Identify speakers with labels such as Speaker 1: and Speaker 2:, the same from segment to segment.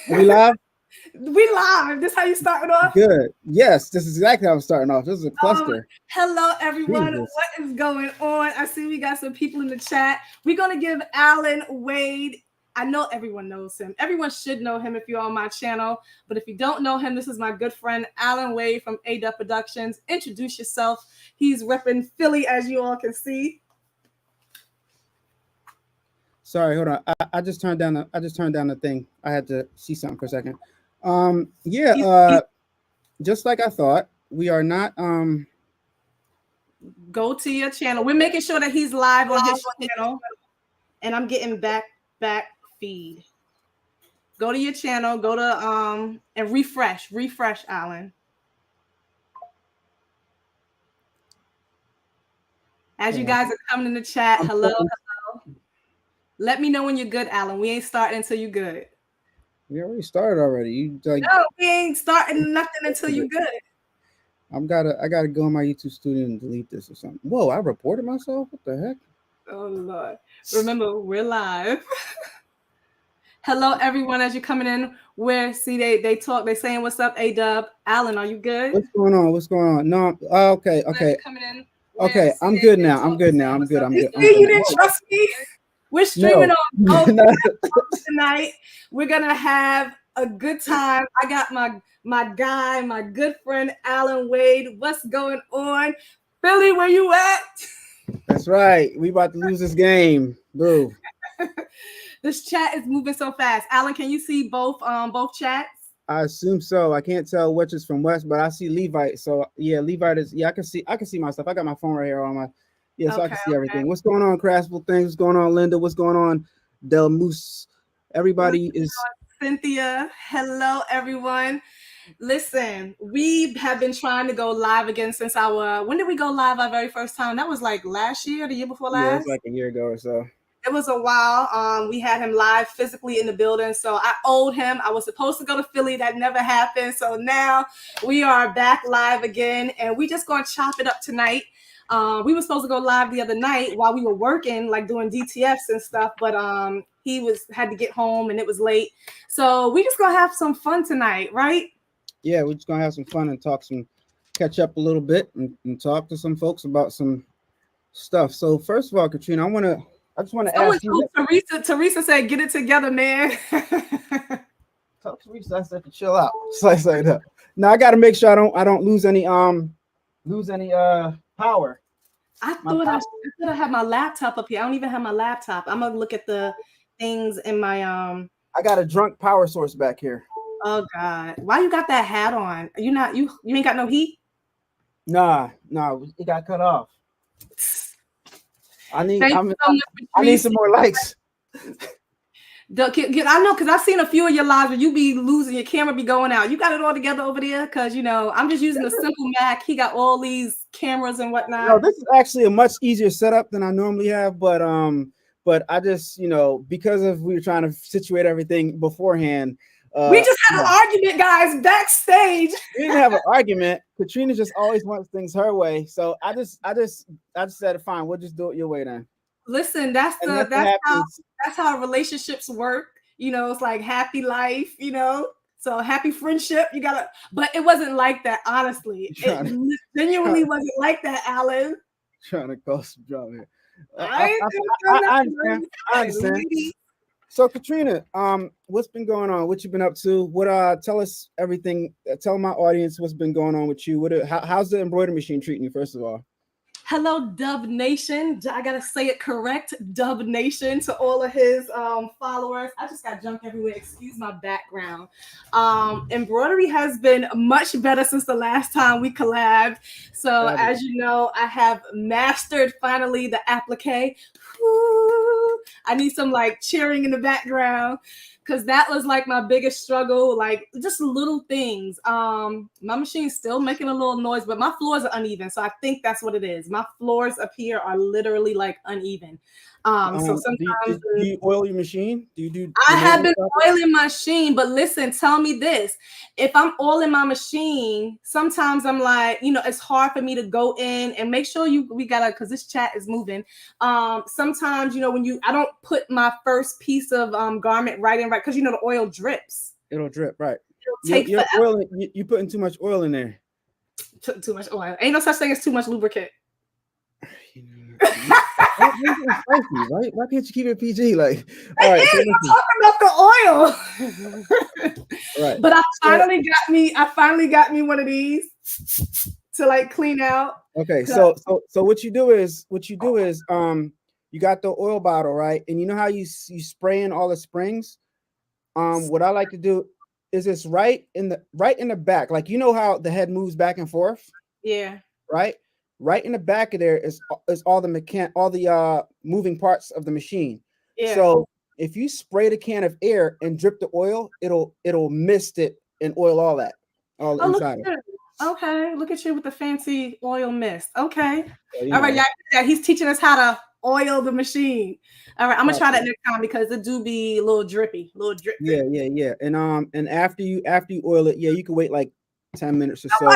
Speaker 1: Are we live?
Speaker 2: We live. This how you starting off?
Speaker 1: Good. Yes, this is exactly how I'm starting off. This is a cluster.
Speaker 2: Hello, everyone.
Speaker 1: Jesus.
Speaker 2: What is going on? I see we got some people in the chat. We're going to give Allan Wade. I know everyone knows him. Everyone should know him if you're on my channel. But if you don't know him, this is my good friend, Allan Wade from Adubb Productions. Introduce yourself. He's repping Philly, as you all can see.
Speaker 1: Sorry, hold on. I just turned down the thing. I had to see something for a second. Just like I thought, we are not
Speaker 2: Go to your channel. We're making sure that he's live on his channel. And I'm getting back feed. Go to your channel, go to and refresh, Allan. As you guys are coming in the chat, hello. Let me know when you're good, Allan. We ain't starting until you're good.
Speaker 1: We already started already.
Speaker 2: No, we ain't starting nothing until you're good.
Speaker 1: I gotta go in my YouTube studio and delete this or something. Whoa, I reported myself? What the heck?
Speaker 2: Oh Lord. Remember, we're live. Hello, everyone. As you're coming in, they talk. They saying, "What's up, Adubb?" Allan, are you good?
Speaker 1: What's going on? No. Okay.
Speaker 2: Coming in.
Speaker 1: Okay, I'm good now. I'm good.
Speaker 2: You didn't trust me. We're streaming on both tonight. We're gonna have a good time. I got my guy, my good friend Allan Wade. What's going on, Philly? Where you at?
Speaker 1: That's right. We about to lose this game. Boo.
Speaker 2: This chat is moving so fast. Allan, can you see both chats?
Speaker 1: I assume so. I can't tell which is from West, but I see Levite. So yeah, Levite is. Yeah, I can see my stuff. I got my phone right here on my. Yeah, so I can see everything. What's going on, Graceful Things? What's going on, Linda? What's going on, Del Moose? Everybody is.
Speaker 2: Cynthia. Hello, everyone. Listen, we have been trying to go live again since when did we go live our very first time? That was like last year, the year before last?
Speaker 1: Yeah, it was like a year ago or so.
Speaker 2: It was a while. We had him live physically in the building. So I owed him. I was supposed to go to Philly. That never happened. So now we are back live again. And we just going to chop it up tonight. We were supposed to go live the other night while we were working, like doing DTFs and stuff. But he had to get home and it was late. So we just going to have some fun tonight, right?
Speaker 1: Yeah, we're just going to have some fun and catch up a little bit and talk to some folks about some stuff. So first of all, Katrina, I just want to ask you.
Speaker 2: Teresa said, "Get it together, man."
Speaker 1: Tell Teresa I said to chill out. Like that. Now I got to make sure I don't lose any power.
Speaker 2: I thought I had my laptop up here. I don't even have my laptop. I'm gonna look at the things in my
Speaker 1: I got a drunk power source back here.
Speaker 2: Oh God! Why you got that hat on? You ain't got no heat?
Speaker 1: Nah, it got cut off. I need some more likes.
Speaker 2: I know, because I've seen a few of your lives where you be losing, your camera be going out. You got it all together over there? Because, I'm just using a simple Mac. He got all these cameras and whatnot.
Speaker 1: No, this is actually a much easier setup than I normally have. But I just, because we were trying to situate everything beforehand.
Speaker 2: We just had an argument, guys, backstage.
Speaker 1: We didn't have an argument. Katrina just always wants things her way. So I just said, fine, we'll just do it your way then.
Speaker 2: Listen, that's how relationships work. It's like happy life, So happy friendship. But it wasn't like that, honestly. It genuinely wasn't like that, Allan.
Speaker 1: Trying to cause some drama here. I understand. So Katrina, what's been going on? What you been up to? Tell us everything. Tell my audience what's been going on with you. How's the embroidery machine treating you, first of all?
Speaker 2: Hello, Dub Nation. I gotta say it correct, Dub Nation, to all of his followers. I just got junk everywhere. Excuse my background. Embroidery has been much better since the last time we collabed. So as you know, I have mastered finally the applique. Woo! I need some cheering in the background, because that was my biggest struggle, just little things. My machine's still making a little noise, but my floors are uneven. So I think that's what it is. My floors up here are literally uneven. So sometimes
Speaker 1: do you oil your machine?
Speaker 2: I have been oiling my machine, but listen, tell me this. If I'm oiling my machine, sometimes I'm it's hard for me to go in and make sure because this chat is moving. Sometimes, when I don't put my first piece of garment right in, because the oil drips.
Speaker 1: It'll drip, right?
Speaker 2: It'll take forever.
Speaker 1: Oil. You putting too much oil in there.
Speaker 2: Too much oil. Ain't no such thing as too much lubricant.
Speaker 1: Why can't you keep it PG? Like, all right, so
Speaker 2: I'm talking about the oil.
Speaker 1: Right.
Speaker 2: But I finally got me one of these to like clean out.
Speaker 1: Okay, so what you do is you got the oil bottle, right? And you know how you spray in all the springs? What I like to do is it's right in the back. Like, you know how the head moves back and forth?
Speaker 2: Yeah.
Speaker 1: Right in the back of there is all the moving parts of the machine. Yeah. So if you spray the can of air and drip the oil, it'll mist it and oil all that inside.
Speaker 2: Okay, look at you with the fancy oil mist. Okay. All right, yeah, he's teaching us how to oil the machine. All right, I'm gonna try that next time because it do be a little drippy,
Speaker 1: Yeah. And after you oil it, you can wait like 10 minutes or so.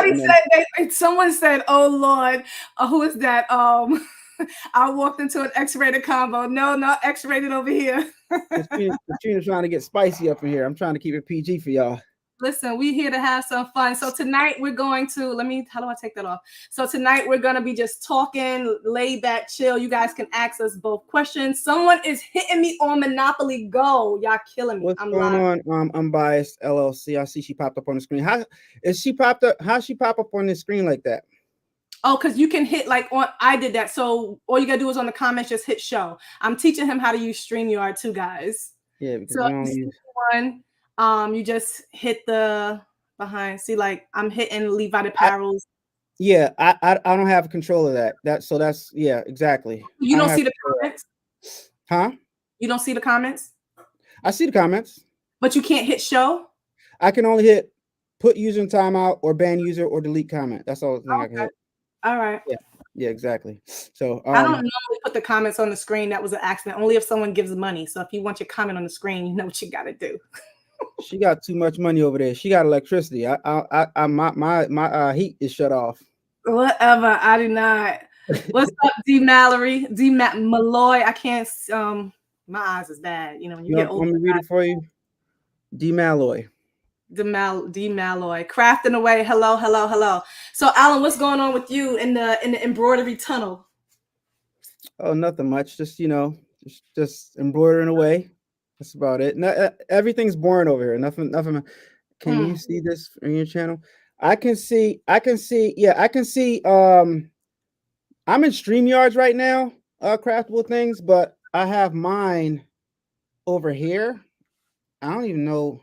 Speaker 2: Someone said, "Oh Lord, who is that?" I walked into an X-rated combo. No, not X-rated over here.
Speaker 1: Katrina's trying to get spicy up in here. I'm trying to keep it PG for y'all.
Speaker 2: Listen, we're here to have some fun. So tonight we're going to, how do I take that off? So tonight we're going to be just talking, laid back, chill. You guys can ask us both questions. Someone is hitting me on Monopoly Go. Y'all killing me.
Speaker 1: What's going on? Unbiased LLC. I see she popped up on the screen. How she pop up on the screen like that?
Speaker 2: Oh, because you can hit I did that. So all you got to do is on the comments, just hit show. I'm teaching him how to use StreamYard too, guys.
Speaker 1: Yeah, because
Speaker 2: you just hit the behind. See, like I'm hitting Levi Apparel's.
Speaker 1: I don't have control of that. That's exactly.
Speaker 2: You don't see the comments?
Speaker 1: Huh?
Speaker 2: You don't see the comments?
Speaker 1: I see the comments.
Speaker 2: But you can't hit show?
Speaker 1: I can only hit put user in timeout or ban user or delete comment. That's all I can hit.
Speaker 2: All right.
Speaker 1: Yeah, exactly. So
Speaker 2: I don't normally put the comments on the screen. That was an accident. Only if someone gives money. So if you want your comment on the screen, you know what you gotta do.
Speaker 1: She got too much money over there. She got electricity. My heat is shut off.
Speaker 2: Whatever. I do not. What's up, D Mallory? Malloy. I can't. My eyes is bad. You know, when you get older.
Speaker 1: Let me read it for you. D Malloy.
Speaker 2: D Malloy. Crafting away. Hello. So, Allan, what's going on with you in the embroidery tunnel?
Speaker 1: Oh, nothing much. Just just embroidering away. That's about it. Everything's boring over here. Nothing. Can you see this in your channel? I can see. Yeah, I can see. I'm in StreamYards right now, craftable things, but I have mine over here. I don't even know.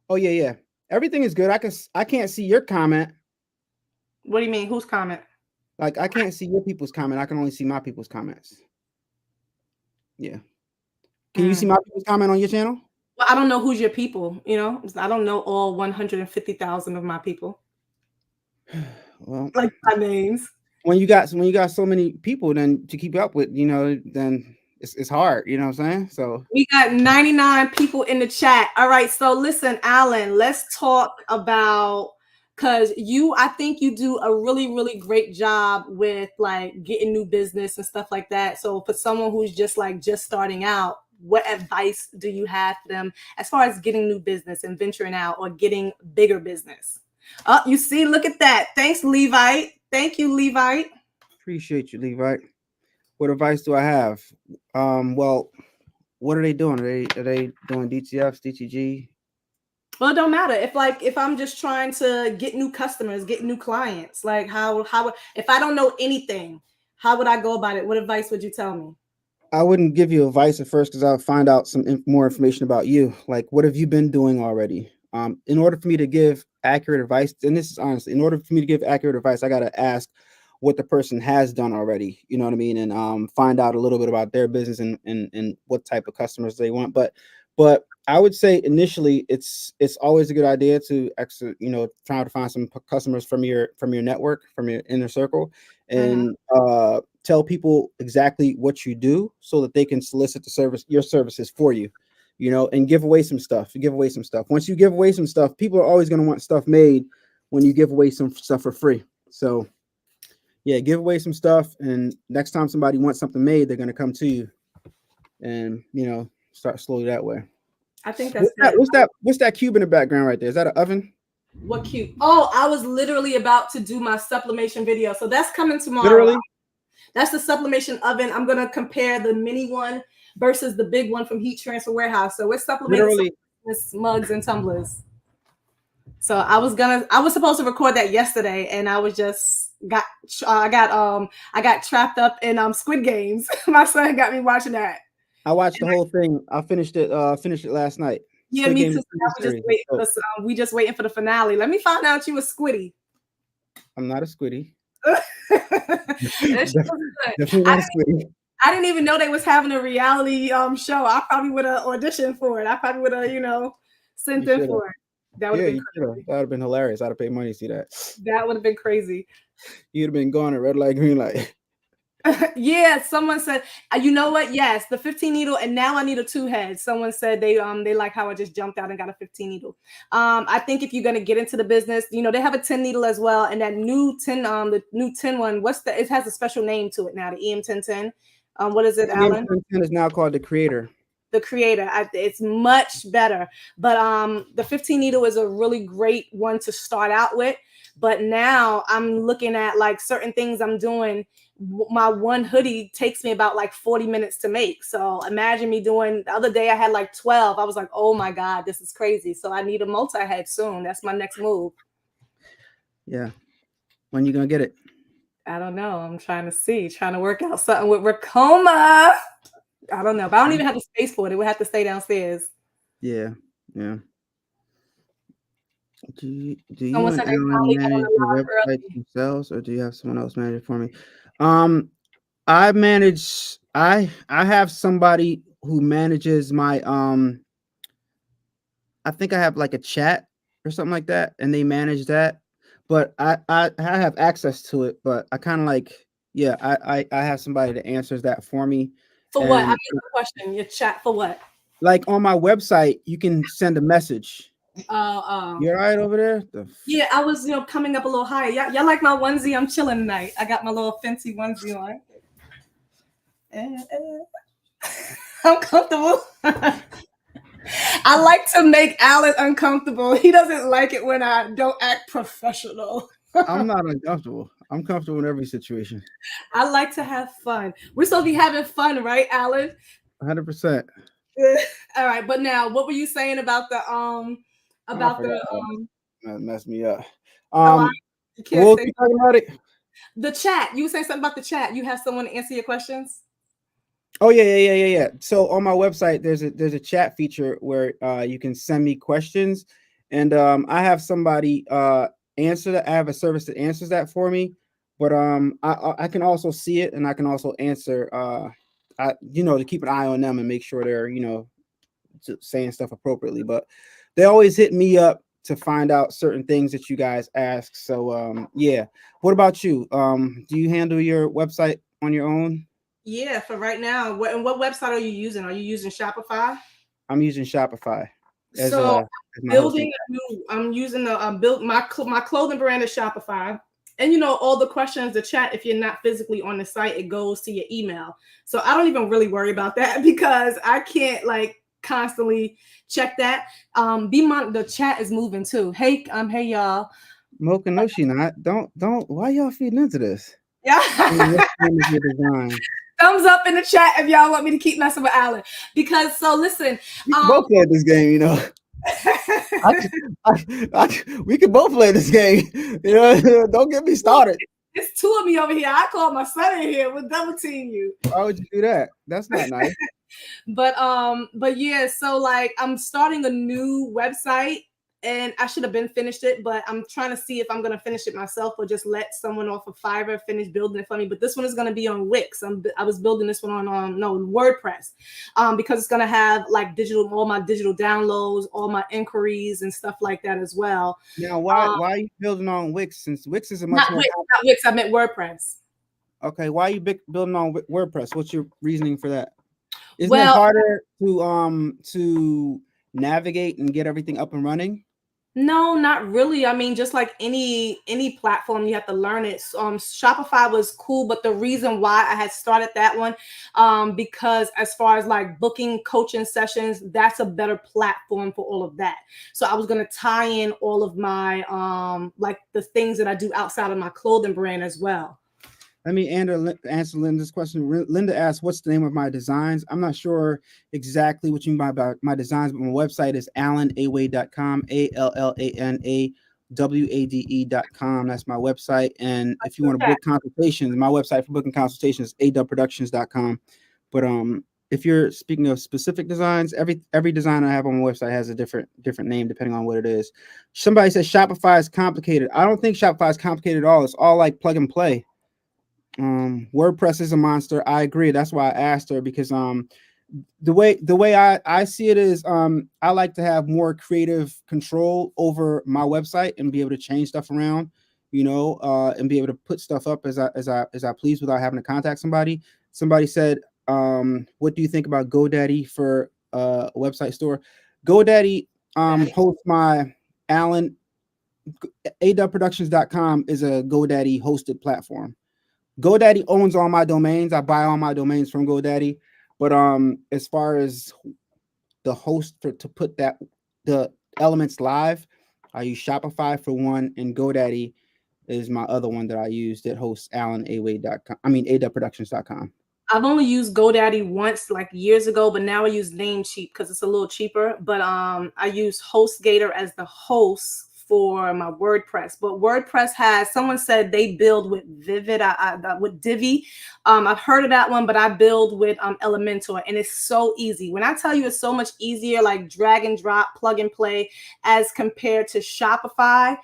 Speaker 1: Oh yeah. Everything is good. I can't see your comment.
Speaker 2: What do you mean? Whose comment?
Speaker 1: Like, I can't see your people's comment. I can only see my people's comments. Yeah. Can you see my people's comment on your channel?
Speaker 2: Well, I don't know who's your people, you know? I don't know all 150,000 of my people.
Speaker 1: Well,
Speaker 2: like my names.
Speaker 1: When you got so many people then to keep up with, then it's hard, you know what I'm saying? So
Speaker 2: we got 99 people in the chat. All right. So listen, Allan, let's talk about because I think you do a really, really great job with like getting new business and stuff like that. So for someone who's just starting out, what advice do you have for them as far as getting new business and venturing out or getting bigger business? Oh, you see, look at that. Thanks, Levite. Thank you, Levite.
Speaker 1: Appreciate you, Levite. What advice do I have? Well, what are they doing? Are they doing DTFs, DTG?
Speaker 2: Well, it don't matter. If I'm just trying to get new customers, get new clients, like how if I don't know anything, how would I go about it? What advice would you tell me?
Speaker 1: I wouldn't give you advice at first because I'll find out some more information about you. Like, what have you been doing already? In order for me to give accurate advice, and this is honestly, in order for me to give accurate advice, I got to ask what the person has done already. You know what I mean? And find out a little bit about their business and what type of customers they want. But I would say initially, it's always a good idea to try to find some customers from your network, from your inner circle, and tell people exactly what you do so that they can solicit your services for you, and give away some stuff. Once you give away some stuff, people are always going to want stuff made when you give away some stuff for free. So yeah, give away some stuff. And next time somebody wants something made, they're going to come to you and, start slowly that way.
Speaker 2: I think that's
Speaker 1: What's that cube in the background right there? Is that an oven?
Speaker 2: What cube? Oh, I was literally about to do my sublimation video. So that's coming tomorrow.
Speaker 1: Literally?
Speaker 2: That's the sublimation oven. I'm going to compare the mini one versus the big one from Heat Transfer Warehouse. So it's sublimating mugs and tumblers. So I was supposed to record that yesterday, and I was I got trapped up in Squid Games. My son got me watching that.
Speaker 1: I watched the whole thing. I finished it last night.
Speaker 2: Yeah, me too. We just waiting for the finale. Let me find out you a squiddy.
Speaker 1: I'm not a squiddy.
Speaker 2: Definitely not a squiddy. I didn't even know they was having a reality show. I probably would have auditioned for it. I probably would have, sent in for it. That would have been crazy.
Speaker 1: That would have been hilarious. I'd have paid money to see that.
Speaker 2: That would have been crazy.
Speaker 1: You'd have been gone at red light, green light.
Speaker 2: Yeah, someone said, you know what? Yes, the 15 needle, and now I need a 2-head. Someone said they like how I just jumped out and got a 15 needle. I think if you're gonna get into the business, they have a 10 needle as well, and that new 10, the new 10 one, it has a special name to it now, the EM1010. What is it, Allan?
Speaker 1: EM1010 is now called the Creator.
Speaker 2: The Creator. It's much better, but the 15 needle is a really great one to start out with. But now I'm looking at like certain things I'm doing. My one hoodie takes me about like 40 minutes to make. So imagine me doing, the other day I had like 12. I was like, oh my God, this is crazy. So I need a multi-head soon. That's my next move.
Speaker 1: Yeah. When you gonna get it?
Speaker 2: I don't know. I'm trying to work out something with Ricoma. I don't know, but I don't even have the space for it. It would have to stay downstairs.
Speaker 1: Yeah. Do you and Allan manage your website themselves, or do you have someone else manage it for me? I have somebody who manages my I think I have like a chat or something like that, and they manage that. But I have access to it, but I kind of I have somebody that answers that for me.
Speaker 2: For what? I mean, the question, your chat for what?
Speaker 1: Like on my website, you can send a message. You all right over there?
Speaker 2: Yeah, I was, coming up a little higher. Y'all like my onesie? I'm chilling tonight. I got my little fancy onesie on. I'm comfortable. I like to make Allan uncomfortable. He doesn't like it when I don't act professional.
Speaker 1: I'm not uncomfortable. I'm comfortable in every situation.
Speaker 2: I like to have fun. We're supposed to be having fun, right, Allan?
Speaker 1: 100%.
Speaker 2: All right, but now, what were you saying about the
Speaker 1: that messed me up.
Speaker 2: You can't say
Speaker 1: talking about it.
Speaker 2: The chat. You were saying something about the chat. You have someone to answer your questions.
Speaker 1: Oh yeah. So on my website, there's a chat feature where you can send me questions, and I have somebody answer that. I have a service that answers that for me, but I can also see it, and I can also answer. To keep an eye on them and make sure they're saying stuff appropriately. But they always hit me up to find out certain things that you guys ask. So yeah. What about you? Do you handle your website on your own?
Speaker 2: Yeah, for right now. What website are you using? Are you using Shopify?
Speaker 1: I'm using Shopify.
Speaker 2: I'm using my clothing brand is Shopify. And all the questions, the chat, if you're not physically on the site, it goes to your email. So I don't even really worry about that because I can't constantly check that. The chat is moving too. Hey y'all.
Speaker 1: Mocha, no, she not. Don't. Why y'all feeding into this?
Speaker 2: Yeah. Thumbs up in the chat if y'all want me to keep messing with Allan. Because listen,
Speaker 1: we can both play this game, we can both play this game. Don't get me started.
Speaker 2: It's two of me over here. I call my son in here. We'll double team you.
Speaker 1: Why would you do that? That's not nice.
Speaker 2: But yeah, so I'm starting a new website. And I should have been finished it, but I'm trying to see if I'm going to finish it myself or just let someone off of Fiverr finish building it for me. But this one is going to be on Wix. I was building this one on WordPress because it's going to have all my digital downloads, all my inquiries and stuff like that as well.
Speaker 1: Now, why are you building on Wix? Since Wix is
Speaker 2: not Wix, I meant WordPress.
Speaker 1: Okay, why are you building on WordPress? What's your reasoning for that? Isn't it harder to navigate and get everything up and running?
Speaker 2: No, not really. I mean, just like any platform, you have to learn it. Shopify was cool, but the reason why I had started that one, because as far as like booking coaching sessions, that's a better platform for all of that. So I was gonna tie in all of my like the things that I do outside of my clothing brand as well.
Speaker 1: Let me answer Linda's question. Linda asked, "What's the name of my designs?" I'm not sure exactly what you mean by my designs, but my website is allanawade.com, ALLANAWADE.com. That's my website. And if you want to book consultations, my website for booking consultations is adubbproductions.com. But if you're speaking of specific designs, every design I have on my website has a different name depending on what it is. Somebody says Shopify is complicated. I don't think Shopify is complicated at all. It's all like plug and play. WordPress is a monster. I agree. That's why I asked her, because the way I see it is I like to have more creative control over my website and be able to change stuff around, and be able to put stuff up as I please without having to contact somebody. Somebody said, what do you think about GoDaddy for a website store? GoDaddy hosts my Allan. Adubbproductions.com is a GoDaddy hosted platform. GoDaddy owns all my domains. I buy all my domains from GoDaddy. But as far as the host to put the elements live, I use Shopify for one, and GoDaddy is my other one that I use that hosts AllanAwade.com. I mean AdubbProductions.com.
Speaker 2: I've only used GoDaddy once, like years ago, but now I use Namecheap because it's a little cheaper. But I use HostGator as the host for my WordPress. But WordPress has, someone said they build with Vivid, with Divi. I've heard of that one, but I build with Elementor, and it's so easy. When I tell you it's so much easier, like drag and drop, plug and play, as compared to Shopify.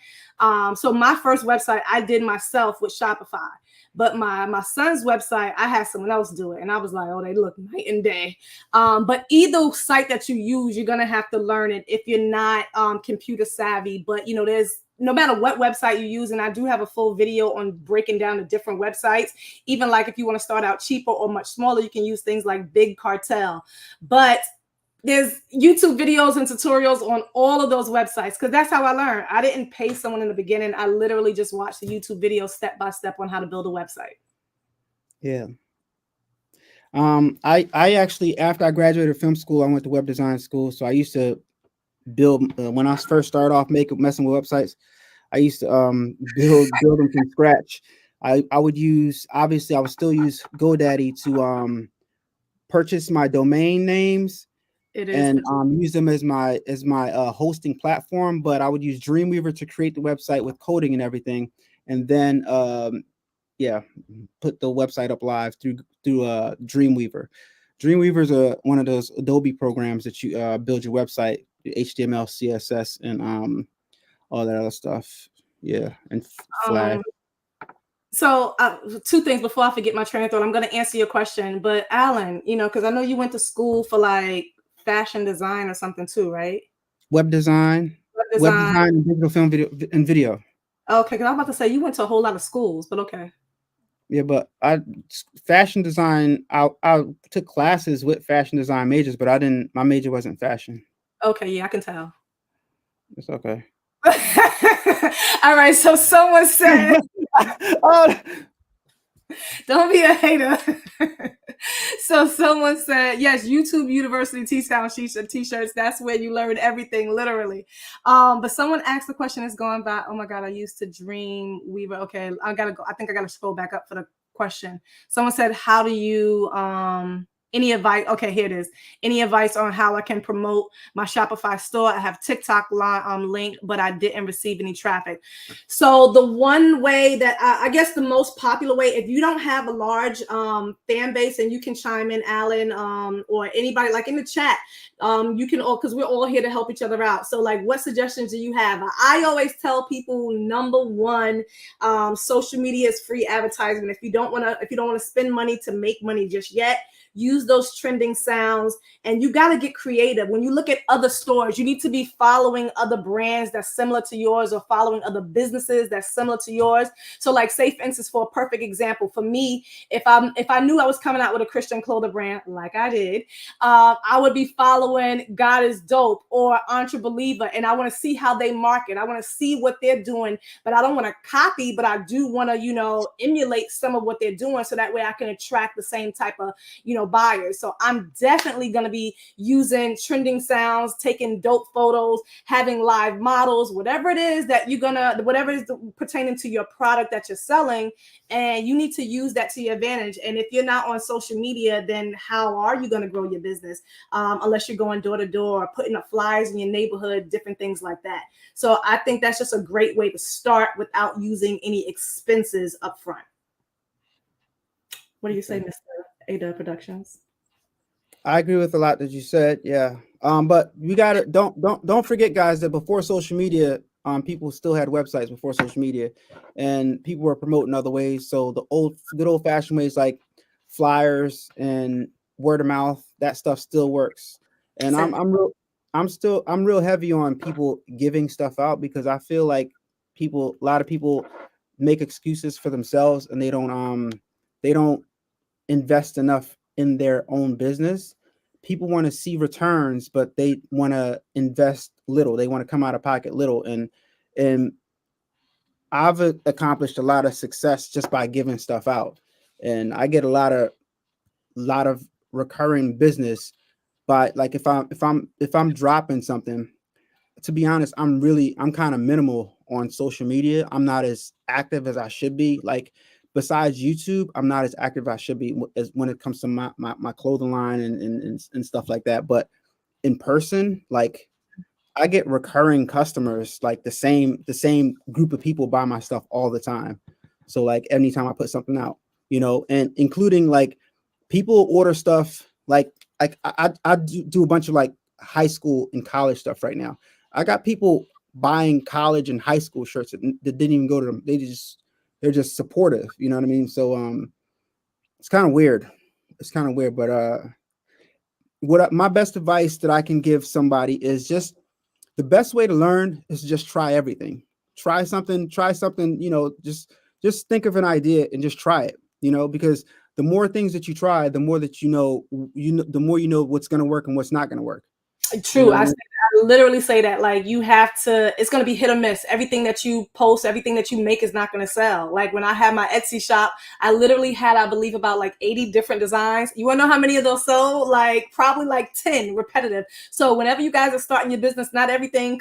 Speaker 2: So my first website I did myself with Shopify. But my son's website, I had someone else do it. And I was like, oh, they look night and day. But either site that you use, you're going to have to learn it if you're not computer savvy. But, there's no matter what website you use. And I do have a full video on breaking down the different websites. Even like if you want to start out cheaper or much smaller, you can use things like Big Cartel. But there's YouTube videos and tutorials on all of those websites, because that's how I learned. I didn't pay someone in the beginning. I literally just watched the YouTube video step by step on how to build a website.
Speaker 1: Yeah. I actually, after I graduated film school, I went to web design school. So I used to build, when I first started off messing with websites, I used to build them from scratch. I would still use GoDaddy to purchase my domain names. And use them as my hosting platform. But I would use Dreamweaver to create the website with coding and everything, and then put the website up live through Dreamweaver. Dreamweaver is one of those Adobe programs that you build your website, HTML, CSS, and all that other stuff. Yeah, and Flash.
Speaker 2: So two things before I forget my train of thought. I'm going to answer your question, but Allan, because I know you went to school for like fashion design or something too, right?
Speaker 1: Web design, and digital film, video.
Speaker 2: Okay, because I was about to say you went to a whole lot of schools, but okay.
Speaker 1: Yeah, but fashion design, I took classes with fashion design majors, but my major wasn't fashion.
Speaker 2: Okay, yeah, I can tell.
Speaker 1: It's okay.
Speaker 2: All right, so someone said, don't be a hater. So someone said, yes, YouTube University T-Town t-shirts. That's where you learn everything, literally. But someone asked the question, is going by, oh my God, I used to Dreamweaver. Okay, I gotta go. I think I gotta scroll back up for the question. Someone said, how do you any advice? Okay, here it is. Any advice on how I can promote my Shopify store? I have TikTok link, but I didn't receive any traffic. So the one way that I guess the most popular way, if you don't have a large fan base, and you can chime in, Allan, or anybody like in the chat, you can all, because we're all here to help each other out. So like, what suggestions do you have? I always tell people, number one, social media is free advertisement. If you don't want to spend money to make money just yet, use those trending sounds, and you got to get creative. When you look at other stores, you need to be following other brands that's similar to yours, or following other businesses that's similar to yours. So like, say for instance, for a perfect example, for me, if I knew I was coming out with a Christian clothing brand like I did, I would be following God is Dope or Entre Believer, and I want to see how they market. I want to see what they're doing, but I don't want to copy, but I do want to, emulate some of what they're doing, so that way I can attract the same type of, buyers. So I'm definitely going to be using trending sounds, taking dope photos, having live models, whatever it is that whatever is pertaining to your product that you're selling, and you need to use that to your advantage. And if you're not on social media, then how are you going to grow your business? Unless you're going door to door, putting up flyers in your neighborhood, different things like that. So I think that's just a great way to start without using any expenses up front. What do you say, Mr. Adubb Productions?
Speaker 1: I agree with a lot that you said. Yeah. But we gotta don't forget, guys, that before social media, people still had websites before social media, and people were promoting other ways. So the good old fashioned ways like flyers and word of mouth, that stuff still works. And I'm real heavy on people giving stuff out, because I feel like a lot of people make excuses for themselves, and they don't invest enough in their own business. People want to see returns, but they want to invest little. They want to come out of pocket little. And I've accomplished a lot of success just by giving stuff out. And I get a lot of recurring business by, like, if I'm dropping something. To be honest, I'm kind of minimal on social media. I'm not as active as I should be. Like, besides YouTube, I'm not as active as I should be as when it comes to my clothing line and stuff like that. But in person, like, I get recurring customers, like the same group of people buy my stuff all the time. So like, anytime I put something out, and including like people order stuff like I do a bunch of like high school and college stuff right now. I got people buying college and high school shirts that didn't even go to them. They're just supportive. You know what I mean? So it's kind of weird. But my best advice that I can give somebody is just, the best way to learn is to just try everything. Try something, just think of an idea and just try it, because the more things that you try, the more that the more you know what's going to work and what's not going to work.
Speaker 2: True. I literally say that, like, you have to, it's going to be hit or miss. Everything that you post, everything that you make is not going to sell. Like, when I had my Etsy shop, I literally had, I believe, about like 80 different designs. You want to know how many of those sold? Like, probably like 10 repetitive. So whenever you guys are starting your business, not everything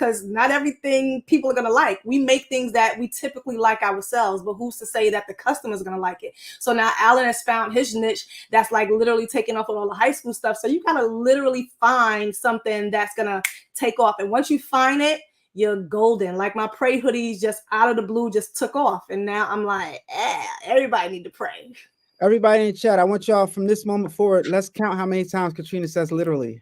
Speaker 2: people are going to like. We make things that we typically like ourselves, but who's to say that the customer's going to like it? So now Allan has found his niche that's like literally taking off with all the high school stuff. So you kind of literally find something that's going to take off. And once you find it, you're golden. Like, my pray hoodies just out of the blue just took off. And now I'm like, everybody need to pray.
Speaker 1: Everybody in chat, I want y'all from this moment forward, let's count how many times Katrina says literally.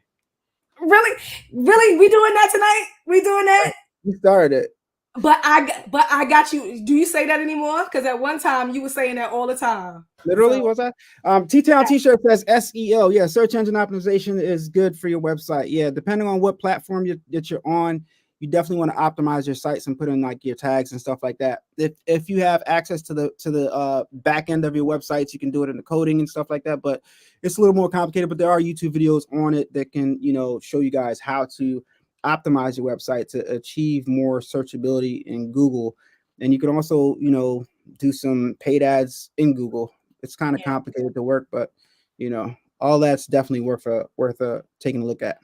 Speaker 2: Really? We doing that tonight? We doing that?
Speaker 1: You started it.
Speaker 2: But I got you. Do you say that anymore? Because at one time you were saying that all the time.
Speaker 1: Literally, what's that? T-Town T-shirt says SEO. Yeah, search engine optimization is good for your website. Yeah, depending on what platform that you're on, you definitely want to optimize your sites and put in like your tags and stuff like that. If you have access to the back end of your websites, you can do it in the coding and stuff like that. But it's a little more complicated. But there are YouTube videos on it that can show you guys how to optimize your website to achieve more searchability in Google. And you can also do some paid ads in Google. It's kind of complicated to work, but all that's definitely worth taking a look at.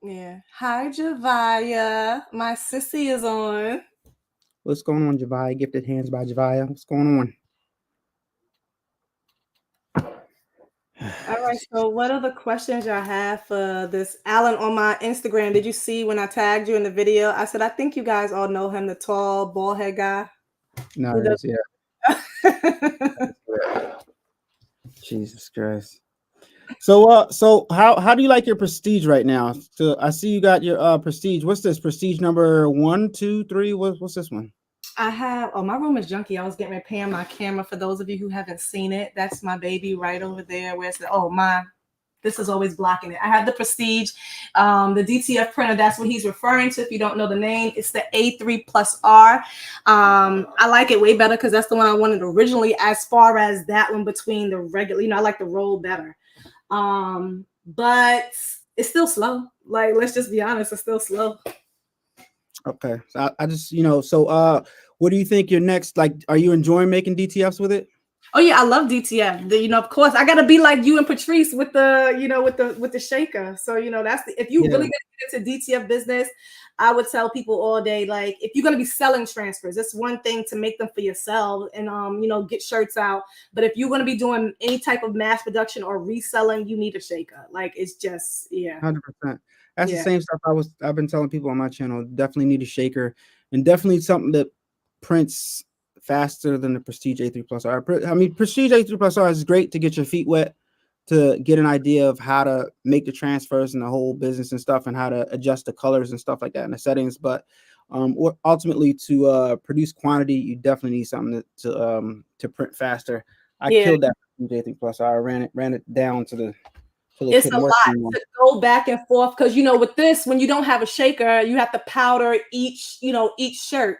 Speaker 2: Yeah. Hi, Javaya. My sissy is on.
Speaker 1: What's going on, Javaya? Gifted Hands by Javaya. What's going on?
Speaker 2: All right. So what are the questions y'all have for this Allan on my Instagram? Did you see when I tagged you in the video? I said, I think you guys all know him, the tall, bald head guy.
Speaker 1: No, it is, yeah. Jesus Christ. So how do you like your prestige right now? So I see you got your prestige. What's this? Prestige number 1, 2, 3? What's this one?
Speaker 2: I have, my room is junky. I was getting ready to pan my camera for those of you who haven't seen it. That's my baby right over there. Where's the, my This is always blocking it. I have the Prestige, the DTF printer. That's what he's referring to. If you don't know the name, it's the A3 Plus R. I like it way better because that's the one I wanted originally. As far as that one between the regular, I like the roll better. But it's still slow. Like, let's just be honest, it's still slow.
Speaker 1: Okay, so I just so what do you think your next, like, are you enjoying making DTFs with it?
Speaker 2: Oh yeah, I love DTF. Of course, I gotta be like you and Patrice with the with the shaker. So that's if you really gonna get into DTF business, I would tell people all day, like, if you're gonna be selling transfers, it's one thing to make them for yourself and get shirts out. But if you're gonna be doing any type of mass production or reselling, you need a shaker. Like, it's just
Speaker 1: 100%. That's the same stuff I've been telling people on my channel. Definitely need a shaker, and definitely something that prints faster than the Prestige A3 Plus R. I mean, Prestige A3 Plus R is great to get your feet wet, to get an idea of how to make the transfers and the whole business and stuff, and how to adjust the colors and stuff like that in the settings. But ultimately, to produce quantity, you definitely need something to print faster. I killed that Prestige A3 Plus R. I ran it down to the.
Speaker 2: It's a lot to go back and forth because with this, when you don't have a shaker, you have to powder each shirt.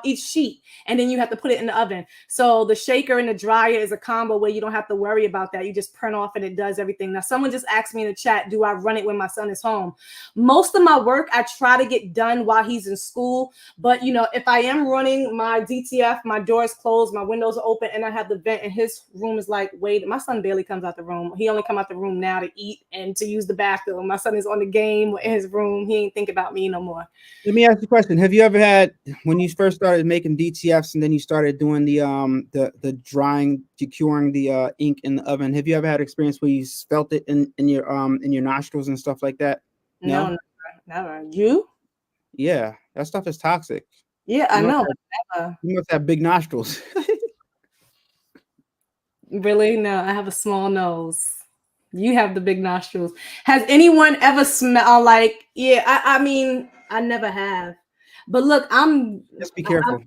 Speaker 2: Each sheet, and then you have to put it in the oven. So the shaker and the dryer is a combo where you don't have to worry about that. You just print off and it does everything. Now, someone just asked me in the chat, do I run it when my son is home? Most of my work I try to get done while he's in school, but if I am running my DTF, my door is closed, my windows are open, and I have the vent, and his room is like, wait, my son barely comes out the room. He only come out the room now to eat and to use the bathroom. My son is on the game in his room. He ain't think about me no more.
Speaker 1: Let me ask you a question. Have you ever had, when you first started making DTFs and then you started doing the drying, curing the ink in the oven, have you ever had experience where you felt it in your nostrils and stuff like that?
Speaker 2: No, never. You?
Speaker 1: Yeah, that stuff is toxic.
Speaker 2: Yeah, I know.
Speaker 1: Never. You must have big nostrils.
Speaker 2: Really? No, I have a small nose. You have the big nostrils. Has anyone ever smelled like? Yeah, I mean, I never have. But look,
Speaker 1: just be careful.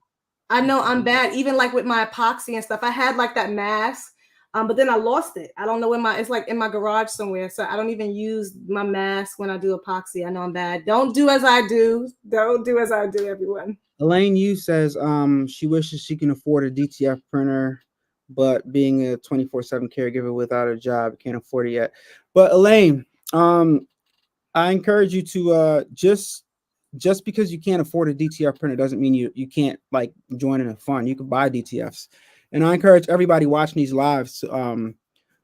Speaker 2: I know I'm bad. Even like with my epoxy and stuff, I had like that mask, but then I lost it. I don't know it's like in my garage somewhere. So I don't even use my mask when I do epoxy. I know I'm bad. Don't do as I do. Don't do as I do, everyone.
Speaker 1: Elaine Yu says she wishes she can afford a DTF printer, but being a 24/7 caregiver without a job, can't afford it yet. But Elaine, I encourage you to just because you can't afford a DTF printer doesn't mean you can't like join in the fun. You can buy DTFs, and I encourage everybody watching these lives to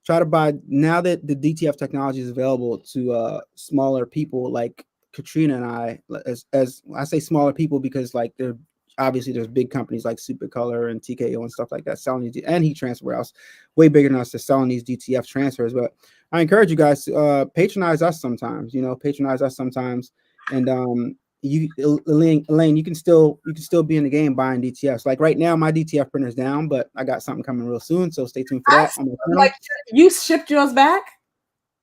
Speaker 1: try to buy, now that the DTF technology is available to smaller people like Katrina and I. As I say smaller people because like there's big companies like Supercolor and TKO and stuff like that selling these, and Heat Transfer Warehouse, way bigger than us, to selling these DTF transfers. But I encourage you guys to patronize us sometimes. And Elaine, you can still be in the game buying DTFs. Like right now, my DTF printer is down, but I got something coming real soon, so stay tuned for that.
Speaker 2: Like, you shipped yours back?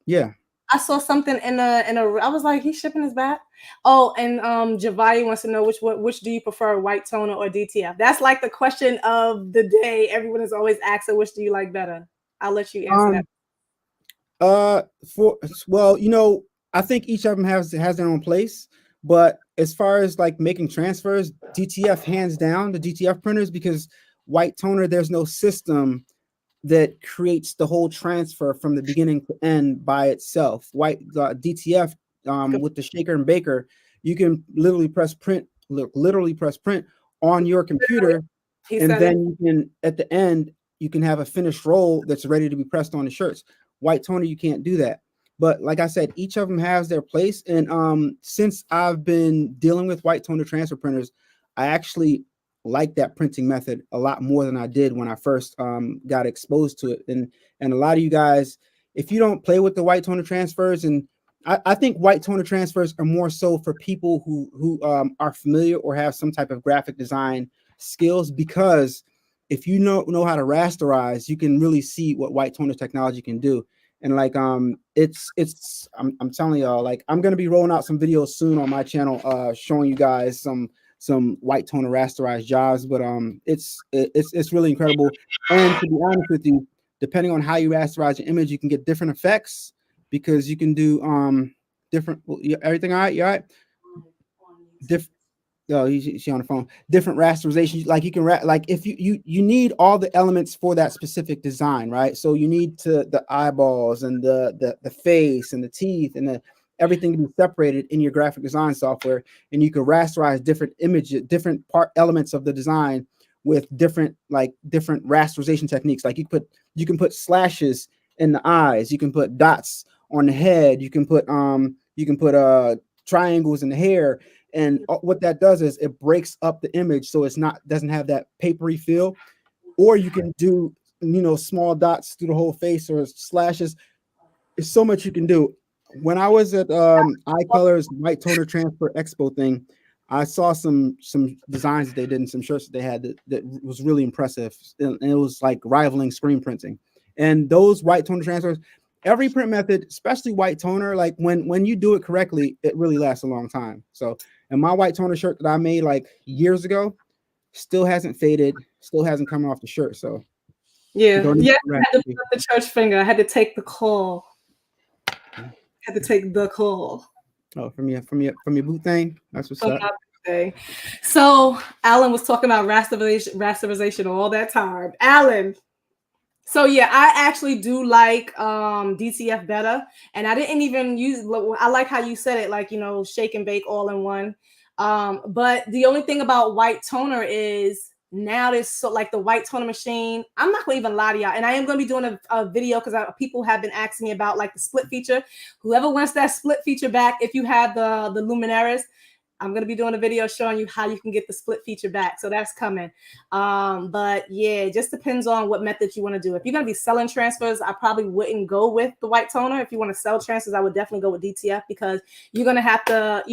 Speaker 1: Yeah.
Speaker 2: I saw something I was like, he's shipping his back. Oh, and Javai wants to know which do you prefer, white toner or DTF? That's like the question of the day. Everyone is always asking, which do you like better? I'll let you answer
Speaker 1: that. I think each of them has their own place, but as far as like making transfers, DTF hands down, the DTF printers, because white toner, there's no system that creates the whole transfer from the beginning to end by itself. DTF with the shaker and baker, you can literally press print on your computer, and then you can, at the end, you can have a finished roll that's ready to be pressed on the shirts. White toner, you can't do that. But like I said, each of them has their place. And since I've been dealing with white toner transfer printers, I actually like that printing method a lot more than I did when I first got exposed to it. And a lot of you guys, if you don't play with the white toner transfers, and I think white toner transfers are more so for people who are familiar or have some type of graphic design skills, because if you know how to rasterize, you can really see what white toner technology can do. And like I'm telling y'all, like I'm gonna be rolling out some videos soon on my channel showing you guys some white toner rasterized jobs, but it's really incredible. And to be honest with you, depending on how you rasterize your image, you can get different effects because you can do different. Everything all right? You all right? Different. Oh, she on the phone. Different rasterizations. Like you can like if you need all the elements for that specific design, right? So you need the eyeballs and the face and the teeth and everything to be separated in your graphic design software, and you can rasterize different images, different elements of the design with different rasterization techniques. Like you can put slashes in the eyes, you can put dots on the head, you can put triangles in the hair. And what that does is it breaks up the image so doesn't have that papery feel. Or you can do small dots through the whole face or slashes. There's so much you can do. When I was at iColor's White Toner Transfer Expo thing, I saw some designs that they did and some shirts that they had that was really impressive, and it was like rivaling screen printing. And those white toner transfers, every print method, especially white toner, like when you do it correctly, it really lasts a long time. So, and my white toner shirt that I made like years ago still hasn't faded, still hasn't come off the shirt. So
Speaker 2: yeah, I had to put the church finger. I had to take the call. Had to take the call.
Speaker 1: Oh, from your boot thing. That's what's up.
Speaker 2: So Allan was talking about rasterization all that time. Allan. So yeah, I actually do like DTF better, and I didn't even use. I like how you said it, like shake and bake all in one. But the only thing about white toner is now there's so like the white toner machine. I'm not gonna even lie to y'all, and I am gonna be doing a video because people have been asking me about like the split feature. Whoever wants that split feature back, if you have the Luminaires, I'm going to be doing a video showing you how you can get the split feature back. So that's coming. But yeah, it just depends on what method you want to do. If you're going to be selling transfers, I probably wouldn't go with the white toner. If you want to sell transfers, I would definitely go with DTF because you're going to have to,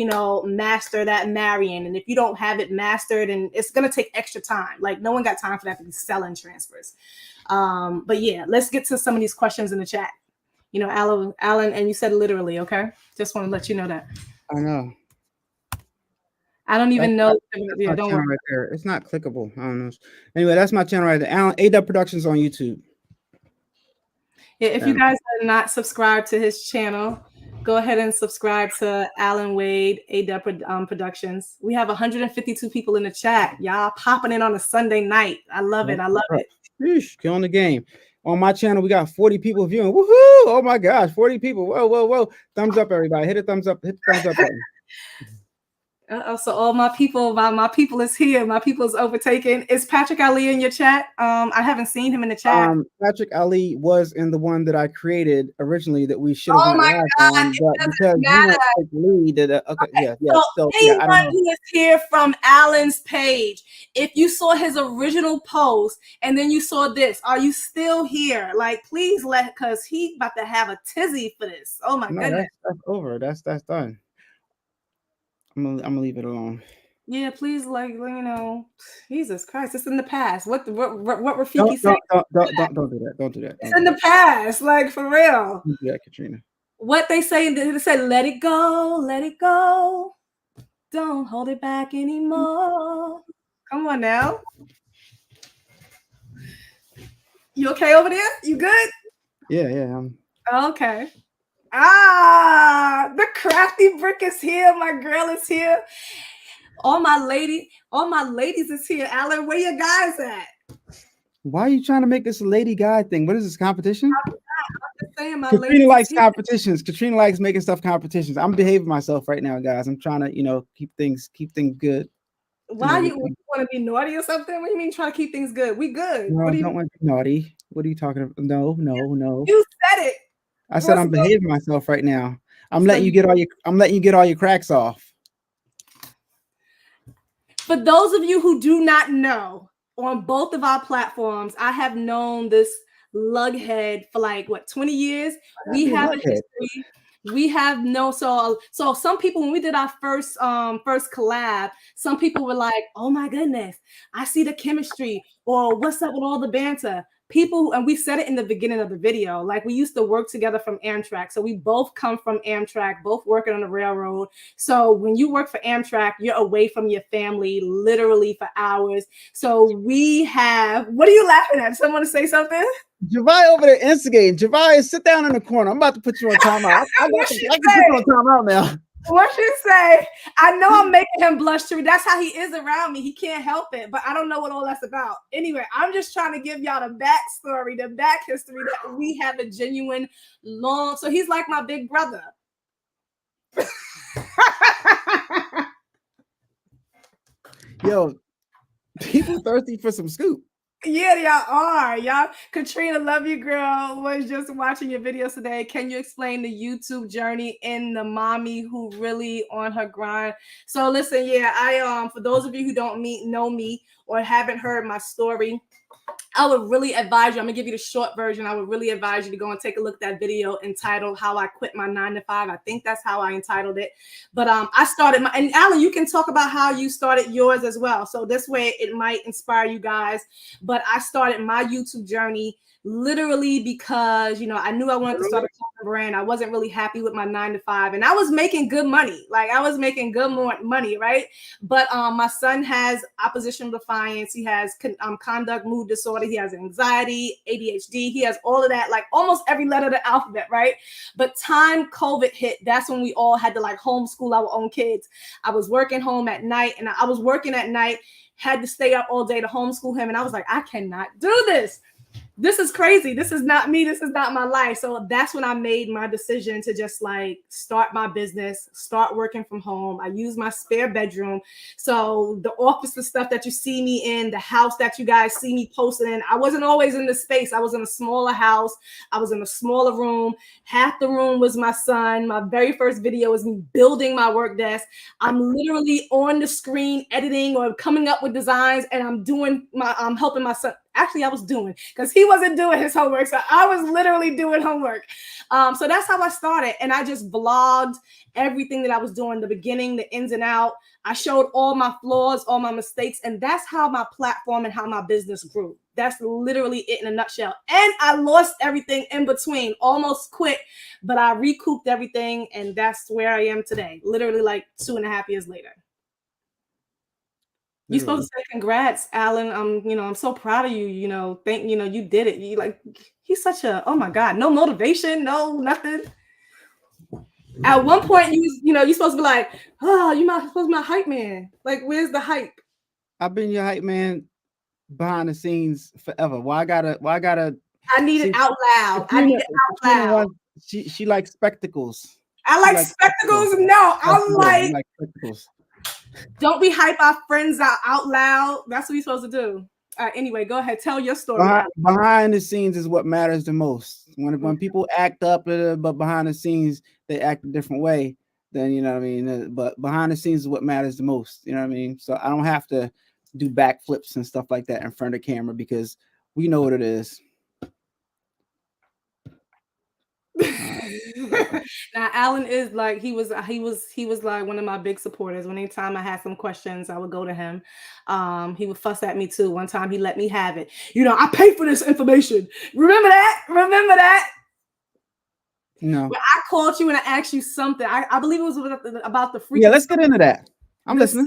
Speaker 2: master that marrying. And if you don't have it mastered, and it's going to take extra time. Like no one got time for that to be selling transfers. But yeah, let's get to some of these questions in the chat. Allan, and you said literally, okay? Just want to let you know that.
Speaker 1: I know.
Speaker 2: I don't even know.
Speaker 1: Yeah, don't worry. Right there. It's not clickable. I don't know. Anyway, that's my channel right there. Allan, Adubb Productions on YouTube.
Speaker 2: Yeah, if you guys are not subscribed to his channel, go ahead and subscribe to Allan Wade, Adubb Productions. We have 152 people in the chat. Y'all popping in on a Sunday night. I love it. I love it.
Speaker 1: Sheesh, killing the game. On my channel, we got 40 people viewing. Woohoo! Oh my gosh, 40 people. Whoa, whoa, whoa. Thumbs up, everybody. Hit a thumbs up. Hit the thumbs up button.
Speaker 2: So all my people, my people is here. My people is overtaken. Is Patrick Ali in your chat? I haven't seen him in the chat.
Speaker 1: Patrick Ali was in the one that I created originally that we should have went live on, but because you went to take the lead,
Speaker 2: anyone who is here from Allan's page, if you saw his original post and then you saw this, are you still here? Like, please because he about to have a tizzy for this. Oh my goodness,
Speaker 1: that's over. That's done. I'm gonna leave it alone.
Speaker 2: Yeah, please, Jesus Christ, it's in the past. What Rafiki said?
Speaker 1: Don't do that. Don't do that.
Speaker 2: It's in the past, like for real.
Speaker 1: Don't do that, Katrina.
Speaker 2: What they say? They say, "Let it go, let it go. Don't hold it back anymore." Come on now. You okay over there? You good?
Speaker 1: Yeah.
Speaker 2: Okay. The crafty brick is here. My girl is here. All my ladies is here. Allan, where your guys at?
Speaker 1: Why are you trying to make this a lady guy thing? What is this, competition?
Speaker 2: I'm just saying
Speaker 1: Katrina likes competitions. Katrina likes making stuff competitions. I'm behaving myself right now, guys. I'm trying to, keep things good.
Speaker 2: Why you want to be naughty or something? What do you mean trying to keep things good? We good.
Speaker 1: No, I don't want to be naughty. What are you talking about? No.
Speaker 2: You said it.
Speaker 1: I said I'm behaving myself right now. I'm letting you get all your cracks off.
Speaker 2: For those of you who do not know, on both of our platforms, I have known this lughead for 20 years. We have a history. We have so some people, when we did our first collab, some people were like, "Oh my goodness, I see the chemistry," or "What's up with all the banter?" people, and we said it in the beginning of the video, like we used to work together from Amtrak. So we both come from Amtrak, both working on the railroad. So when you work for Amtrak, you're away from your family literally for hours. So we have, what are you laughing at? Someone to say something?
Speaker 1: Javai over there instigating. Javai, sit down in the corner. I'm about to put you on timeout. I can put you on timeout now.
Speaker 2: What you say? I know I'm making him blush too. That's how he is around me. He can't help it, but I don't know what all that's about. Anyway, I'm just trying to give y'all the backstory, the back history that we have a genuine long. So he's like my big brother.
Speaker 1: Yo, people thirsty for some scoop.
Speaker 2: Yeah, y'all are. Y'all, Katrina, love you, girl. Was just watching your videos today. Can you explain the YouTube journey in the mommy who really on her grind? So listen, yeah, I for those of you who don't know me or haven't heard my story, I would really advise you, I'm gonna give you the short version. I would really advise you to go and take a look at that video entitled How I Quit My 9 to 5. I think that's how I entitled it. But I started my, and Allan, you can talk about how you started yours as well. So this way it might inspire you guys. But I started my YouTube journey literally because, you know, I knew I wanted to start a brand. I wasn't really happy with my 9 to 5, and I was making good money. Like I was making good money, right? But my son has opposition defiance. He has conduct mood disorder. He has anxiety, ADHD. He has all of that, like almost every letter of the alphabet, right? But time COVID hit, that's when we all had to like homeschool our own kids. I was working home at night, and I was working at night, had to stay up all day to homeschool him. And I was like, I cannot do this. This is crazy. This is not me. This is not my life. So that's when I made my decision to just like start my business, start working from home. I use my spare bedroom. So the office, the stuff that you see me in, the house that you guys see me posting in, I wasn't always in this space. I was in a smaller house. I was in a smaller room. Half the room was my son. My very first video was me building my work desk. I'm literally on the screen editing or coming up with designs, and I'm helping my son. Actually, I was doing, because he wasn't doing his homework. So I was literally doing homework. So that's how I started. And I just vlogged everything that I was doing, the beginning, the ins and out. I showed all my flaws, all my mistakes. And that's how my platform and how my business grew. That's literally it in a nutshell. And I lost everything in between, almost quit, but I recouped everything. And that's where I am today, literally like 2.5 years later. You're supposed to say congrats, Allan. I'm so proud of you. You did it. He's such a, oh my God, no motivation, no nothing. At one point, you're supposed to be like, oh, you're not supposed to be my hype man. Like, where's the hype?
Speaker 1: I've been your hype man behind the scenes forever. I need
Speaker 2: it out loud. I need it out loud.
Speaker 1: She likes spectacles.
Speaker 2: I like spectacles. No, I like
Speaker 1: spectacles.
Speaker 2: Don't we hype our friends out loud? That's what we're supposed to do. Anyway, go ahead. Tell your story.
Speaker 1: Behind the scenes is what matters the most. When people act up, but behind the scenes, they act a different way. Then, you know what I mean? But behind the scenes is what matters the most. You know what I mean? So I don't have to do backflips and stuff like that in front of the camera, because we know what it is.
Speaker 2: Now Allan is like, he was like one of my big supporters. Anytime I had some questions, I would go to him. He would fuss at me too. One time he let me have it. I pay for this information. Remember that?
Speaker 1: No.
Speaker 2: When I called you and I asked you something, I believe it was about the free.
Speaker 1: Yeah, let's get into that. I'm listening.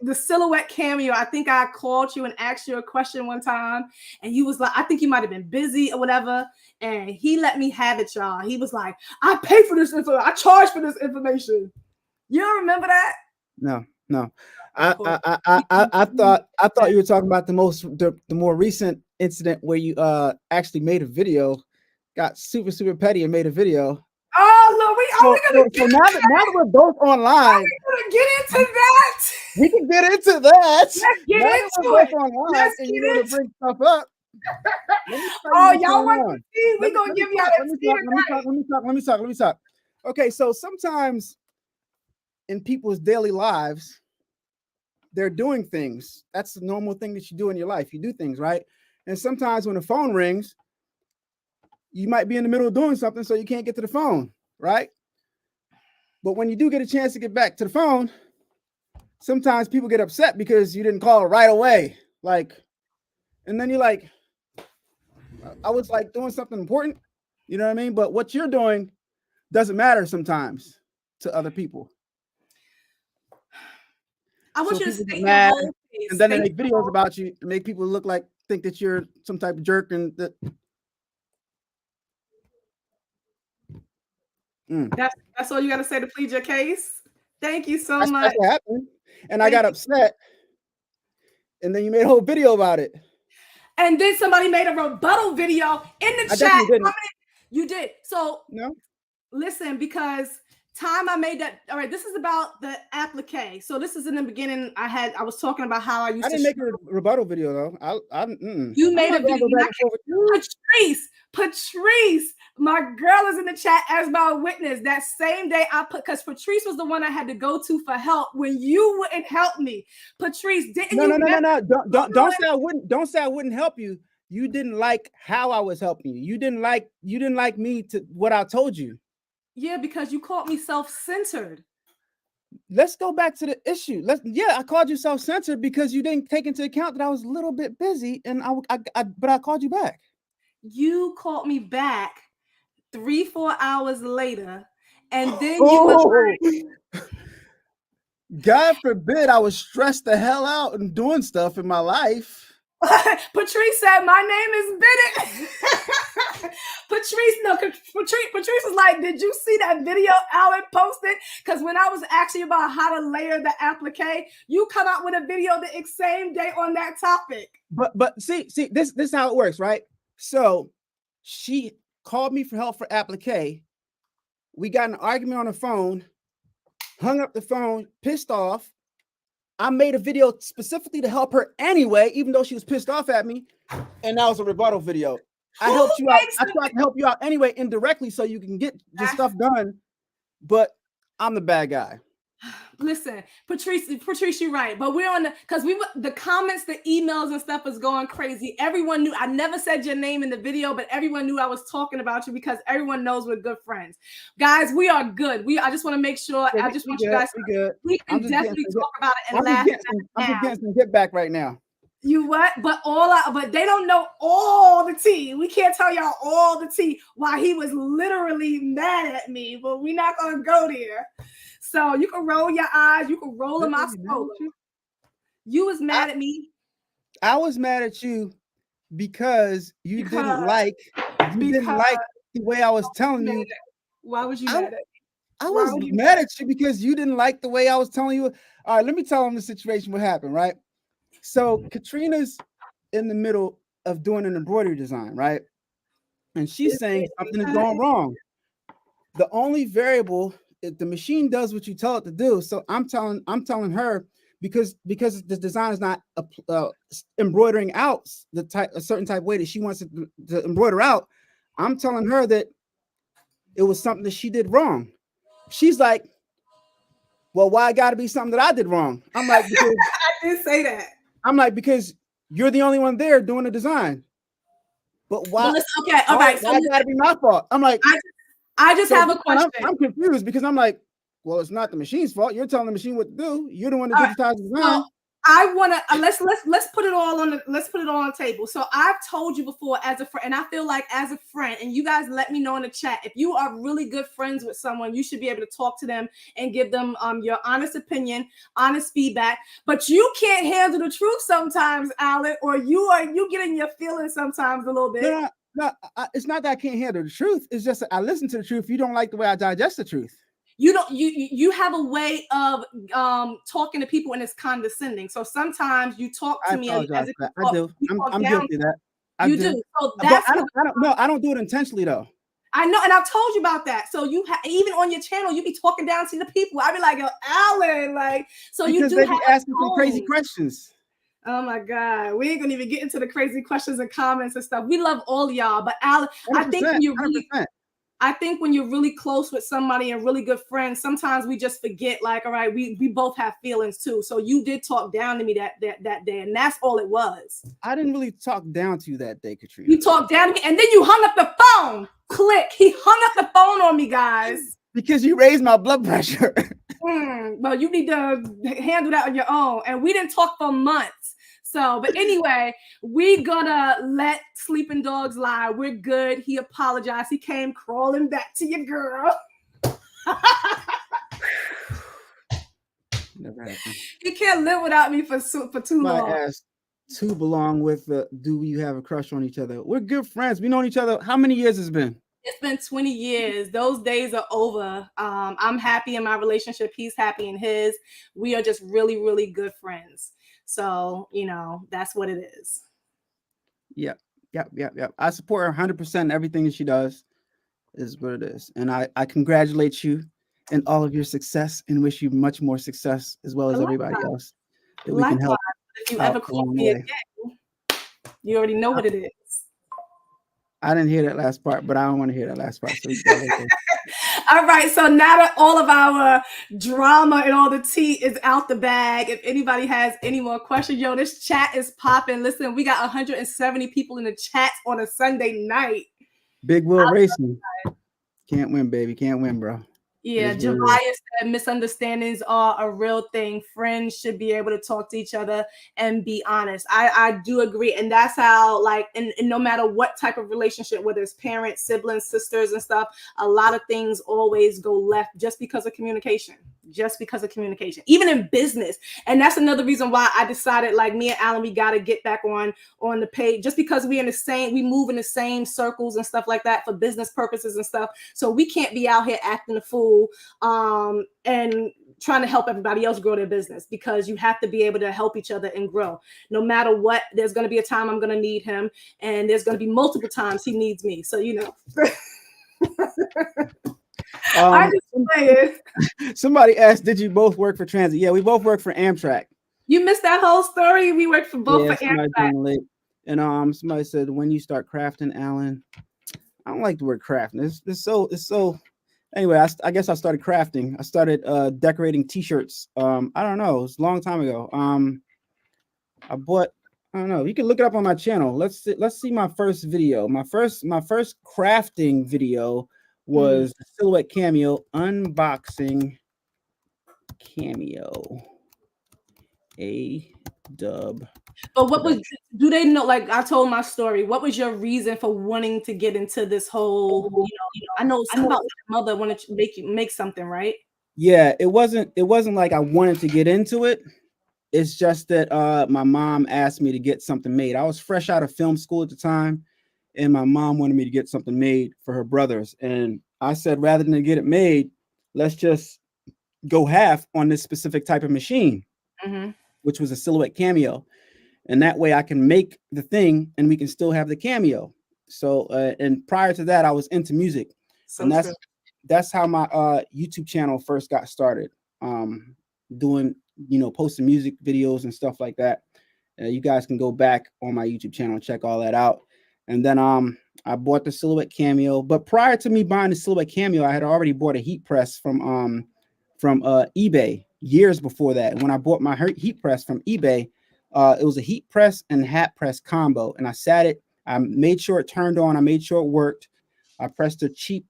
Speaker 2: The silhouette cameo. I think I called you and asked you a question one time, and you was like, I think you might have been busy or whatever. And he let me have it, y'all. He was like, I pay for this information. I charge for this information. You don't remember that?
Speaker 1: No. I thought you were talking about the more recent incident where you actually made a video, got super petty and made a video.
Speaker 2: Oh,
Speaker 1: so now that we're both online,
Speaker 2: get into that.
Speaker 1: We can get into that.
Speaker 2: Let's get into it.
Speaker 1: Let's get into bring stuff up.
Speaker 2: Oh, y'all want to see? We're gonna give y'all that.
Speaker 1: Let me talk. Okay, so sometimes in people's daily lives, they're doing things. That's the normal thing that you do in your life. You do things, right? And sometimes when the phone rings, you might be in the middle of doing something, so you can't get to the phone, right? But when you do get a chance to get back to the phone, sometimes people get upset because you didn't call right away. And then you're like, I was like doing something important. You know what I mean? But what you're doing doesn't matter sometimes to other people.
Speaker 2: I want
Speaker 1: So
Speaker 2: you to
Speaker 1: people get
Speaker 2: state your
Speaker 1: mad,
Speaker 2: whole case.
Speaker 1: and then they make videos about you to make people think that you're some type of jerk, and that.
Speaker 2: That's all you got to say to plead your case. Thank you so much.
Speaker 1: That's what happened, and I got upset, and then you made a whole video about it.
Speaker 2: And then somebody made a rebuttal video in the chat. You did. So
Speaker 1: no.
Speaker 2: Listen, because I made that. All right, this is about the applique. So this is in the beginning. I was talking about how I
Speaker 1: didn't make a rebuttal video though.
Speaker 2: You made a video. Patrice, my girl is in the chat as my witness. That same day because Patrice was the one I had to go to for help when you wouldn't help me. Patrice, didn't you?
Speaker 1: No. Don't say I wouldn't help you. You didn't like how I was helping you. You didn't like me to what I told you.
Speaker 2: Yeah, because you called me self-centered.
Speaker 1: Let's go back to the issue. I called you self-centered because you didn't take into account that I was a little bit busy, and but I called you back.
Speaker 2: You called me back 3-4 hours later, and then you were like,
Speaker 1: God forbid I was stressed the hell out and doing stuff in my life.
Speaker 2: Patrice said, my name is Bennett. Patrice was like, did you see that video Allan posted? Because when I was asking about how to layer the applique, you come out with a video the same day on that topic.
Speaker 1: But see, this is how it works, right? So she called me for help for applique. We got an argument on the phone, hung up the phone, pissed off. I made a video specifically to help her anyway, even though she was pissed off at me. And that was a rebuttal video. I helped you out. I tried to help you out anyway, indirectly, so you can get your stuff done. But I'm the bad guy.
Speaker 2: Listen, Patrice, you're right. But we're on the comments, the emails and stuff is going crazy. Everyone knew. I never said your name in the video, but everyone knew I was talking about you because everyone knows we're good friends. Guys, we are good. I just want to make sure.
Speaker 1: Yeah,
Speaker 2: I just want you guys to. We can definitely talk about it and laugh.
Speaker 1: I'm just getting some get back right now.
Speaker 2: You what? But they don't know all the tea. We can't tell y'all all the tea why he was literally mad at me, but we're not gonna go there. So you can roll your eyes, you can roll them out. You was mad at me.
Speaker 1: I was mad at you because you didn't like the way I was telling you.
Speaker 2: Why was you mad at me?
Speaker 1: I was mad at you because you didn't like the way I was telling you. All right, let me tell them the situation, what happened, right? So Katrina's in the middle of doing an embroidery design, right? And she's saying something is going wrong. The only variable, the machine does what you tell it to do. So I'm telling her because the design is not embroidering out a certain type of way that she wants it to embroider out. I'm telling her that it was something that she did wrong. She's like, well, why got to be something that I did wrong? I'm like, because
Speaker 2: I didn't say that.
Speaker 1: I'm like, because you're the only one there doing the design. But why?
Speaker 2: Well, okay, all right.
Speaker 1: Why gotta be my fault? I'm like,
Speaker 2: I just have a question.
Speaker 1: I'm confused because I'm like, well, it's not the machine's fault. You're telling the machine what to do. You're the one that digitized the design.
Speaker 2: So I want to let's put it all on the table. So I've told you before as a friend, and I feel like as a friend, and you guys let me know in the chat if you are really good friends with someone, you should be able to talk to them and give them your honest opinion, honest feedback. But you can't handle the truth sometimes, Allan, or you get in your feelings sometimes a little bit.
Speaker 1: No, it's not that I can't handle the truth. It's just that I listen to the truth. You don't like the way I digest the truth.
Speaker 2: You have a way of talking to people and it's condescending. So sometimes you talk to me as if
Speaker 1: I do. I'm guilty of that.
Speaker 2: You do. So that's
Speaker 1: I don't do it intentionally though.
Speaker 2: I know, and I've told you about that. So you even on your channel, you be talking down to the people. I be like, yo, Allan, like, so
Speaker 1: because
Speaker 2: you do
Speaker 1: they be asking some crazy questions.
Speaker 2: Oh my God, we ain't gonna even get into the crazy questions and comments and stuff. We love all y'all, but Allan, I think when you're really 100%. I think when you're really close with somebody and really good friends, sometimes we just forget, like, all right, we both have feelings too. So you did talk down to me that day, and that's all it was.
Speaker 1: I didn't really talk down to you that day, Katrina.
Speaker 2: You talked down to me, and then you hung up the phone. Click. He hung up the phone on me, guys.
Speaker 1: Because you raised my blood pressure.
Speaker 2: Well, you need to handle that on your own. And we didn't talk for months. So, but anyway, we gonna let sleeping dogs lie. We're good. He apologized. He came crawling back to your girl.
Speaker 1: Never happened.
Speaker 2: He can't live without me for too long.
Speaker 1: My ass to belong with do you have a crush on each other? We're good friends. We known each other. How many years it's been?
Speaker 2: It's been 20 years. Those days are over. I'm happy in my relationship. He's happy in his. We are just really, really good friends. So, you know, that's what it is.
Speaker 1: Yep. I support her 100% in everything that she does. Is what it is. And I congratulate you in all of your success and wish you much more success as well as everybody else that we can help.
Speaker 2: If you ever call me again, you already know what it is.
Speaker 1: I didn't hear that last part, but I don't want to hear that last part. So
Speaker 2: all right. So now that all of our drama and all the tea is out the bag, if anybody has any more questions, yo, this chat is popping. Listen, we got 170 people in the chat on a Sunday night.
Speaker 1: Big Will Racing. Can't win, baby. Can't win, bro.
Speaker 2: Yeah, Jabaya said misunderstandings are a real thing. Friends should be able to talk to each other and be honest. I do agree. And that's how, like, and no matter what type of relationship, whether it's parents, siblings, sisters and stuff, a lot of things always go left just because of communication. Even in business. And that's another reason why I decided, like, me and Allan, we got to get back on the page, just because we move in the same circles and stuff like that for business purposes and stuff. So we can't be out here acting a fool and trying to help everybody else grow their business, because you have to be able to help each other and grow. No matter what, there's going to be a time I'm going to need him, and there's going to be multiple times he needs me. So, you know.
Speaker 1: Somebody asked, did you both work for transit? Yeah, we both work for Amtrak.
Speaker 2: You missed that whole story. We worked for both for Amtrak.
Speaker 1: And somebody said, when you start crafting, Allan, I don't like the word crafting. It's so anyway, I guess I started crafting. I started decorating t-shirts. I don't know, it was a long time ago. I don't know, you can look it up on my channel. Let's see my first video. My first crafting video was the Silhouette Cameo unboxing Cameo. Adubb.
Speaker 2: But what was, do they know, like I told my story, what was your reason for wanting to get into this whole, I know something about my mother wanted to make something, right?
Speaker 1: Yeah, it wasn't like I wanted to get into it. It's just that my mom asked me to get something made. I was fresh out of film school at the time, and my mom wanted me to get something made for her brothers. And I said, rather than get it made, let's just go half on this specific type of machine, which was a Silhouette Cameo. And that way I can make the thing and we can still have the Cameo. So, and prior to that, I was into music. So and that's how my YouTube channel first got started, doing, posting music videos and stuff like that. You guys can go back on my YouTube channel and check all that out. And then I bought the Silhouette Cameo. But prior to me buying the Silhouette Cameo, I had already bought a heat press from eBay years before that. And when I bought my heat press from eBay, it was a heat press and hat press combo. And I sat it. I made sure it turned on. I made sure it worked. I pressed a cheap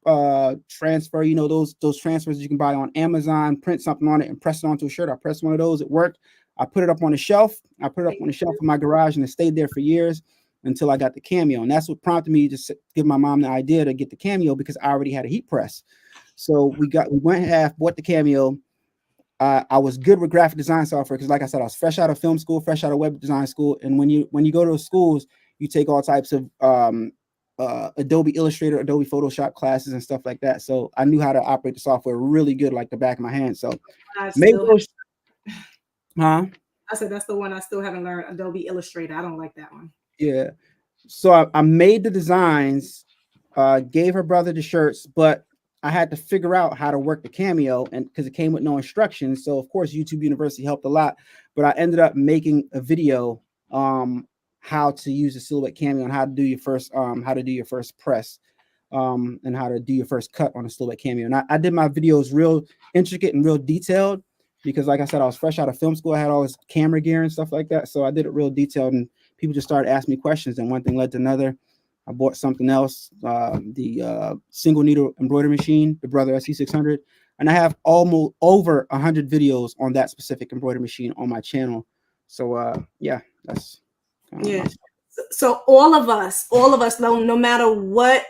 Speaker 1: transfer, those transfers you can buy on Amazon, print something on it and press it onto a shirt. I pressed one of those. It worked. I put it up on the shelf. I put it up on the shelf in my garage, and it stayed there for years until I got the Cameo. And that's what prompted me to give my mom the idea to get the Cameo, because I already had a heat press. So we went half, bought the Cameo. I was good with graphic design software because, like I said, I was fresh out of film school, fresh out of web design school. And when you go to those schools, you take all types of Adobe Illustrator, Adobe Photoshop classes and stuff like that. So I knew how to operate the software really good, like the back of my hand. So maybe
Speaker 2: I said that's the one I still haven't learned, Adobe Illustrator. I don't like that one.
Speaker 1: Yeah. So I made the designs, gave her brother the shirts, but I had to figure out how to work the Cameo, and because it came with no instructions. So of course YouTube University helped a lot, but I ended up making a video how to use the Silhouette Cameo and how to do your first press, and how to do your first cut on a Silhouette Cameo. And I did my videos real intricate and real detailed because, like I said, I was fresh out of film school. I had all this camera gear and stuff like that. So I did it real detailed, and people just started asking me questions, and one thing led to another. I bought something else, the single needle embroidery machine, the Brother SE600, and I have almost over 100 videos on that specific embroidery machine on my channel. So yeah, that's
Speaker 2: yeah. So all of us, no matter what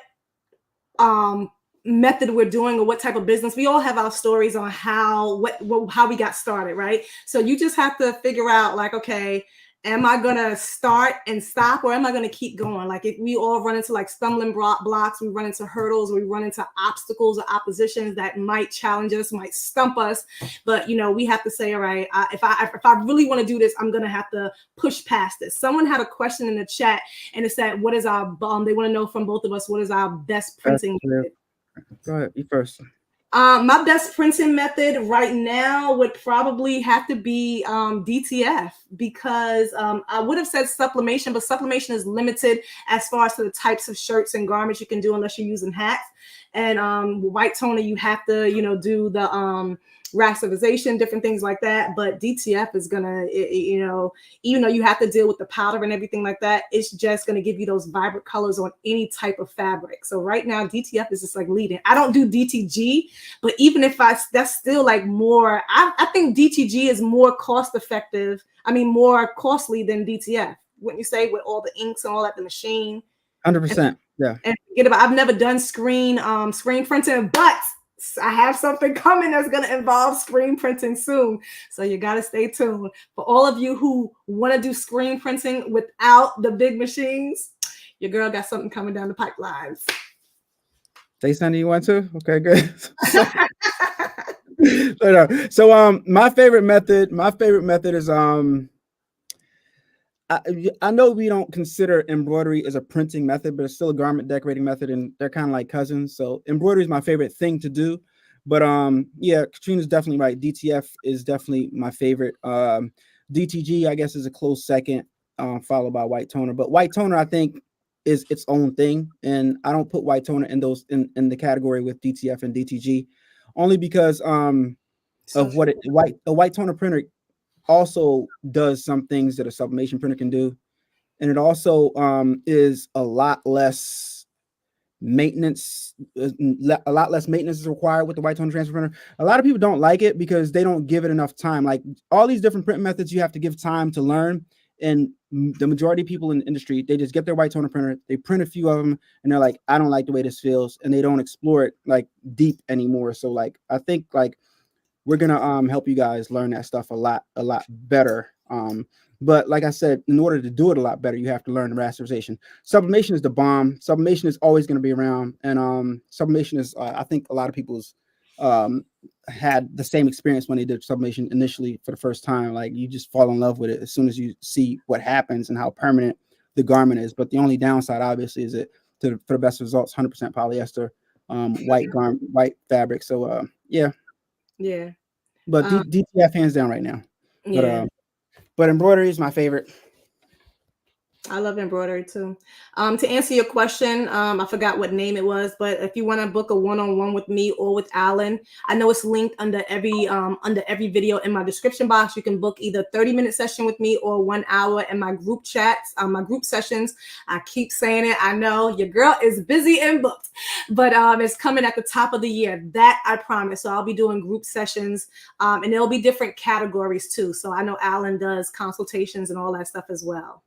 Speaker 2: method we're doing or what type of business, we all have our stories on how we got started, right? So you just have to figure out, like, okay, am I gonna start and stop, or am I gonna keep going? Like, if we all run into like stumbling blocks, we run into hurdles, we run into obstacles or oppositions that might challenge us, might stump us, but we have to say, all right, if I really want to do this, I'm gonna have to push past this. Someone had a question in the chat, and it said, what is our they want to know from both of us, what is our best printing method?
Speaker 1: Go ahead, you first.
Speaker 2: My best printing method right now would probably have to be DTF, because I would have said sublimation, but sublimation is limited as far as to the types of shirts and garments you can do unless you're using hats. And white toner, you have to do the rasterization, different things like that. But DTF is gonna, even though you have to deal with the powder and everything like that, it's just gonna give you those vibrant colors on any type of fabric. So right now, DTF is just like leading. I don't do DTG, but even if that's still like more. I think DTG is more cost effective. I mean, more costly than DTF. Wouldn't you say, with all the inks and all at the machine?
Speaker 1: 100%. Yeah.
Speaker 2: And forget about. I've never done screen printing, but I have something coming that's going to involve screen printing soon. So you got to stay tuned. For all of you who want to do screen printing without the big machines, your girl got something coming down the pipelines.
Speaker 1: Say something you want to? Okay, good. So my favorite method is I know we don't consider embroidery as a printing method, but it's still a garment decorating method, and they're kind of like cousins. So embroidery is my favorite thing to do. But yeah, Katrina's definitely right. DTF is definitely my favorite. DTG, I guess, is a close second, followed by white toner. But white toner, I think, is its own thing, and I don't put white toner in those in the category with DTF and DTG, only because of what a white toner printer also does some things that a sublimation printer can do, and it also is a lot less maintenance. A lot less maintenance is required with the white toner transfer printer. A lot of people don't like it because they don't give it enough time. Like all these different print methods, you have to give time to learn. And the majority of people in the industry, they just get their white toner printer, they print a few of them, and they're like, I don't like the way this feels, and they don't explore it like deep anymore. So like, I think like we're gonna help you guys learn that stuff a lot better. But like I said, in order to do it a lot better, you have to learn the rasterization. Sublimation is the bomb. Sublimation is always going to be around, and sublimation is I think a lot of people's had the same experience when they did sublimation initially for the first time. Like you just fall in love with it as soon as you see what happens and how permanent the garment is. But the only downside, obviously, is it for the best results, 100% polyester, white fabric. So yeah.
Speaker 2: Yeah.
Speaker 1: But DTF hands down right now.
Speaker 2: Yeah.
Speaker 1: But embroidery is my favorite.
Speaker 2: I love embroidery too. To answer your question, I forgot what name it was, but if you want to book a one-on-one with me or with Allan, I know it's linked under every video in my description box. You can book either 30-minute session with me or 1 hour in my group chats, my group sessions. I keep saying it. I know your girl is busy and booked, but it's coming at the top of the year. That I promise. So I'll be doing group sessions, and there'll be different categories too. So I know Allan does consultations and all that stuff as well.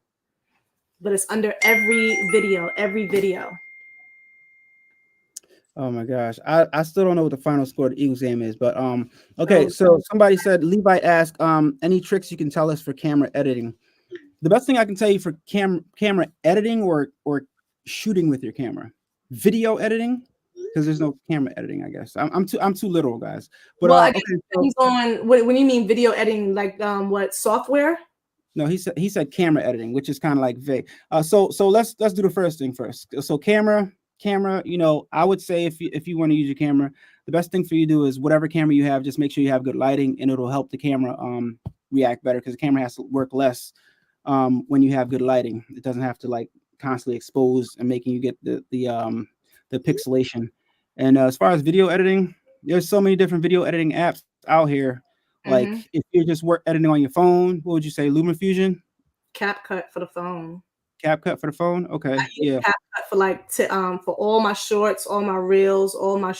Speaker 2: But it's under every video.
Speaker 1: Oh my gosh. I still don't know what the final score of the Eagles game is, but okay, so somebody said, Levi asked, any tricks you can tell us for camera editing? The best thing I can tell you for camera editing or shooting with your camera. Video editing, because there's no camera editing, I guess. I'm too literal, guys. But
Speaker 2: well, okay, depends on what you mean video editing, like what software?
Speaker 1: No, he said camera editing, which is kind of like vague. So let's do the first thing first. So camera, I would say if you want to use your camera, the best thing for you to do is whatever camera you have, just make sure you have good lighting, and it'll help the camera react better, because the camera has to work less when you have good lighting. It doesn't have to like constantly expose and making you get the pixelation. And as far as video editing, there's so many different video editing apps out here. Like if you're just editing on your phone, what would you say? LumaFusion?
Speaker 2: CapCut for the phone.
Speaker 1: CapCut for the phone. Okay,
Speaker 2: I use CapCut for like for all my shorts, all my reels, all my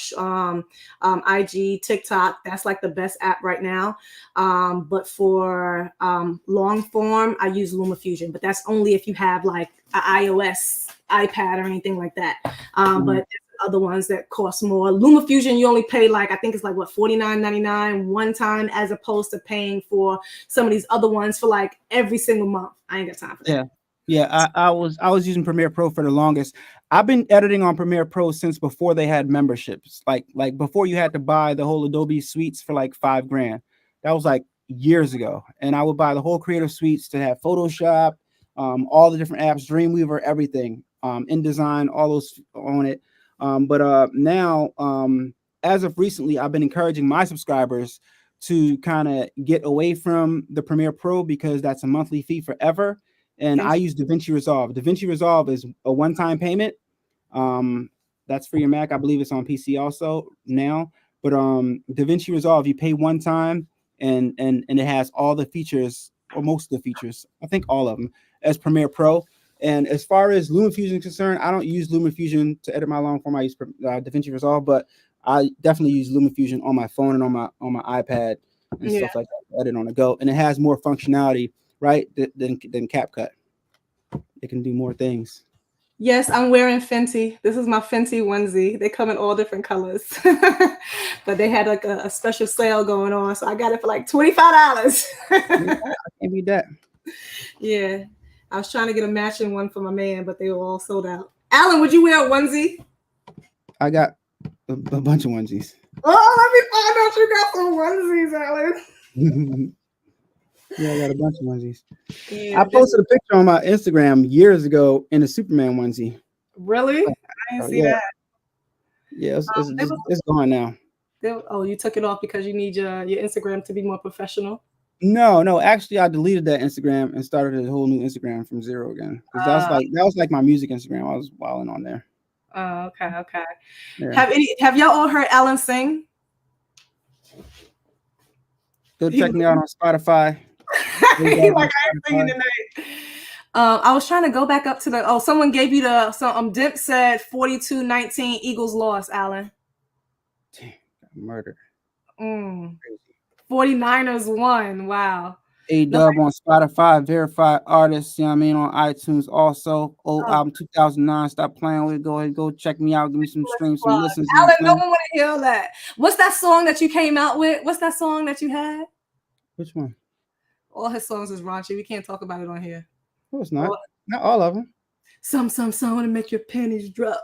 Speaker 2: IG, TikTok. That's like the best app right now. But for long form, I use LumaFusion. But that's only if you have like an iOS, iPad, or anything like that. But other ones that cost more. LumaFusion, you only pay like, I think it's like what, $49.99 one time, as opposed to paying for some of these other ones for like every single month. I ain't got time for that.
Speaker 1: Yeah, I was using Premiere Pro for the longest. I've been editing on Premiere Pro since before they had memberships. Like before you had to buy the whole Adobe suites for like $5,000. That was like years ago. And I would buy the whole creative suites to have Photoshop, all the different apps, Dreamweaver, everything, InDesign, all those on it. But now, as of recently, I've been encouraging my subscribers to kind of get away from the Premiere Pro, because that's a monthly fee forever. And I use DaVinci Resolve. DaVinci Resolve is a one-time payment. That's for your Mac. I believe it's on PC also now. But DaVinci Resolve, you pay one time, and it has all the features, or most of the features, I think all of them, as Premiere Pro. And as far as LumaFusion is concerned, I don't use LumaFusion to edit my long form. I use DaVinci Resolve, but I definitely use LumaFusion on my phone and on my iPad and stuff like that, edit on the go. And it has more functionality, right, than CapCut. It can do more things.
Speaker 2: Yes, I'm wearing Fenty. This is my Fenty onesie. They come in all different colors, but they had like a special sale going on, so I got it for like $25.
Speaker 1: I can't beat that.
Speaker 2: Yeah, I was trying to get a matching one for my man, but they were all sold out. Allan, would you wear a onesie?
Speaker 1: I got a bunch of onesies.
Speaker 2: Oh, let me find out you got some onesies, Allan.
Speaker 1: Yeah, I got a bunch of onesies. Yeah, I posted a picture on my Instagram years ago in a Superman onesie.
Speaker 2: Really? I didn't see that.
Speaker 1: Yeah, it's gone now.
Speaker 2: Oh, you took it off because you need your Instagram to be more professional?
Speaker 1: No. Actually, I deleted that Instagram and started a whole new Instagram from zero again. Because that was like my music Instagram. I was wilding on there.
Speaker 2: Oh, okay.
Speaker 1: Yeah.
Speaker 2: Have y'all all heard Allan sing?
Speaker 1: Go check me out on Spotify.
Speaker 2: Like I am singing tonight. I was trying to go back up to someone gave you Dimp said 42-19 Eagles lost, Allan.
Speaker 1: Damn, murder.
Speaker 2: 49ers won. Wow.
Speaker 1: Adubb on Spotify, verified artist, you know what I mean, on iTunes also. Old album 2009, stop playing with it. Go ahead, go check me out, give me some streams, some listens.
Speaker 2: Allan, no one want to hear that. What's that song that you came out with? What's that song that you had?
Speaker 1: Which one?
Speaker 2: All his songs is raunchy. We can't talk about it on here.
Speaker 1: No, it's not. Not all of them.
Speaker 2: Some want to make your panties drop.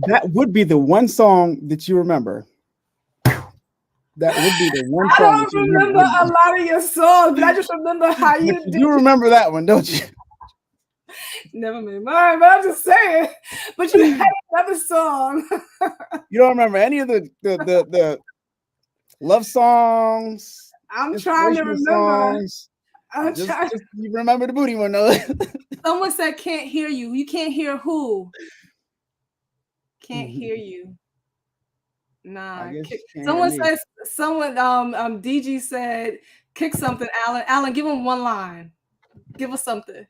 Speaker 1: That would be the one song that you remember. That would be the one song.
Speaker 2: I don't remember a lot of your songs, but I just remember how you did.
Speaker 1: You remember that one, don't you?
Speaker 2: Never made mine, but I'm just saying. But you had another song.
Speaker 1: You don't remember any of the love songs?
Speaker 2: I'm trying to remember.
Speaker 1: Just you remember the booty one though.
Speaker 2: Someone said can't hear you. You can't hear who? Can't hear you. Nah. Someone DG said kick something, Allan. Allan, give him one line. Give us something.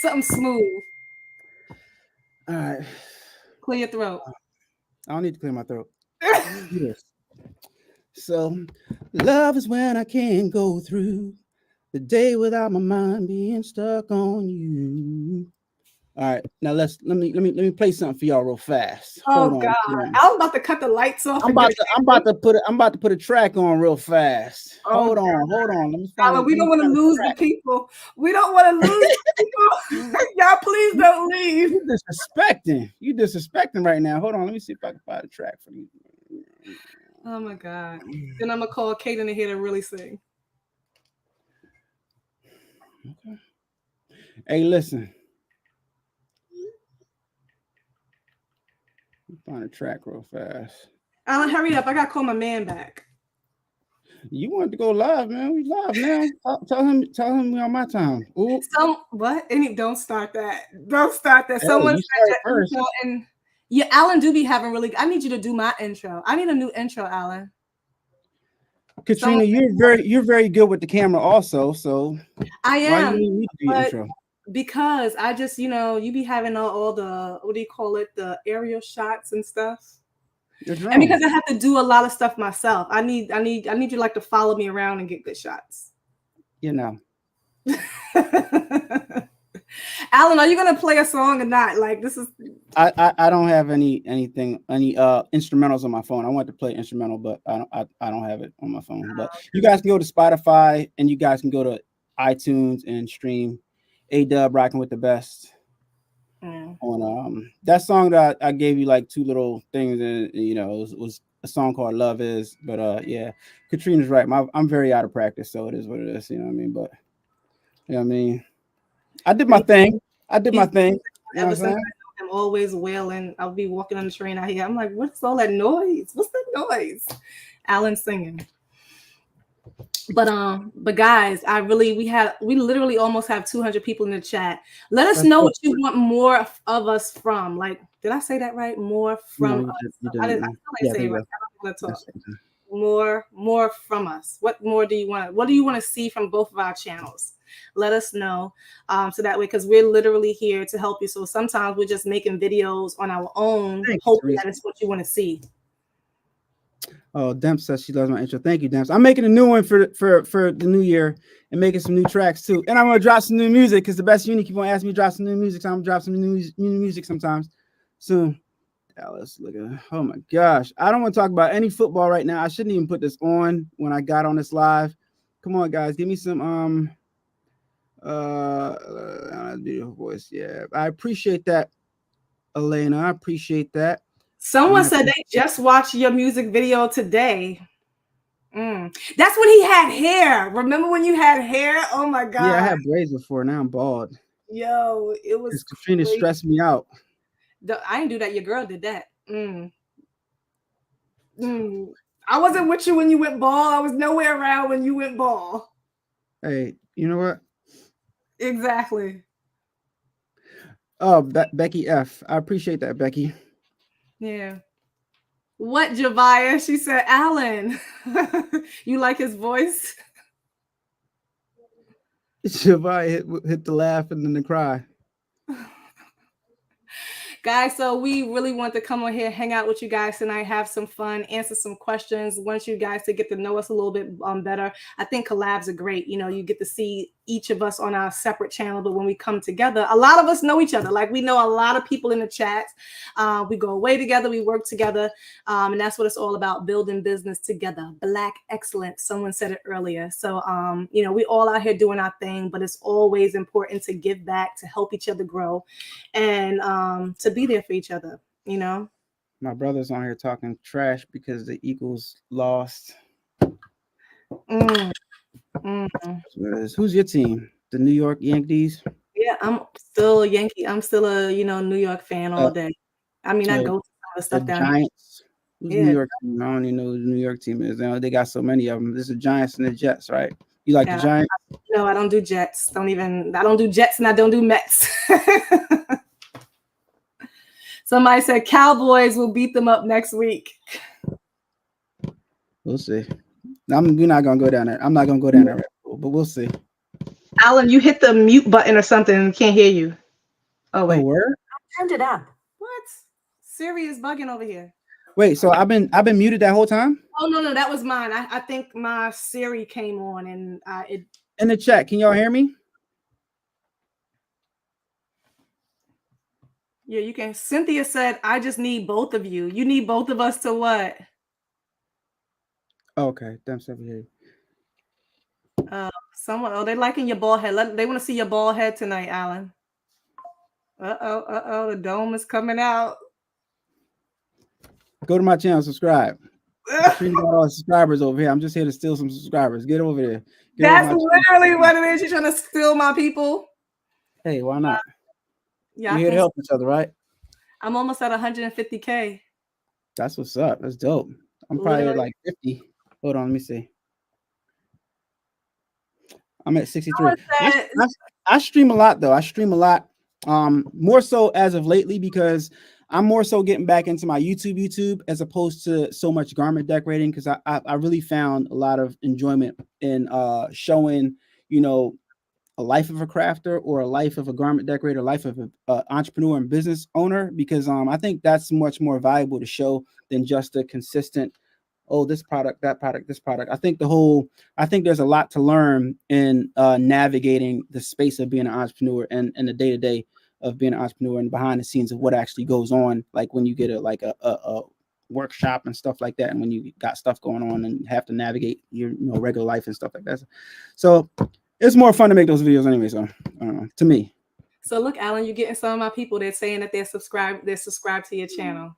Speaker 2: Something smooth.
Speaker 1: All right.
Speaker 2: Clear your throat.
Speaker 1: I don't need to clear my throat. Yes. So, love is when I can't go through the day without my mind being stuck on you. All right, now let me play something for y'all real fast.
Speaker 2: Oh God, I was about to cut the lights off.
Speaker 1: I'm about to put a track on real fast. Hold on. Let me
Speaker 2: Allan, we don't want to lose the people. We don't want to lose the people. Y'all, please don't leave.
Speaker 1: You disrespecting right now. Hold on, let me see if I can find a track for you.
Speaker 2: Oh my God. Then I'm gonna call Kaden here to really sing.
Speaker 1: Okay. Hey, listen. Find a track real fast.
Speaker 2: Allan, hurry up. I gotta call my man back.
Speaker 1: You want to go live, man? We live now. Tell him we on my time. Ooh.
Speaker 2: Don't start that. Don't start that. Someone said first. Yeah, Allan do be having really. I need you to do my intro. I need a new intro, Allan.
Speaker 1: Katrina, you're very good with the camera, also. So
Speaker 2: I am.
Speaker 1: Why do you need to do your intro?
Speaker 2: Because I just, you be having all the, what do you call it, the aerial shots and stuff. And because I have to do a lot of stuff myself, I need you like to follow me around and get good shots. Allan, are you gonna play a song or not? Like, this is
Speaker 1: I don't have any instrumentals on my phone. I want to play instrumental, but I don't have it on my phone. But you guys can go to Spotify and you guys can go to iTunes and stream Adubb Rocking with the Best. On that song that I gave you like two little things, and it was a song called Love Is. But yeah, Katrina's right. I'm very out of practice, so it is what it is. You know what I mean? But I did my thing. You know
Speaker 2: ever since I'm always wailing. I'll be walking on the train out here. I'm like, what's all that noise? What's that noise? Allan singing. But guys, we literally almost have 200 people in the chat. Let us know what you want more of us from. Like, did I say that right? More from us. I didn't say it right. I don't want to talk. More from us. What more do you want? What do you want to see from both of our channels? Let us know, so that way, because we're literally here to help you. So sometimes we're just making videos on our own, hoping that it's what you want to see.
Speaker 1: Oh, Demps says she loves my intro. Thank you, Demps. I'm making a new one for the new year and making some new tracks too. And I'm gonna drop some new music because the best uni keep on asking me to drop some new music. So I'm gonna drop some new music sometimes soon. Dallas, look at, oh my gosh. I don't want to talk about any football right now. I shouldn't even put this on when I got on this live. Come on, guys, give me some beautiful voice. Yeah, I appreciate that, Elena. I appreciate that.
Speaker 2: Someone said they just watched your music video today. That's when he had hair. Remember when you had hair? Oh my god.
Speaker 1: Yeah, I had braids before. Now I'm bald.
Speaker 2: Yo, it was
Speaker 1: Katrina stressed me out.
Speaker 2: I didn't do that. Your girl did that. I wasn't with you when you went bald. I was nowhere around when you went bald.
Speaker 1: Hey, you know what?
Speaker 2: Exactly.
Speaker 1: Oh, Becky F. I appreciate that, Becky.
Speaker 2: Yeah. What, Javia? She said, Allan, you like his voice?
Speaker 1: Javia hit the laugh and then the cry.
Speaker 2: Guys, so we really want to come on here, hang out with you guys tonight, have some fun, answer some questions, want you guys to get to know us a little bit better. I think collabs are great. You get to see each of us on our separate channel, but when we come together, a lot of us know each other. Like, we know a lot of people in the chat. We go away together, we work together, and that's what it's all about, building business together. Black excellence, someone said it earlier. So, we all out here doing our thing, but it's always important to give back, to help each other grow, and to be there for each other.
Speaker 1: My brother's on here talking trash because the Eagles lost. Who's your team? The New York Yankees?
Speaker 2: Yeah, I'm still a Yankee. I'm still a New York fan all day. I mean, I go to some of the stuff down
Speaker 1: Giants. Who's New York team? I don't even know who the New York team is. They got so many of them. There's the Giants and the Jets, right? You like the Giants?
Speaker 2: No, I don't do Jets. I don't do Jets and I don't do Mets. Somebody said Cowboys will beat them up next week.
Speaker 1: We'll see. We're not gonna go down there. I'm not gonna go down there, but we'll see.
Speaker 2: Allan, you hit the mute button or something. Can't hear you. Oh wait.
Speaker 1: Oh, where?
Speaker 2: I turned it up. What? Siri is bugging over here.
Speaker 1: Wait, so I've been muted that whole time?
Speaker 2: Oh no, that was mine. I think my Siri came on and it.
Speaker 1: In the chat, can y'all hear me?
Speaker 2: Yeah, you can. Cynthia said, I just need both of you. You need both of us to what?
Speaker 1: Okay, damn stuff here.
Speaker 2: They're liking your bald head. They want to see your bald head tonight, Allan. The dome is coming out.
Speaker 1: Go to my channel, subscribe. Katrina got all the subscribers over here. I'm just here to steal some subscribers. Get over there.
Speaker 2: That's literally what it is. You're trying to steal my people.
Speaker 1: Hey, why not?
Speaker 2: Yeah,
Speaker 1: we're here to help each other, right?
Speaker 2: I'm almost at 150K.
Speaker 1: That's what's up. That's dope. I'm probably at like 50. Hold on, let me see. I'm at 63. I stream a lot though. I stream a lot. More so as of lately because I'm more so getting back into my YouTube as opposed to so much garment decorating because I really found a lot of enjoyment in showing, a life of a crafter or a life of a garment decorator, life of an entrepreneur and business owner, because I think that's much more valuable to show than just a consistent, oh, this product, that product, this product. I think there's a lot to learn in navigating the space of being an entrepreneur and the day-to-day of being an entrepreneur and behind the scenes of what actually goes on, like when you get a workshop and stuff like that, and when you got stuff going on and have to navigate your regular life and stuff like that. So it's more fun to make those videos anyway. So I don't know, to me.
Speaker 2: So look, Allan, you're getting some of my people. They're saying that they're subscribed to your channel.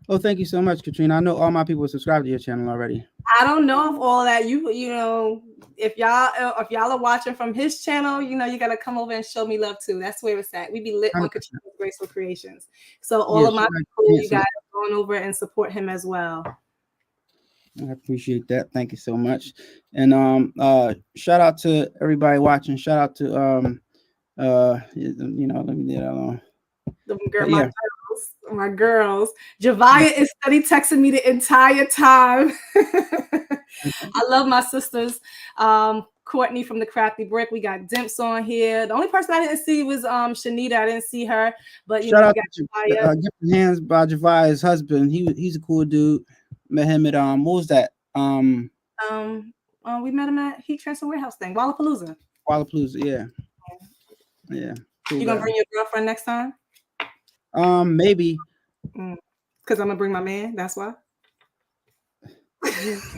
Speaker 1: Oh, thank you so much, Katrina. I know all my people subscribe to your channel already.
Speaker 2: I don't know if all that you know, if y'all are watching from his channel, you gotta come over and show me love too. That's where it's at. We be lit on Katrina's Graceful Creations. So all of my people, you guys are going over and support him as well.
Speaker 1: I appreciate that. Thank you so much. And shout out to everybody watching. Shout out to let me leave that alone.
Speaker 2: My girls. Javia is steady texting me the entire time. I love my sisters. Courtney from the Crafty Brick. We got Dimps on here. The only person I didn't see was Shanita. I didn't see her, but
Speaker 1: shout out to Javia. Gift Hands by Javia's husband. He's a cool dude. Met him at what was that?
Speaker 2: We met him at Heat Transfer Warehouse thing, Wallapalooza.
Speaker 1: Yeah. Yeah. Cool.
Speaker 2: You gonna bring your girlfriend next time?
Speaker 1: Maybe.
Speaker 2: Because I'm gonna bring my man. That's why.
Speaker 1: I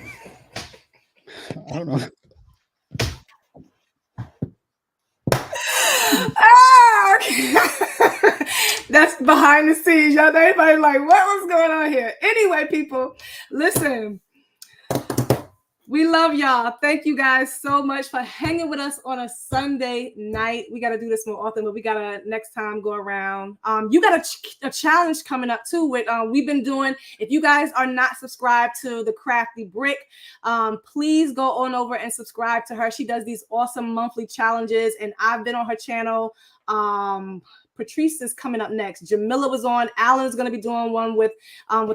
Speaker 1: don't know.
Speaker 2: That's behind the scenes, y'all. Everybody like, what was going on here? Anyway, people, listen. We love y'all. Thank you guys so much for hanging with us on a Sunday night. We got to do this more often, but we got to next time go around. You got a challenge coming up too with we've been doing. If you guys are not subscribed to the Crafty Brick, please go on over and subscribe to her. She does these awesome monthly challenges, and I've been on her channel. Patrice is coming up next. Jamila was on. Allan's going to be doing one with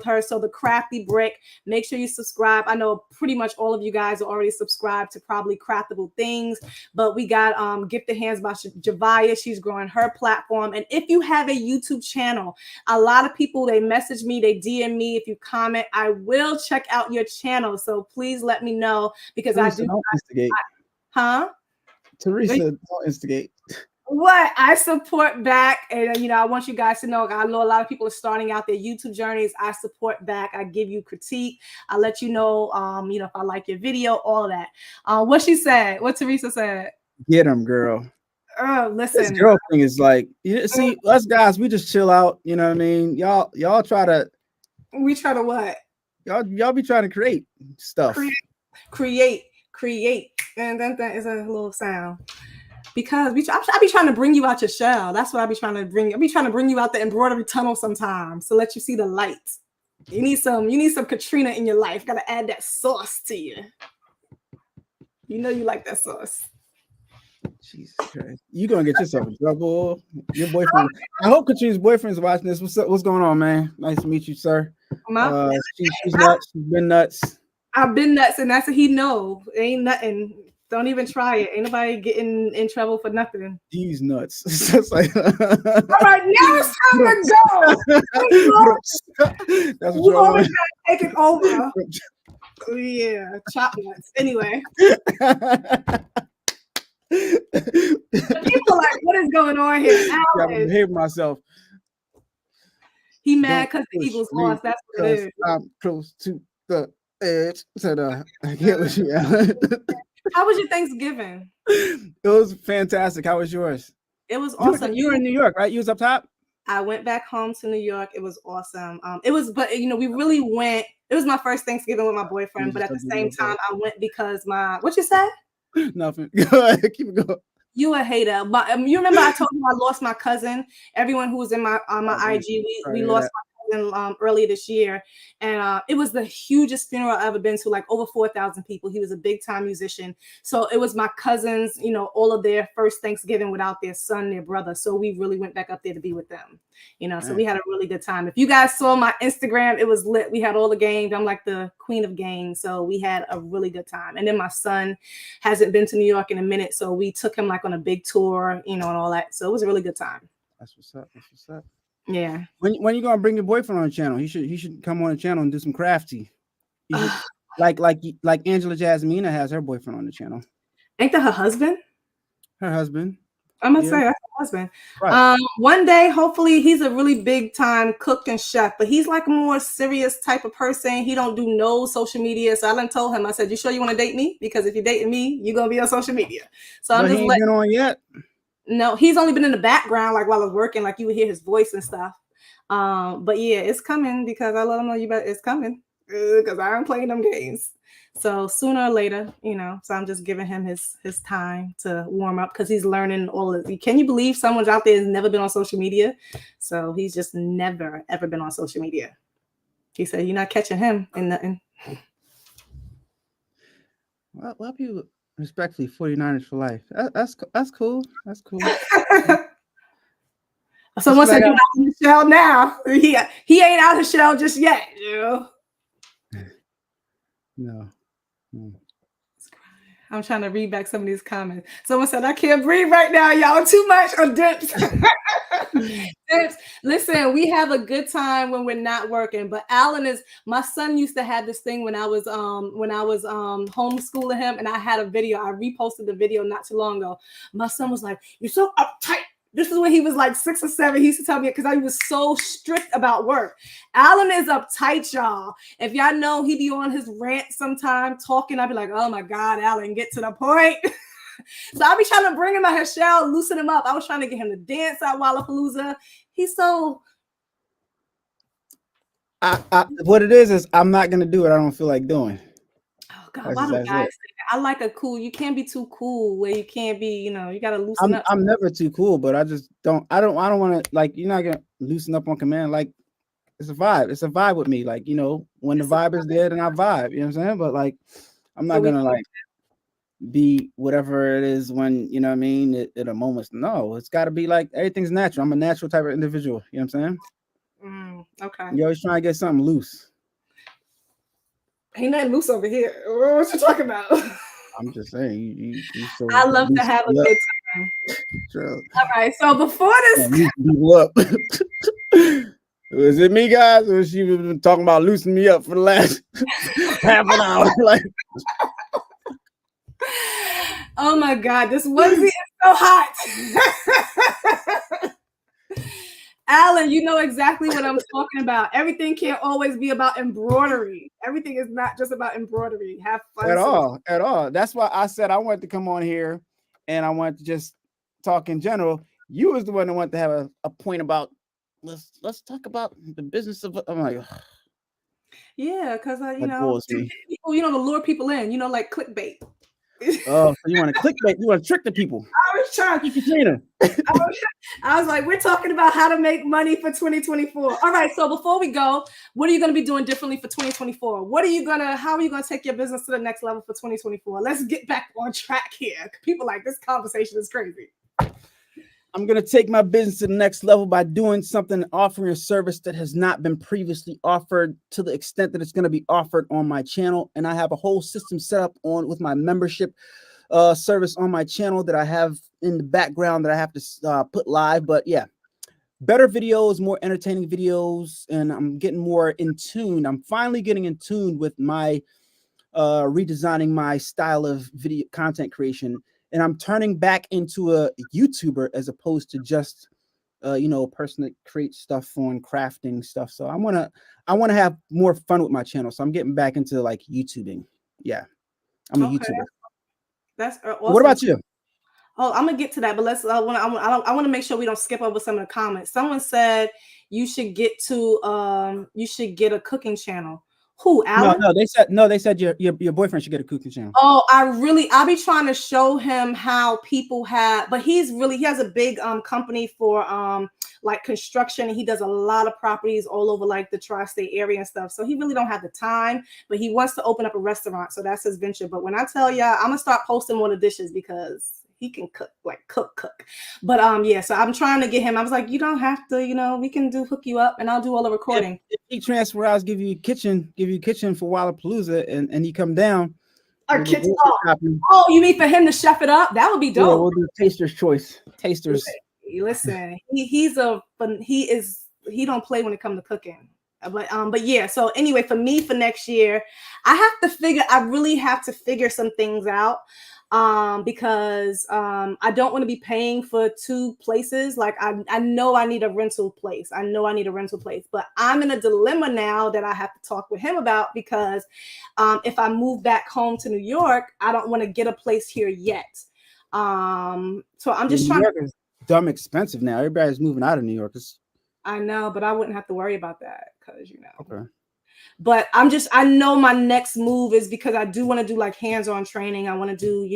Speaker 2: her. So the Crafty Brick, make sure you subscribe. I know pretty much all of you guys are already subscribed to probably Craftable Things, but we got Gifted Hands by Javia. She's growing her platform. And if you have a YouTube channel, a lot of people, they message me, they DM me. If you comment, I will check out your channel. So please let me know, because
Speaker 1: Teresa,
Speaker 2: I do.
Speaker 1: Don't instigate.
Speaker 2: Teresa,
Speaker 1: don't instigate.
Speaker 2: What? I support back, and I want you guys to know, I know a lot of people are starting out their YouTube journeys. I support back. I give you critique. I let you know, if I like your video, all of that. What she said, what Teresa said.
Speaker 1: Get him, girl.
Speaker 2: Oh, listen.
Speaker 1: This girl thing is like, see, us guys, we just chill out. You know what I mean? Y'all try to. We try to what? Y'all be trying to create stuff.
Speaker 2: Create. And then that is a little sound. Because I be trying to bring you out your shell. That's what I be trying to bring. I be trying to bring you out the embroidery tunnel sometimes to let you see the light. You need some Katrina in your life. Got to add that sauce to you. You know you like that sauce.
Speaker 1: Jesus Christ. You're going to get yourself in trouble. Your boyfriend. I hope Katrina's boyfriend's watching this. What's going on, man? Nice to meet you, sir. She's nuts. She's been nuts.
Speaker 2: I've been nuts, and that's what he know. Ain't nothing. Don't even try it. Ain't nobody getting in trouble for nothing.
Speaker 1: These nuts. It's like, all
Speaker 2: right, now it's time to go. That's what you always gotta take it over. Oh, yeah, chop nuts. Anyway. People are like, what is going on here?
Speaker 1: I behave myself.
Speaker 2: He mad because the Eagles lost. That's what it is.
Speaker 1: I'm close to the edge. So I get what you
Speaker 2: How was your Thanksgiving?
Speaker 1: It was fantastic. How was yours?
Speaker 2: It was awesome.
Speaker 1: You were in New York, right? You was up top?
Speaker 2: I went back home to New York. It was awesome. We really went. It was my first Thanksgiving with my boyfriend, but at the same time, I went because what you said?
Speaker 1: Nothing. Go ahead. Keep it going.
Speaker 2: You a hater, but you remember I told you I lost my cousin. Everyone who was in my IG, we lost my earlier this year, and it was the hugest funeral I've ever been to, like over 4,000 people. He was a big time musician. So it was my cousins, you know, all of their first Thanksgiving without their son, their brother. So we really went back up there to be with them, you know. So we had a really good time. If you guys saw my Instagram, it was lit. We had all the games. I'm like the queen of games. So we had a really good time. And then my son hasn't been to New York in a minute. So we took him like on a big tour, you know, and all that. So it was a really good time.
Speaker 1: That's what's up. That's what's up.
Speaker 2: Yeah.
Speaker 1: When you gonna bring your boyfriend on the channel? He should come on the channel and do some crafty. Should, like Angela Jasmina has her boyfriend on the channel.
Speaker 2: Ain't that her husband?
Speaker 1: Her husband.
Speaker 2: I'm gonna say that's her husband.
Speaker 1: Right.
Speaker 2: One day, hopefully, he's a really big time cook and chef, but he's like a more serious type of person. He don't do no social media. So I done told him, I said, "You sure you want to date me? Because if you're dating me, you're gonna be on social media." So I'm just
Speaker 1: he ain't been on yet.
Speaker 2: No, he's only been in the background, like while I was working, like you would hear his voice and stuff. But yeah, it's coming because I let him know it's coming because I ain't playing them games. So sooner or later, you know, so I'm just giving him his time to warm up because he's learning all of it. Can you believe someone's out there has never been on social media? So he's just never, ever been on social media. He said, "You're not catching him in nothing."
Speaker 1: Well, people respectfully 49ers for life. That's cool. That's cool.
Speaker 2: Someone said, "You're out of the shell now." He ain't out of the shell just yet. You know?
Speaker 1: No.
Speaker 2: I'm trying to read back some of these comments. Someone said, "I can't breathe right now, y'all. Too much on dips." Dips. Listen, we have a good time when we're not working. But Allan is my son used to have this thing when I was homeschooling him, and I had a video. I reposted the video not too long ago. My son was like, "You're so uptight." This is when he was like 6 or 7. He used to tell me because I was so strict about work. Allan is uptight, y'all. If y'all know, he be on his rant sometime talking. I'd be like, "Oh my God, Allan, get to the point." So I'll be trying to bring him out his shell, loosen him up. I was trying to get him to dance at Wallapalooza. He's so.
Speaker 1: What it is I'm not gonna do what I don't feel like doing.
Speaker 2: Oh God, why do guys say that? I like a cool. You can't be too cool where you can't be. You know, you gotta loosen up.
Speaker 1: I'm never too cool, but I just don't. I don't want to like. You're not gonna loosen up on command. Like it's a vibe. It's a vibe with me. Like, you know, when the vibe is there, then I vibe. You know what I'm saying? But like, I'm not gonna like be whatever it is when, you know what I mean, at a moment. No, it's got to be like everything's natural. I'm a natural type of individual. You know what I'm
Speaker 2: saying? Okay.
Speaker 1: You're always trying to get something loose.
Speaker 2: Ain't nothing loose over here. What you talking about?
Speaker 1: I'm just saying. So
Speaker 2: I love to have a good time.
Speaker 1: Sure.
Speaker 2: All right. So before this,
Speaker 1: was it me, guys, or she was talking about loosening me up for the last half an hour? Like,
Speaker 2: oh my God, this onesie is so hot. Allan, you know exactly what I'm talking about. Everything can't always be about embroidery. Everything is not just about embroidery. Have fun.
Speaker 1: At all. That's why I said I wanted to come on here and I wanted to just talk in general. You was the one that wanted to have a point about let's talk about the business of. I'm like,
Speaker 2: yeah, because you know, people, you know, to lure people in, you know, like clickbait.
Speaker 1: Oh, so you want to clickbait? You want to trick the people?
Speaker 2: I was trying to Katrina. I was like, we're talking about how to make money for 2024. All right. So before we go, what are you going to be doing differently for 2024? How are you going to take your business to the next level for 2024? Let's get back on track here. People like this conversation is crazy.
Speaker 1: I'm going to take my business to the next level by doing something, offering a service that has not been previously offered to the extent that it's going to be offered on my channel. And I have a whole system set up with my membership service on my channel that I have in the background that I have to put live. But yeah, better videos, more entertaining videos, and I'm getting more in tune. I'm finally getting in tune with my redesigning my style of video content creation. And I'm turning back into a YouTuber as opposed to just, you know, a person that creates stuff on crafting stuff. So I want to have more fun with my channel. So I'm getting back into like YouTubing. Yeah, I'm a YouTuber.
Speaker 2: That's awesome.
Speaker 1: What about you?
Speaker 2: Oh, I'm gonna get to that, but let's. I want to make sure we don't skip over some of the comments. Someone said you should get a cooking channel. Who, Allan?
Speaker 1: They said your boyfriend should get a cooking channel.
Speaker 2: Oh, I'll be trying to show him how people have, but he has a big company for like construction, and he does a lot of properties all over like the tri-state area and stuff. So he really don't have the time, but he wants to open up a restaurant. So that's his venture. But when I tell y'all, I'm gonna start posting more of the dishes because he can cook, like cook. But yeah, so I'm trying to get him. I was like, you don't have to, we can hook you up, and I'll do all the recording.
Speaker 1: If he transfer out, give you a kitchen for Wallapalooza, and he come down.
Speaker 2: Our kitchen. Oh, you mean for him to chef it up? That would be dope.
Speaker 1: Yeah, we'll do taster's choice. Tasters.
Speaker 2: Listen, he don't play when it comes to cooking. But yeah, so anyway, for me, for next year, I really have to figure some things out. Because I don't want to be paying for two places. Like I know I need a rental place. But I'm in a dilemma now that I have to talk with him about, because if I move back home to New York, I don't want to get a place here yet. So I'm just trying.
Speaker 1: New York is dumb expensive now. Everybody's moving out of New York.
Speaker 2: I know, but I wouldn't have to worry about that because
Speaker 1: Okay.
Speaker 2: But I know my next move is because I do want to do like hands-on training. I want to do,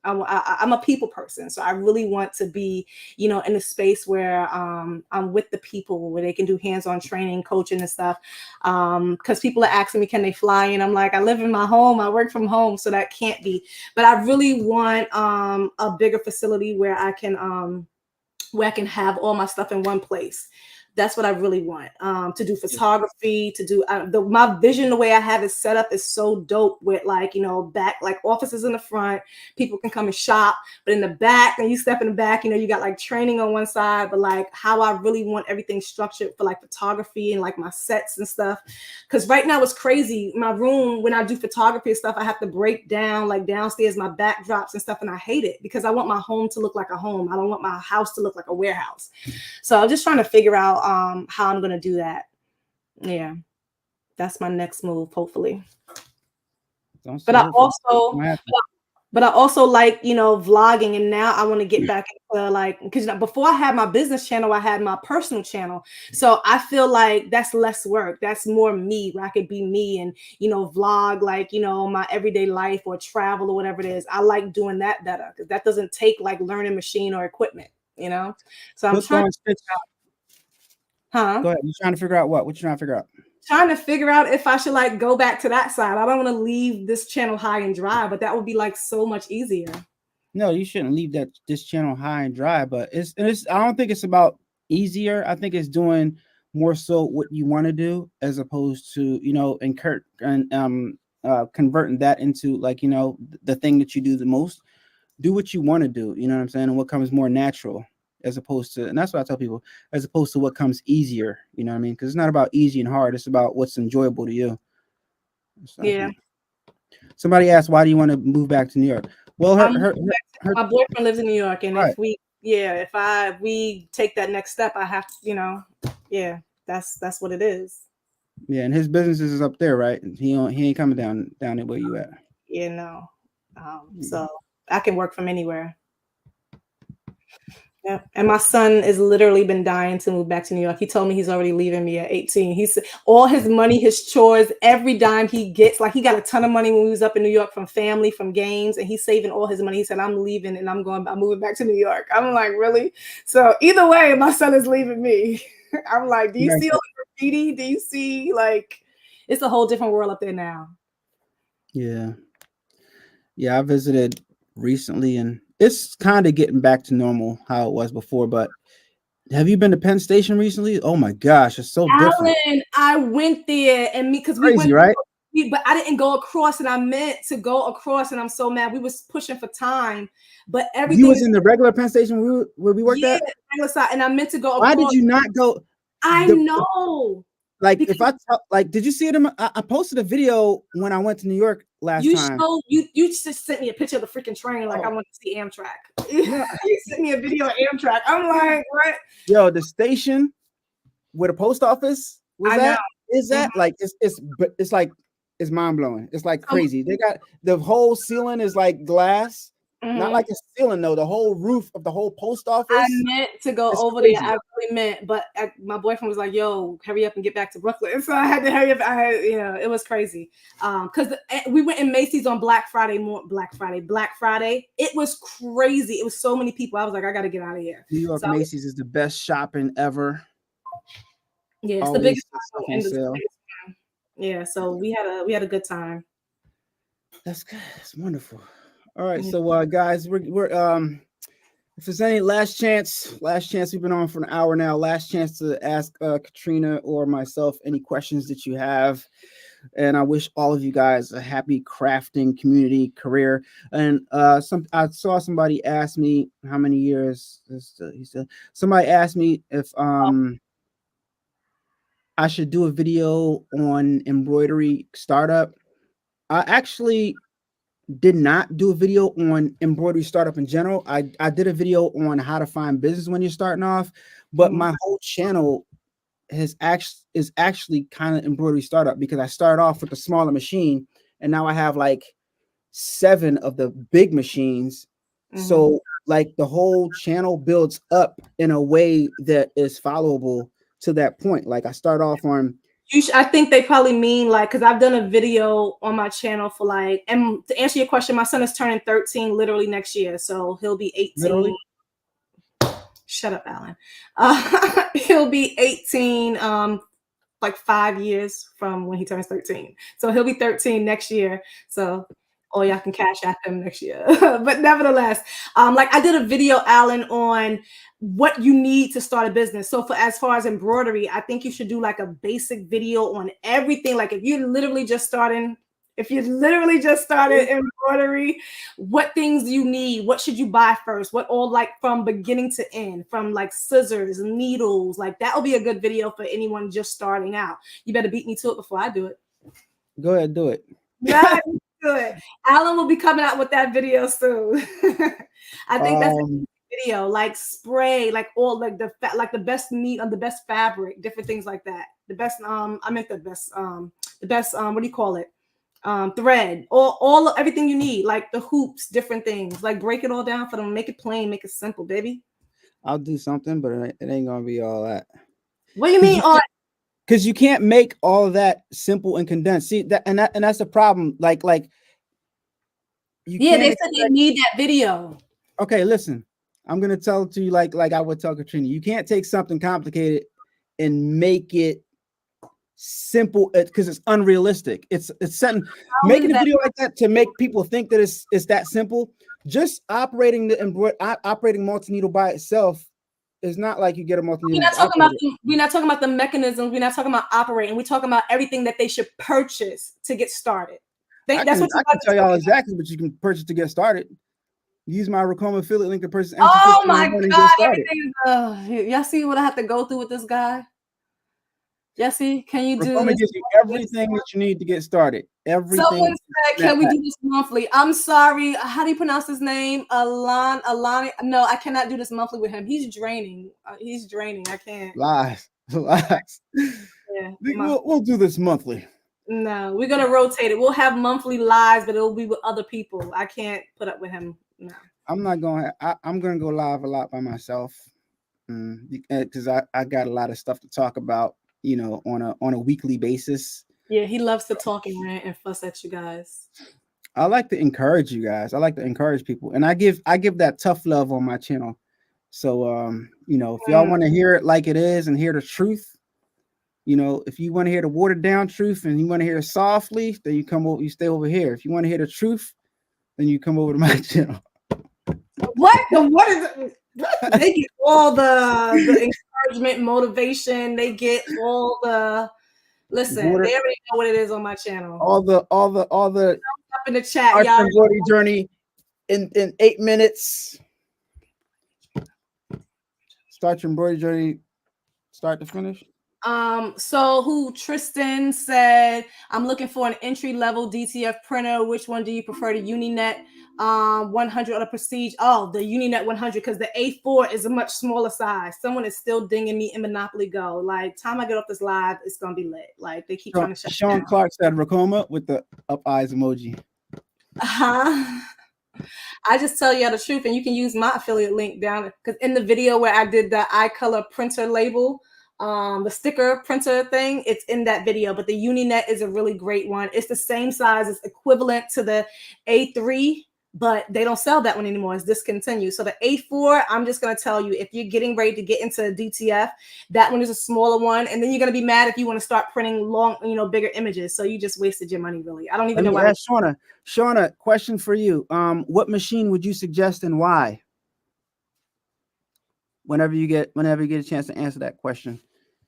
Speaker 2: I'm a people person. So I really want to be, in a space where I'm with the people, where they can do hands-on training, coaching and stuff. Because people are asking me, can they fly? And I'm like, I live in my home. I work from home. So that can't be. But I really want a bigger facility where I can have all my stuff in one place. That's what I really want, to do photography, to do my vision. The way I have it set up is so dope, with back, like offices in the front, people can come and shop, but in the back, when you step in the back, you got like training on one side, but like how I really want everything structured for like photography and like my sets and stuff. Because right now it's crazy. My room, when I do photography and stuff, I have to break down like downstairs my backdrops and stuff, and I hate it because I want my home to look like a home. I don't want my house to look like a warehouse. So I'm just trying to figure out how I'm gonna do that. Yeah, that's my next move, hopefully. But I also like vlogging, and now I want to get back into like, because before I had my business channel, I had my personal channel, so I feel like that's less work. That's more me, where I could be me and vlog like my everyday life or travel or whatever it is. I like doing that better because that doesn't take like learning machine or equipment. So I'm trying to figure out.
Speaker 1: Go ahead. You're trying to figure out what? What you trying to figure out?
Speaker 2: Trying to figure out if I should like go back to that side. I don't want to leave this channel high and dry, but that would be like so much easier.
Speaker 1: No, you shouldn't leave this channel high and dry. But it's I don't think it's about easier. I think it's doing more so what you want to do, as opposed to converting that into like the thing that you do the most. Do what you want to do. You know what I'm saying, and what comes more natural. As opposed to, and that's what I tell people, as opposed to what comes easier, you know what I mean? Because it's not about easy and hard. It's about what's enjoyable to you.
Speaker 2: Yeah.
Speaker 1: Somebody asked, why do you want to move back to New York? Well,
Speaker 2: my boyfriend lives in New York, and right. if we take that next step, I have to, that's what it is.
Speaker 1: Yeah, and his business is up there, right? He ain't coming down there where you at.
Speaker 2: Yeah, no. So I can work from anywhere. Yeah, and my son has literally been dying to move back to New York. He told me he's already leaving me at 18. He's all his money, his chores, every dime he gets. Like he got a ton of money when he was up in New York from family, from games, and he's saving all his money. He said, "I'm leaving and I'm moving back to New York." I'm like, really? So either way, my son is leaving me. I'm like, do you see all the graffiti? Do you see like it's a whole different world up there now?
Speaker 1: Yeah, I visited recently and it's kind of getting back to normal how it was before, but have you been to Penn Station recently? Oh my gosh, it's so different.
Speaker 2: I went there and because we went,
Speaker 1: right?
Speaker 2: But I didn't go across, and I meant to go across, and I'm so mad. We was pushing for time, but everything.
Speaker 1: You was in the regular Penn Station where we worked at?
Speaker 2: Regular side, and I meant to go.
Speaker 1: Why did you not go?
Speaker 2: I know.
Speaker 1: Like because, did you see it? I posted a video when I went to New York last time.
Speaker 2: You just sent me a picture of the freaking train, like I want to see Amtrak. Yeah. You sent me a video of Amtrak. I'm like, what?
Speaker 1: Yo, the station where the post office was at, is that like it's like it's mind blowing. It's like crazy. They got the whole ceiling is like glass, Not like a ceiling though. The whole roof of the whole post office.
Speaker 2: I meant to go over there. I really meant, but my boyfriend was like, "Yo, hurry up and get back to Brooklyn." So I had to hurry up. It was crazy. Because we went in Macy's on Black Friday. It was crazy. It was so many people. I was like, I got to get out of here.
Speaker 1: New York Macy's is the best shopping ever.
Speaker 2: Yeah, it's
Speaker 1: always
Speaker 2: the biggest sale. Yeah, so we had a good time.
Speaker 1: That's good. That's wonderful. All right, so guys, we're if there's any last chance, we've been on for an hour now. Last chance to ask Katrina or myself any questions that you have. And I wish all of you guys a happy crafting community career. And I saw somebody ask me how many years. He said somebody asked me if I should do a video on embroidery startup. I actually did not do a video on embroidery startup in general. I did a video on how to find business when you're starting off, but my whole channel is actually kind of embroidery startup because I started off with a smaller machine and now I have like 7 of the big machines. So like the whole channel builds up in a way that is followable to that point. Like I start off on
Speaker 2: I think they probably mean like, because I've done a video on my channel for like, and to answer your question, my son is turning 13 literally next year, so he'll be 18.
Speaker 1: Literally?
Speaker 2: Shut up, Allan. He'll be 18 like 5 years from when he turns 13. So he'll be 13 next year. So or y'all can cash at him next year. But nevertheless, like I did a video, Allan, on what you need to start a business. So as far as embroidery, I think you should do like a basic video on everything. Like if you're literally just started embroidery, what things you need, what should you buy first, what all like from beginning to end, from like scissors, needles, like that will be a good video for anyone just starting out. You better beat me to it before I do it.
Speaker 1: Go ahead, do it.
Speaker 2: Yeah, good. Allan will be coming out with that video soon. I think that's a video, like spray, like all like the best meat on the best fabric, different things like that. The best what do you call it? Thread, all everything you need, like the hoops, different things, like break it all down for them, make it plain, make it simple, baby.
Speaker 1: I'll do something, but it ain't gonna be all that.
Speaker 2: What do you mean
Speaker 1: because you can't make all of that simple and condensed. See that, and that's the problem. Like
Speaker 2: they said they need that video.
Speaker 1: Okay, listen, I'm gonna tell it to you like I would tell Katrina. You can't take something complicated and make it simple because it's unrealistic. It's something making a video like that to make people think that it's that simple. Just operating operating multi-needle by itself is not like you get a multi-needle.
Speaker 2: We're not talking about the mechanisms. We're not talking about operating. We're talking about everything that they should purchase to get started.
Speaker 1: I can tell y'all exactly what you can purchase to get started. Use my Ricoma affiliate link to purchase.
Speaker 2: Oh my God! Y'all see what I have to go through with this guy? Jesse, can you do
Speaker 1: Ricoma
Speaker 2: this?
Speaker 1: Gives you everything that you need to get started. Everything.
Speaker 2: Someone said, can we do this monthly? I'm sorry. How do you pronounce his name? Allan. No, I cannot do this monthly with him. He's draining. I can't.
Speaker 1: Lies. Yeah, we'll do this monthly.
Speaker 2: No, we're gonna rotate it. We'll have monthly lives, but it'll be with other people. I can't put up with him. No.
Speaker 1: I'm gonna go live a lot by myself because I got a lot of stuff to talk about, on a weekly basis.
Speaker 2: Yeah, he loves to talk and rant and fuss at you guys.
Speaker 1: I like to encourage you guys. I like to encourage people, and I give that tough love on my channel. So if y'all want to hear it like it is and hear the truth, if you want to hear the watered down truth and you want to hear it softly, then you stay over here. If you want to hear the truth, then you come over to my channel.
Speaker 2: What is it? They get all the encouragement, motivation. They get all the listen. They already know what it is on my channel.
Speaker 1: All the
Speaker 2: up in the chat, y'all.
Speaker 1: Embroidery journey in 8 minutes. Start your embroidery journey, start to finish.
Speaker 2: So Tristan said, I'm looking for an entry-level DTF printer. Which one do you prefer, the Uninet 100 or the Prestige? Oh, the Uninet 100, because the A4 is a much smaller size. Someone is still dinging me in Monopoly Go. Like, time I get off this live, it's gonna be lit. Like, they keep trying to shut
Speaker 1: Sean
Speaker 2: down.
Speaker 1: Clark said Ricoma with the up eyes emoji.
Speaker 2: I just tell you the truth, and you can use my affiliate link down, because in the video where I did the iColor printer label, the sticker printer thing, it's in that video. But the Uninet is a really great one. It's the same size, it's equivalent to the A3, but they don't sell that one anymore. It's discontinued. So the A4, I'm just going to tell you, if you're getting ready to get into DTF, that one is a smaller one. And then you're going to be mad if you want to start printing long, bigger images. So you just wasted your money, really. I don't even know why.
Speaker 1: Shauna, question for you. What machine would you suggest and why? Whenever you get a chance to answer that question.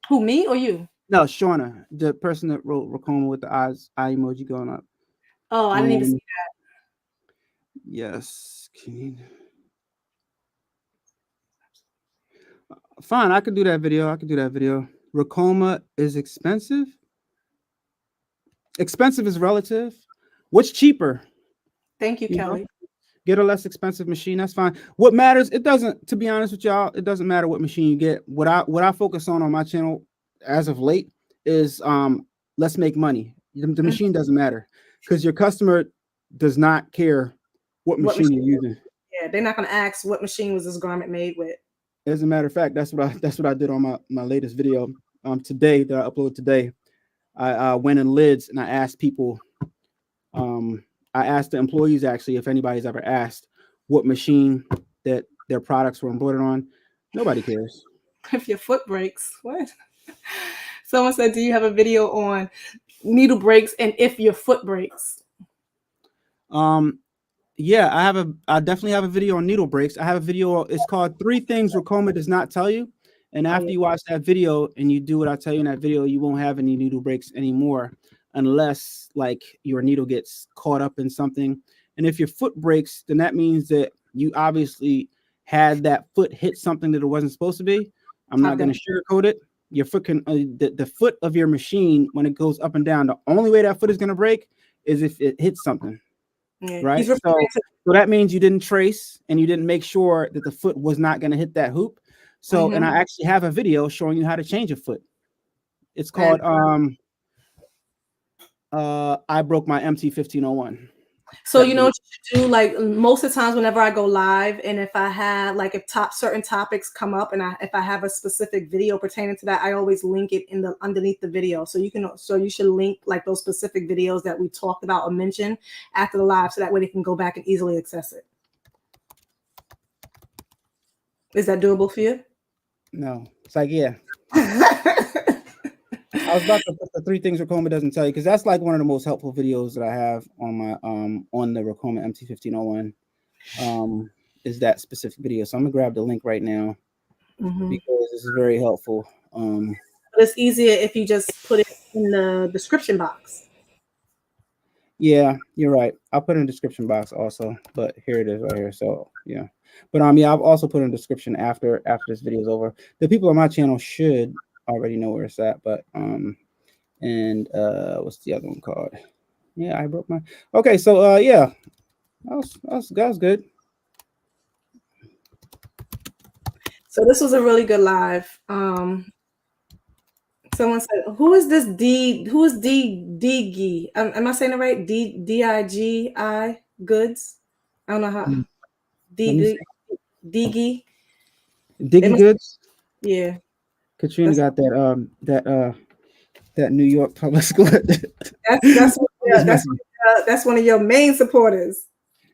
Speaker 2: Who, me or you?
Speaker 1: No, Shauna, the person that wrote Ricoma with the eye emoji going up.
Speaker 2: Oh, I didn't even see that.
Speaker 1: Yes. Fine, I could do that video. Ricoma is expensive. Expensive is relative. What's cheaper?
Speaker 2: Thank you, Kelly.
Speaker 1: Get a less expensive machine. That's fine. What matters, it doesn't, to be honest with y'all, it doesn't matter what machine you get. What I focus on my channel as of late is let's make money. The machine doesn't matter, because your customer does not care what machine you're using.
Speaker 2: Yeah, they're not going to ask what machine was this garment made with.
Speaker 1: As a matter of fact, that's what I did on my latest video today that I uploaded today. I went in lids and I asked people, I asked the employees actually if anybody's ever asked what machine that their products were embroidered on. Nobody cares.
Speaker 2: If your foot breaks, what? Someone said, do you have a video on needle breaks and if your foot breaks?
Speaker 1: Yeah, I definitely have a video on needle breaks. I have a video, it's called 3 Things Ricoma Does Not Tell You. And after you watch that video and you do what I tell you in that video, you won't have any needle breaks anymore, unless like your needle gets caught up in something. And if your foot breaks, then that means that you obviously had that foot hit something that it wasn't supposed to be. I'm not going to sugarcoat it. Your foot can, the foot of your machine, when it goes up and down, the only way that foot is going to break is if it hits something. Yeah, right. So that means you didn't trace and you didn't make sure that the foot was not going to hit that hoop. So, and I actually have a video showing you how to change a foot. It's called I broke my MT 1501.
Speaker 2: So you know what you should do, like most of the times whenever I go live, and if I have like if certain topics come up and if I have a specific video pertaining to that, I always link it in the underneath the video. So you should link like those specific videos that we talked about or mentioned after the live, so that way they can go back and easily access it. Is that doable for you?
Speaker 1: No, it's like, yeah. I was about to put the 3 Things Ricoma Doesn't Tell You, because that's like one of the most helpful videos that I have on my on the Ricoma MT 1501. Is that specific video. So I'm gonna grab the link right now because this is very helpful.
Speaker 2: But it's easier if you just put it in the description box.
Speaker 1: Yeah, you're right. I'll put it in the description box also, but here it is right here. So yeah. But yeah, I've also put in the description after this video is over. The people on my channel should already know where it's at, but and what's the other one called? Yeah, I broke my. Okay, so yeah, that was good.
Speaker 2: So this was a really good live. Someone said, "Who is this D? Who is Digi? Am I saying it right? Digi Goods? I don't know how. Digi
Speaker 1: Goods.
Speaker 2: Yeah.
Speaker 1: Katrina got that New York public school.
Speaker 2: That's one of your main supporters.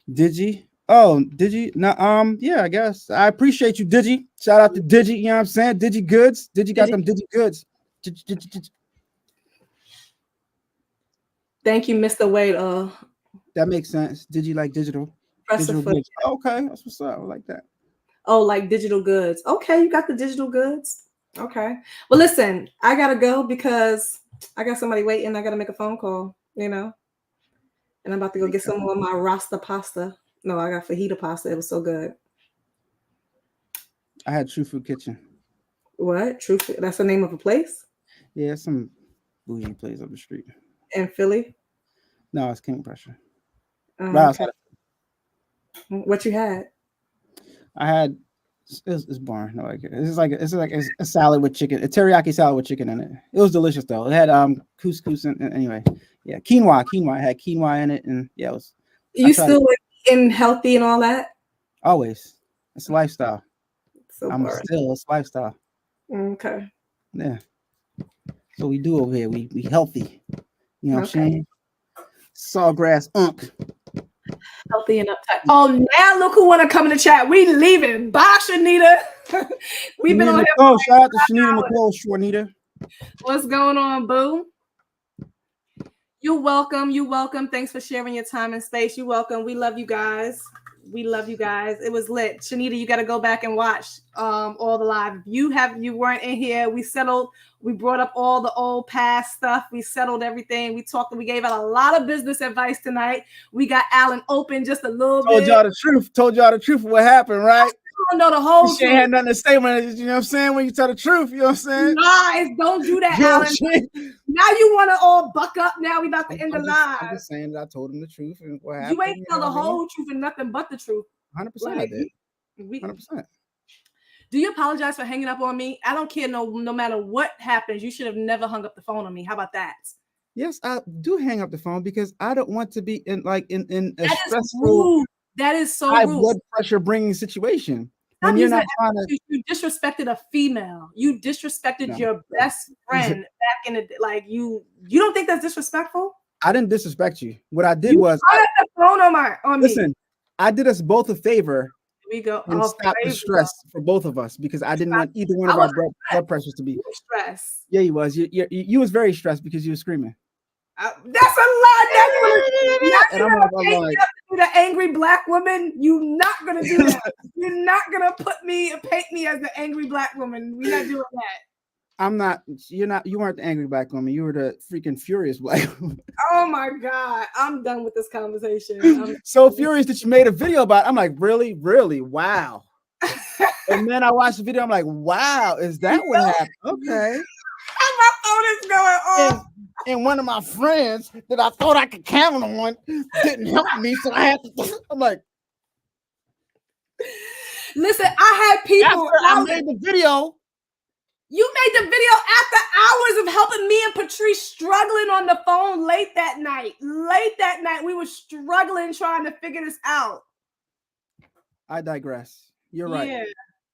Speaker 1: Digi. Oh, Digi. No, yeah, I guess. I appreciate you, Digi. Shout out to Digi, you know what I'm saying? Digi Goods. Digi got them Digi Goods.
Speaker 2: Thank you, Mr. Wade.
Speaker 1: That makes sense. Digi like digital. Digital goods. Okay, that's what's up. I like that.
Speaker 2: Oh, like digital goods. Okay, you got the digital goods. Okay. Well, listen, I gotta go because I got somebody waiting. I gotta make a phone call, and I'm about to go get some more of my Rasta pasta. No, I got fajita pasta. It was so good.
Speaker 1: I had True Food Kitchen.
Speaker 2: What? True Food? That's the name of a place?
Speaker 1: Yeah, some bougie place up the street.
Speaker 2: In Philly?
Speaker 1: No, it's King Pressure.
Speaker 2: Okay. What you had?
Speaker 1: I had it's boring. No, it's like a salad with chicken, a teriyaki salad with chicken in it. It was delicious though. It had couscous and anyway, yeah, quinoa. I had quinoa in it, and yeah, it was.
Speaker 2: You still eating healthy and all that?
Speaker 1: Always. It's a lifestyle.
Speaker 2: So
Speaker 1: it's lifestyle.
Speaker 2: Okay.
Speaker 1: Yeah. So we do over here. We healthy. You know what I'm saying? Sawgrass
Speaker 2: Healthy and uptight. Oh, now look who want to come in the chat. We leaving. Bye, Shanita. We've been on here.
Speaker 1: Oh, shout out to Shanita Nicole Shornita.
Speaker 2: What's going on, boo? You're welcome. You're welcome. Thanks for sharing your time and space. You're welcome. We love you guys. We love you guys. It was lit. Shanita, you got to go back and watch all the live. If you weren't in here, we settled. We brought up all the old past stuff. We settled everything. We talked. We gave out a lot of business advice tonight. We got Allan open just a little bit.
Speaker 1: Told y'all the truth of what happened, right?
Speaker 2: I don't know the whole
Speaker 1: she ain't had nothing to say when you know what I'm saying, when you tell the truth, you know what I'm saying?
Speaker 2: Lies, don't do that, Allan. Now you want to all buck up. Now we about to end the live.
Speaker 1: I'm just saying that I told him the truth and what happened.
Speaker 2: You ain't tell the whole truth and nothing but the truth.
Speaker 1: 100% I did. 100%.
Speaker 2: Do you apologize for hanging up on me? I don't care. No matter what happens, you should have never hung up the phone on me. How about that?
Speaker 1: Yes, I do hang up the phone because I don't want to be in a
Speaker 2: stressful. That is so
Speaker 1: high
Speaker 2: rude.
Speaker 1: blood pressure bringing situation. When you're not trying to,
Speaker 2: you disrespected a female. You disrespected your best friend back in the day. Like you don't think that's disrespectful?
Speaker 1: I didn't disrespect you. What I did was
Speaker 2: I the phone on me.
Speaker 1: Listen, I did us both a favor.
Speaker 2: We go
Speaker 1: and stop the stress for both of us because I didn't want either one of our blood pressures to be stressed. Yeah, you was. You was very stressed because you were screaming.
Speaker 2: That's a lie. And I'm like, the angry black woman. You're not gonna do that. You're not gonna paint me as the angry black woman. We're not doing that.
Speaker 1: I'm not. You're not. You weren't the angry black woman. You were the freaking furious black woman.
Speaker 2: Oh my god, I'm done with this conversation.
Speaker 1: So furious that you made a video about it. I'm like, really, wow. And then I watched the video. I'm like, wow, is that what happened? Okay.
Speaker 2: And my phone is going off.
Speaker 1: And one of my friends that I thought I could count on didn't help me, so I had to. I'm like,
Speaker 2: listen, I had people.
Speaker 1: I made the video.
Speaker 2: You made the video after hours of helping me and Patrice struggling on the phone late that night. We were struggling trying to figure this out.
Speaker 1: I digress. You're right.
Speaker 2: Yeah.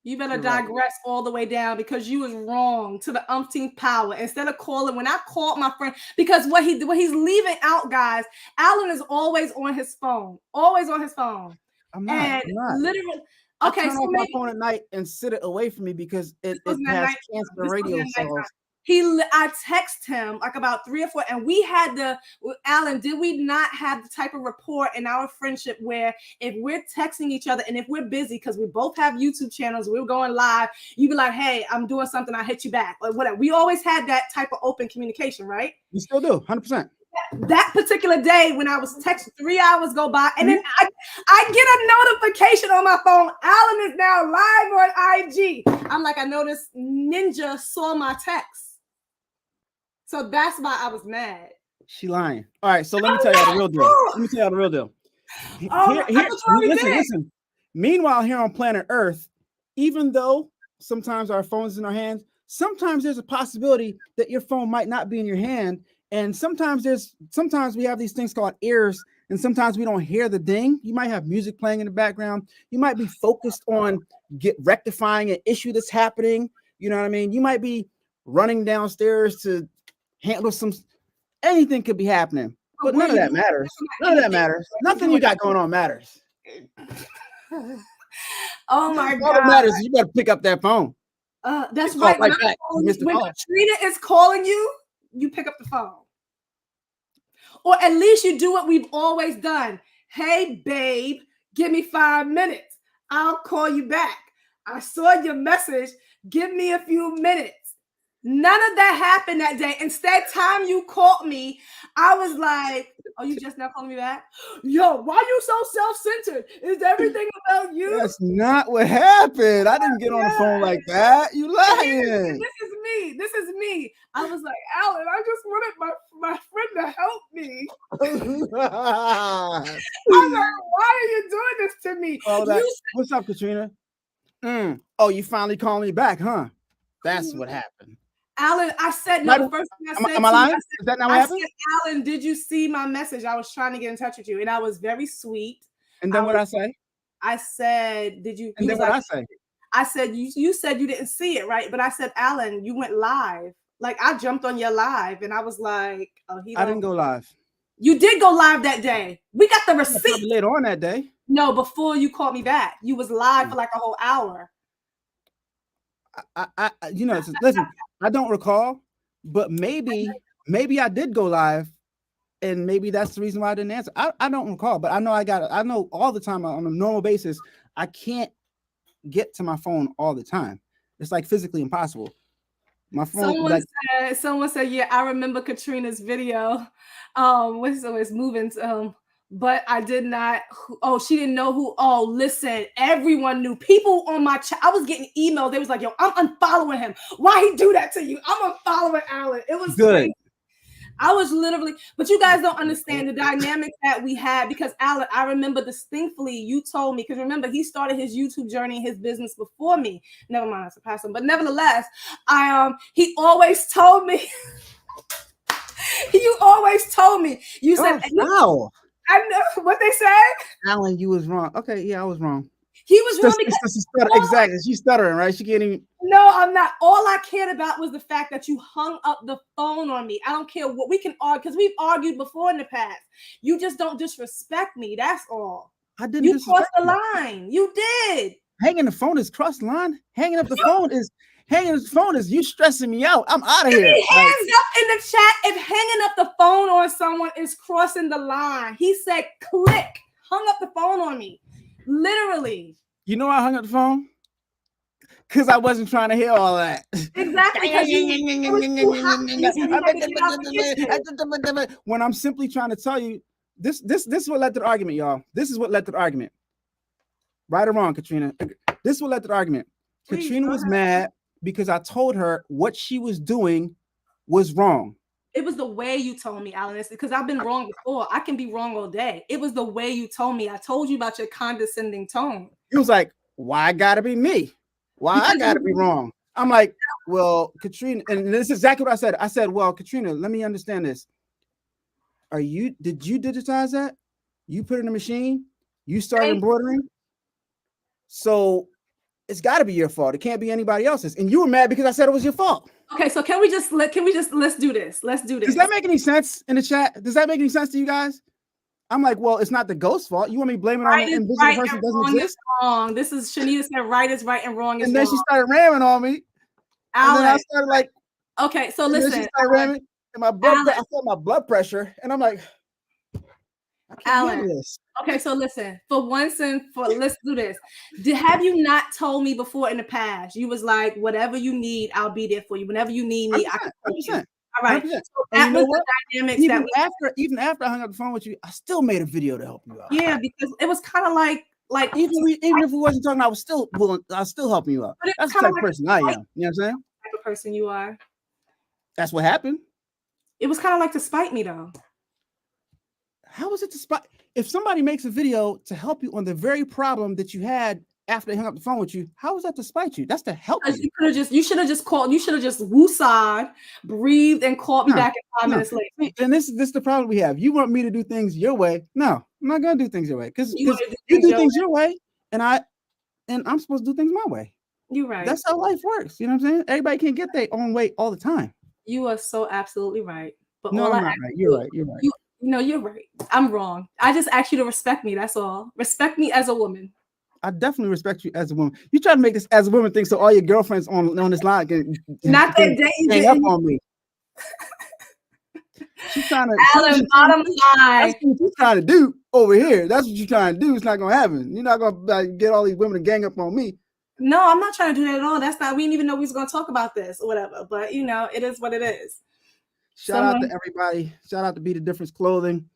Speaker 2: You better digress all the way down because you was wrong to the umpteenth power. Instead of calling, when I called my friend, because what he's leaving out, guys, Allan is always on his phone. Always on his phone.
Speaker 1: I'm not.
Speaker 2: Literally.
Speaker 1: Okay, I turn off my phone at night and sit it away from me because it has cancer radio cells.
Speaker 2: I text him like about 3 or 4, and we had Allan, did we not have the type of rapport in our friendship where if we're texting each other and if we're busy, because we both have YouTube channels, we're going live, you be like, hey, I'm doing something, I hit you back, or whatever. We always had that type of open communication, right?
Speaker 1: We still do, 100%.
Speaker 2: That particular day when I was texting, 3 hours go by, and then I get a notification on my phone. Allan is now live on IG. I'm like, I noticed Ninja saw my text. So that's why I was mad. She lying.
Speaker 1: All right, so let me tell you the real deal. Listen. Meanwhile, here on planet Earth, even though sometimes our phone's in our hands, sometimes there's a possibility that your phone might not be in your hand. And sometimes we have these things called ears, and sometimes we don't hear the ding. You might have music playing in the background. You might be focused on rectifying an issue that's happening. You know what I mean? You might be running downstairs to handle anything could be happening. But none of that matters. Nothing you got going on matters.
Speaker 2: Oh my God.
Speaker 1: All that matters is you better pick up that phone.
Speaker 2: That's right. When Katrina is calling you, you pick up the phone. Or at least you do what we've always done. Hey, babe, give me 5 minutes. I'll call you back. I saw your message. Give me a few minutes. None of that happened that day. Instead, time you called me, I was like, oh, you just now calling me back? Yo, why you so self-centered? Is everything about you?
Speaker 1: That's not what happened. I didn't get on the phone like that. You lying.
Speaker 2: This is me. I was like, Allan, I just wanted my friend to help me. I'm like, why are you doing this to me?
Speaker 1: What's up, Katrina? Oh, you finally called me back, huh? That's what happened.
Speaker 2: Allan, I said no. The first thing I said,
Speaker 1: am I lying? Is that not what happened?
Speaker 2: I said, Allan, did you see my message? I was trying to get in touch with you, and I was very sweet.
Speaker 1: And then what I say?
Speaker 2: I said, did you?
Speaker 1: And then what I say?
Speaker 2: I said, you said you didn't see it, right? But I said, Allan, you went live. Like I jumped on your live and I was like, oh,
Speaker 1: I didn't go live.
Speaker 2: You did go live that day. We got the receipt.
Speaker 1: Later on that day.
Speaker 2: No, before you called me back. You was live for like a whole hour.
Speaker 1: You know, listen, I don't recall, but maybe I did go live. And maybe that's the reason why I didn't answer. I don't recall, but I know all the time on a normal basis, I can't get to my phone all the time. It's like physically impossible. My phone.
Speaker 2: Someone said, yeah, I remember Katrina's video. It's moving. But I did not. Oh, she didn't know who. Oh, listen, everyone knew. People on my chat. I was getting emails. They was like, yo, I'm unfollowing him. Why he do that to you? I'm unfollowing Allan. It was
Speaker 1: good.
Speaker 2: Crazy. I was literally, but you guys don't understand the dynamic that we had because Allan, I remember distinctly you told me, because remember, he started his YouTube journey, his business before me. Never mind, I surpassed him. But nevertheless, he always told me, you always told me, you said,
Speaker 1: wow.
Speaker 2: I know what they said.
Speaker 1: Allan, you was wrong. Okay, yeah, I was wrong.
Speaker 2: He was wrong because
Speaker 1: exactly. She's stuttering, right? She can't even.
Speaker 2: No, I'm not. All I cared about was the fact that you hung up the phone on me. I don't care what we can argue because we've argued before in the past. You just don't disrespect me. That's all.
Speaker 1: I didn't.
Speaker 2: You crossed the line. You did.
Speaker 1: Hanging the phone is cross line. Hanging up the phone is you stressing me out. I'm out of here.
Speaker 2: Hands up in the chat if hanging up the phone on someone is crossing the line. He said, "Click." Hung up the phone on me. Literally.
Speaker 1: You know I hung up the phone? Because I wasn't trying to hear all that.
Speaker 2: Exactly.
Speaker 1: When I'm simply trying to tell you, this is what led to the argument, y'all. This is what led to the argument. Right or wrong, Katrina? This is what led to the argument. Please, Katrina was mad because I told her what she was doing was wrong.
Speaker 2: It was the way you told me, Allan, because I've been wrong before. I can be wrong all day. It was the way you told me. I told you about your condescending tone.
Speaker 1: He was like, why gotta be me? Why I gotta be wrong? I'm like, well, Katrina, and this is exactly what I said. I said, well, Katrina, let me understand this. Did you digitize that? You put it in a machine? You started embroidering? So it's got to be your fault. It can't be anybody else's. And you were mad because I said it was your fault.
Speaker 2: Okay, so let's do this. Let's do this.
Speaker 1: Does that make any sense in the chat? Does that make any sense to you guys? I'm like, well, it's not the ghost's fault. You want me to blame it on an invisible person who doesn't exist?
Speaker 2: Wrong. This is Shanita said right is right and wrong is wrong.
Speaker 1: And then she started ramming on me.
Speaker 2: Allan.
Speaker 1: And then I started like,
Speaker 2: okay, so listen.
Speaker 1: She started ramming, and I felt my blood pressure, and I'm like,
Speaker 2: Allan. Okay, so listen. Let's do this. Have you not told me before in the past? You was like, whatever you need, I'll be there for you. Whenever you need me, I can help you. All right. 100%. So that was the dynamics
Speaker 1: even after I hung up the phone with you, I still made a video to help you out.
Speaker 2: Yeah, because it was kind of like
Speaker 1: even if we wasn't talking, I was still helping you out. That's the type of person I am. You know what I'm saying?
Speaker 2: Type of person you are.
Speaker 1: That's what happened.
Speaker 2: It was kind of like to spite me, though.
Speaker 1: How is it to spite? If somebody makes a video to help you on the very problem that you had after they hung up the phone with you, how is that to spite you? That's to help you.
Speaker 2: You should have just called. You should have just woosah'd, breathed, and called me back in 5 minutes later.
Speaker 1: And this is the problem we have. You want me to do things your way? No, I'm not gonna do things your way because you do things your way, and I'm supposed to do things my way.
Speaker 2: You're right.
Speaker 1: That's how life works. You know what I'm saying? Everybody can't get their own way all the time.
Speaker 2: You are so absolutely right. But
Speaker 1: no, I'm not right. You're right. You're right.
Speaker 2: No, you're right. I'm wrong. I just asked you to respect me. That's all. Respect me as a woman.
Speaker 1: I definitely respect you as a woman. You try to make this as a woman thing so all your girlfriends on this line can
Speaker 2: not that
Speaker 1: hang up on me. She's trying to.
Speaker 2: Allan, bottom line.
Speaker 1: That's what you're trying to do over here. That's what you're trying to do. It's not gonna happen. You're not gonna get all these women to gang up on me.
Speaker 2: No, I'm not trying to do that at all. That's not. We didn't even know we was gonna talk about this or whatever. But it is what it is.
Speaker 1: Shout out to everybody. Shout out to Be the Difference Clothing.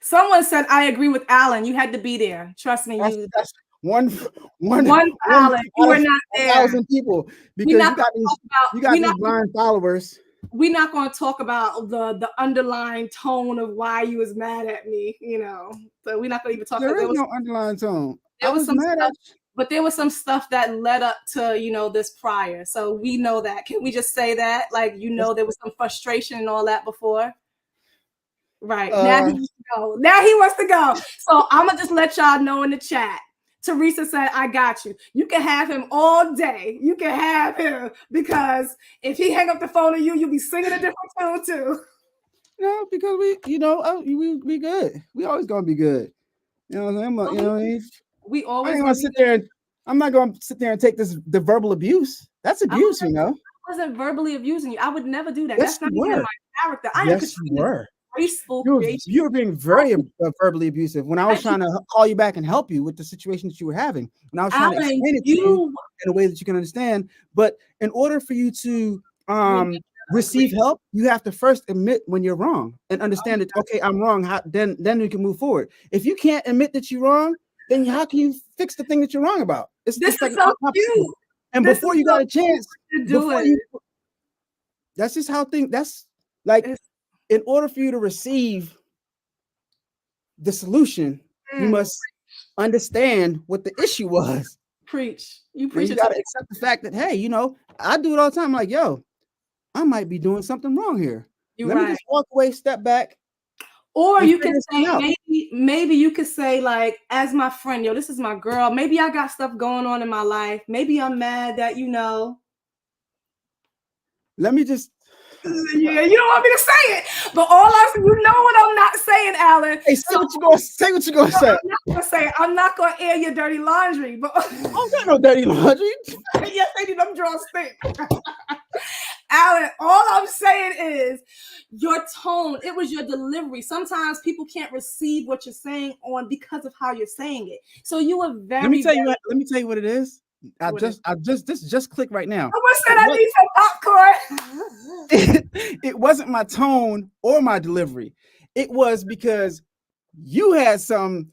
Speaker 2: Someone said, I agree with Allan. You had to be there. Trust me.
Speaker 1: That's one
Speaker 2: Allan. You were not there.
Speaker 1: 1,000 people because you got these blind followers.
Speaker 2: We're not going to talk about the underlying tone of why you was mad at me, So we're not going to even talk about
Speaker 1: There is no underlying tone.
Speaker 2: There was some stuff, but there was some stuff that led up to, this prior. So we know that. Can we just say that? There was some frustration and all that before? Right. Now he wants to go. Now he wants to go. So I'm going to just let y'all know in the chat. Teresa said, I got you. You can have him all day. You can have him because if he hang up the phone to you, you'll be singing a different tune too.
Speaker 1: No, because we good. We always gonna be good. You know what I'm saying? You know,
Speaker 2: we always.
Speaker 1: I'm not gonna sit there and take the verbal abuse. That's abuse, you know.
Speaker 2: I wasn't verbally abusing you. I would never do that.
Speaker 1: Yes,
Speaker 2: That's not even my character. I am
Speaker 1: were.
Speaker 2: Graceful
Speaker 1: you were being very verbally abusive when I was trying to call you back and help you with the situation that you were having. And I was trying to explain it to you in a way that you can understand. But in order for you to receive help, you have to first admit when you're wrong and understand that, okay, I'm wrong. Then we can move forward. If you can't admit that you're wrong, then how can you fix the thing that you're wrong about?
Speaker 2: This is like so cute.
Speaker 1: And before you got a chance to do it, that's just how things. That's like, in order for you to receive the solution, you must understand what the issue was.
Speaker 2: Preach. You preach.
Speaker 1: You got to accept the fact that, hey, you know, I do it all the time. I'm like, yo, I might be doing something wrong here. Let me just walk away, step back.
Speaker 2: Or you can say, maybe you could say, like, as my friend, yo, this is my girl. Maybe I got stuff going on in my life. Maybe I'm mad that, you know.
Speaker 1: Let me just.
Speaker 2: Yeah, you don't want me to say it, but you know what I'm not saying, Allan.
Speaker 1: Hey, say what you gonna say. What you gonna say?
Speaker 2: I'm not gonna air your dirty laundry, but
Speaker 1: I don't got no dirty laundry.
Speaker 2: Yes, they do. Them drawers stink. Allan, all I'm saying is your tone. It was your delivery. Sometimes people can't receive what you're saying because of how you're saying it. So you were very.
Speaker 1: Let me tell you what it is. This just clicked right now.
Speaker 2: Someone said I need some popcorn.
Speaker 1: It wasn't my tone or my delivery. It was because you had some.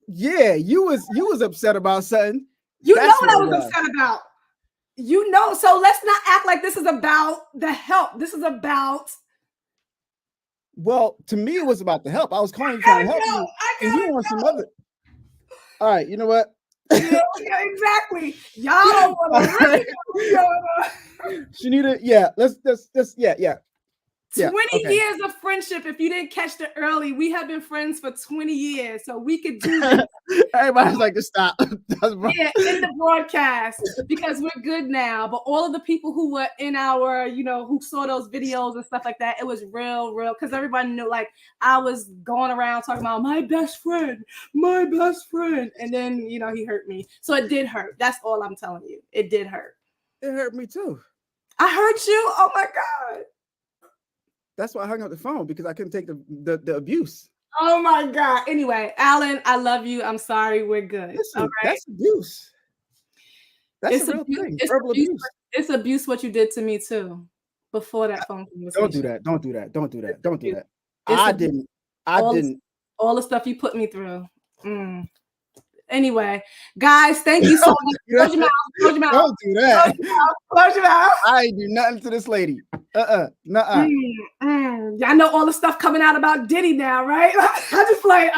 Speaker 1: Yeah, you was upset about something.
Speaker 2: You know what I was upset about. You know, so let's not act like this is about the help. This is about.
Speaker 1: Well, to me, it was about the help. I was calling you trying to help you, and you want some other. All right, you know what?
Speaker 2: Yeah, exactly. Y'all don't want to.
Speaker 1: Shanita, yeah, let's yeah.
Speaker 2: 20 years of friendship. If you didn't catch the early, we have been friends for 20 years, so we could do this.
Speaker 1: Everybody's like to stop.
Speaker 2: Yeah, in the broadcast because we're good now. But all of the people who were in our, you know, who saw those videos and stuff like that, it was real, because everybody knew. Like I was going around talking about my best friend, and then you know he hurt me, so it did hurt. That's all I'm telling you. It did hurt.
Speaker 1: It hurt me too.
Speaker 2: I hurt you. Oh my God.
Speaker 1: That's why I hung up the phone, because I couldn't take the abuse.
Speaker 2: Oh my God. Anyway, Allan, I love you. I'm sorry. We're good.
Speaker 1: Listen,
Speaker 2: all right?
Speaker 1: That's abuse. That's a real thing. Verbal abuse.
Speaker 2: It's abuse what you did to me too. Before that phone conversation.
Speaker 1: Don't do that. I didn't.
Speaker 2: All the stuff you put me through. Anyway, guys, thank you so much. Close your mouth.
Speaker 1: Don't do that.
Speaker 2: Close your mouth.
Speaker 1: I ain't do nothing to this lady. Nuh-uh.
Speaker 2: Y'all know all the stuff coming out about Diddy now, right? I just play.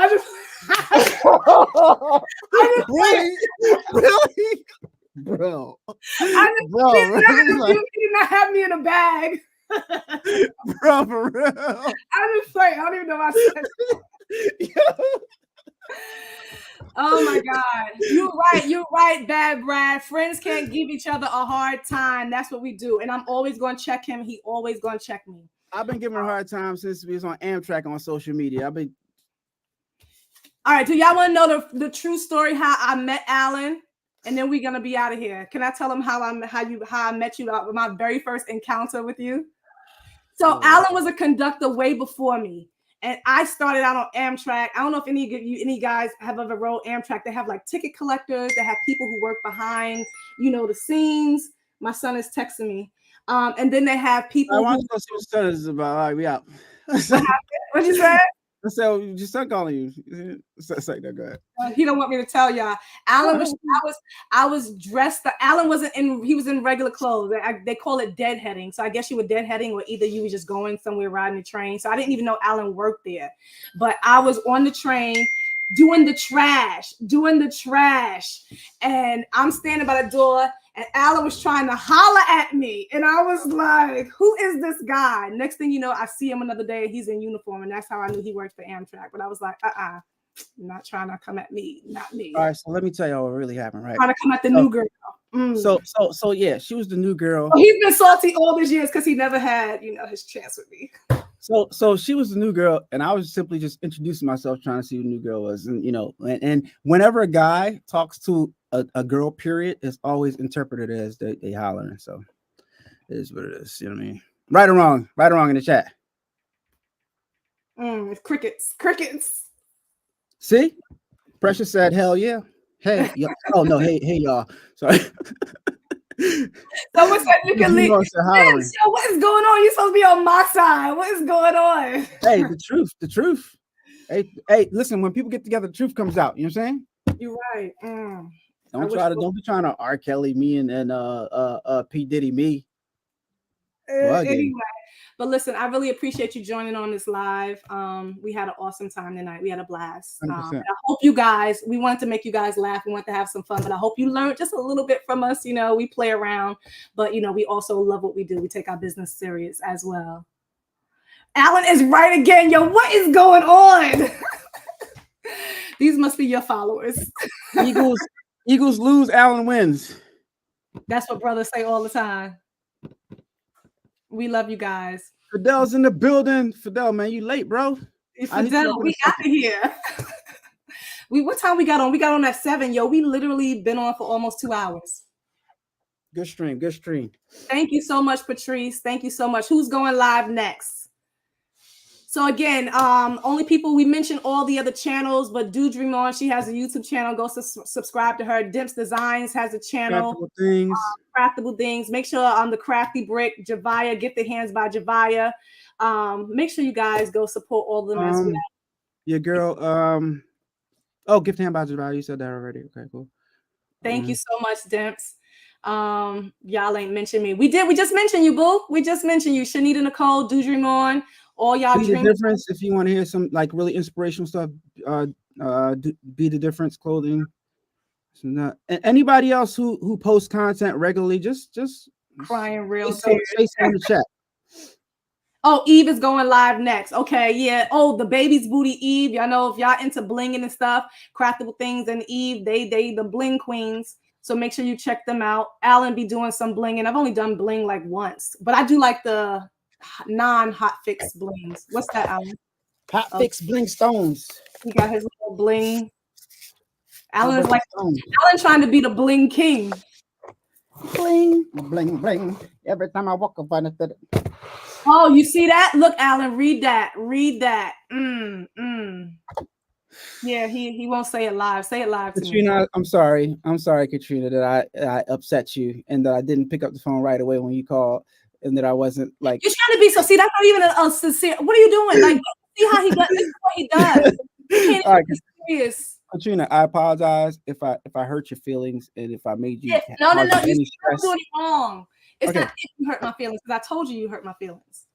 Speaker 1: Really? Bro.
Speaker 2: You did not have me in a bag.
Speaker 1: Bro, for real.
Speaker 2: I just play. I don't even know what I said. Oh my God. You're right, Bad Brad. Friends can't give each other a hard time. That's what we do. And I'm always going to check him. He always going to check me.
Speaker 1: I've been giving her a hard time since we was on Amtrak on social media.
Speaker 2: All right. Do y'all want to know the true story how I met Allan? And then we're gonna be out of here. Can I tell them how I met you with my very first encounter with you? So Allan was a conductor way before me. And I started out on Amtrak. I don't know if any guys have ever rode Amtrak. They have like ticket collectors. They have people who work behind, you know, the scenes. My son is texting me. And then they have people.
Speaker 1: I want to go see what the son is about. All right, we out.
Speaker 2: What'd you say?
Speaker 1: I said, your son calling you. Say that, go ahead.
Speaker 2: He don't want me to tell y'all. Allan I was dressed. Allan wasn't in. He was in regular clothes. They call it deadheading. So I guess you were deadheading, or either you were just going somewhere riding the train. So I didn't even know Allan worked there. But I was on the train doing the trash, and I'm standing by the door. and Allan was trying to holler at me. And I was like, who is this guy? Next thing you know, I see him another day. He's in uniform. And that's how I knew he worked for Amtrak. But I was like, not trying to come at me. Not me.
Speaker 1: All right, so let me tell you what really happened, right?
Speaker 2: Trying to come at the new girl.
Speaker 1: So yeah, she was the new girl.
Speaker 2: Oh, he's been salty all these years because he never had, his chance with me.
Speaker 1: So she was the new girl, and I was simply just introducing myself, trying to see who the new girl was. And and whenever a guy talks to a girl, period, it's always interpreted as they hollering. So it is what it is. You know what I mean? Right or wrong in the chat.
Speaker 2: Crickets.
Speaker 1: See? Precious said, hell yeah. Hey, y'all. Oh no, hey y'all. Sorry.
Speaker 2: Someone said you can leave. Yo, what is going on? You're supposed to be on my side. What is going on?
Speaker 1: Hey, the truth. Hey, listen, when people get together, the truth comes out. You know what I'm saying?
Speaker 2: You're right.
Speaker 1: Don't be trying to R. Kelly me and P. Diddy me.
Speaker 2: Anyway. But listen, I really appreciate you joining on this live. We had an awesome time tonight. We had a blast. I hope you guys, we wanted to make you guys laugh. We want to have some fun, but I hope you learned just a little bit from us. We play around, but we also love what we do. We take our business serious as well. Allan is right again. Yo, what is going on? These must be your followers.
Speaker 1: Eagles lose, Allan wins.
Speaker 2: That's what brothers say all the time. We love you guys.
Speaker 1: Fidel's in the building. Fidel, man, you late, bro.
Speaker 2: Fidel, we out of here. What time we got on? We got on at 7. Yo, we literally been on for almost 2 hours.
Speaker 1: Good stream.
Speaker 2: Thank you so much, Patrice. Thank you so much. Who's going live next? So again, only people, we mentioned all the other channels, but do dream on. She has a YouTube channel. Go subscribe to her. Dimps Designs has a channel. Craftable Things. Make sure on the Crafty Brick, Javaya, Get the Hands by Javaya. Make sure you guys go support all of them as well.
Speaker 1: Your girl, Gift Hand by Javaya. You said that already. Okay, cool.
Speaker 2: Thank you so much, Dimps. Y'all ain't mentioned me. We just mentioned you, boo. We just mentioned you. Shanita Nicole, do dream on. All y'all
Speaker 1: Be the difference. If you want to hear some like really inspirational stuff, Be the Difference clothing. Anybody else who posts content regularly, just
Speaker 2: crying real
Speaker 1: say in the chat.
Speaker 2: Oh, Eve is going live next. Okay, yeah. Oh, the baby's booty Eve. Y'all know if y'all into blinging and stuff, Craftable Things and Eve, they the bling queens. So make sure you check them out. Allan be doing some blinging. I've only done bling like once, but I do like the non-hot fix blings. What's that, Allan?
Speaker 1: Hot fix bling stones.
Speaker 2: He got his little bling. Allan is like Allan trying to be the bling king.
Speaker 1: Bling, bling, bling. Every time I walk up on it.
Speaker 2: Oh, you see that? Look, Allan, read that. Yeah, he won't say it live. Say it live,
Speaker 1: Katrina.
Speaker 2: Me.
Speaker 1: I'm sorry, Katrina, that I upset you and that I didn't pick up the phone right away when you called. And that I wasn't like
Speaker 2: you're trying to be so. See, that's not even a sincere. What are you doing? Like, see how he does. This is what he does. He can't even be serious.
Speaker 1: Katrina, I apologize if I hurt your feelings and if I made you.
Speaker 2: No. You're doing it wrong. It's not if you hurt my feelings because I told you hurt my feelings.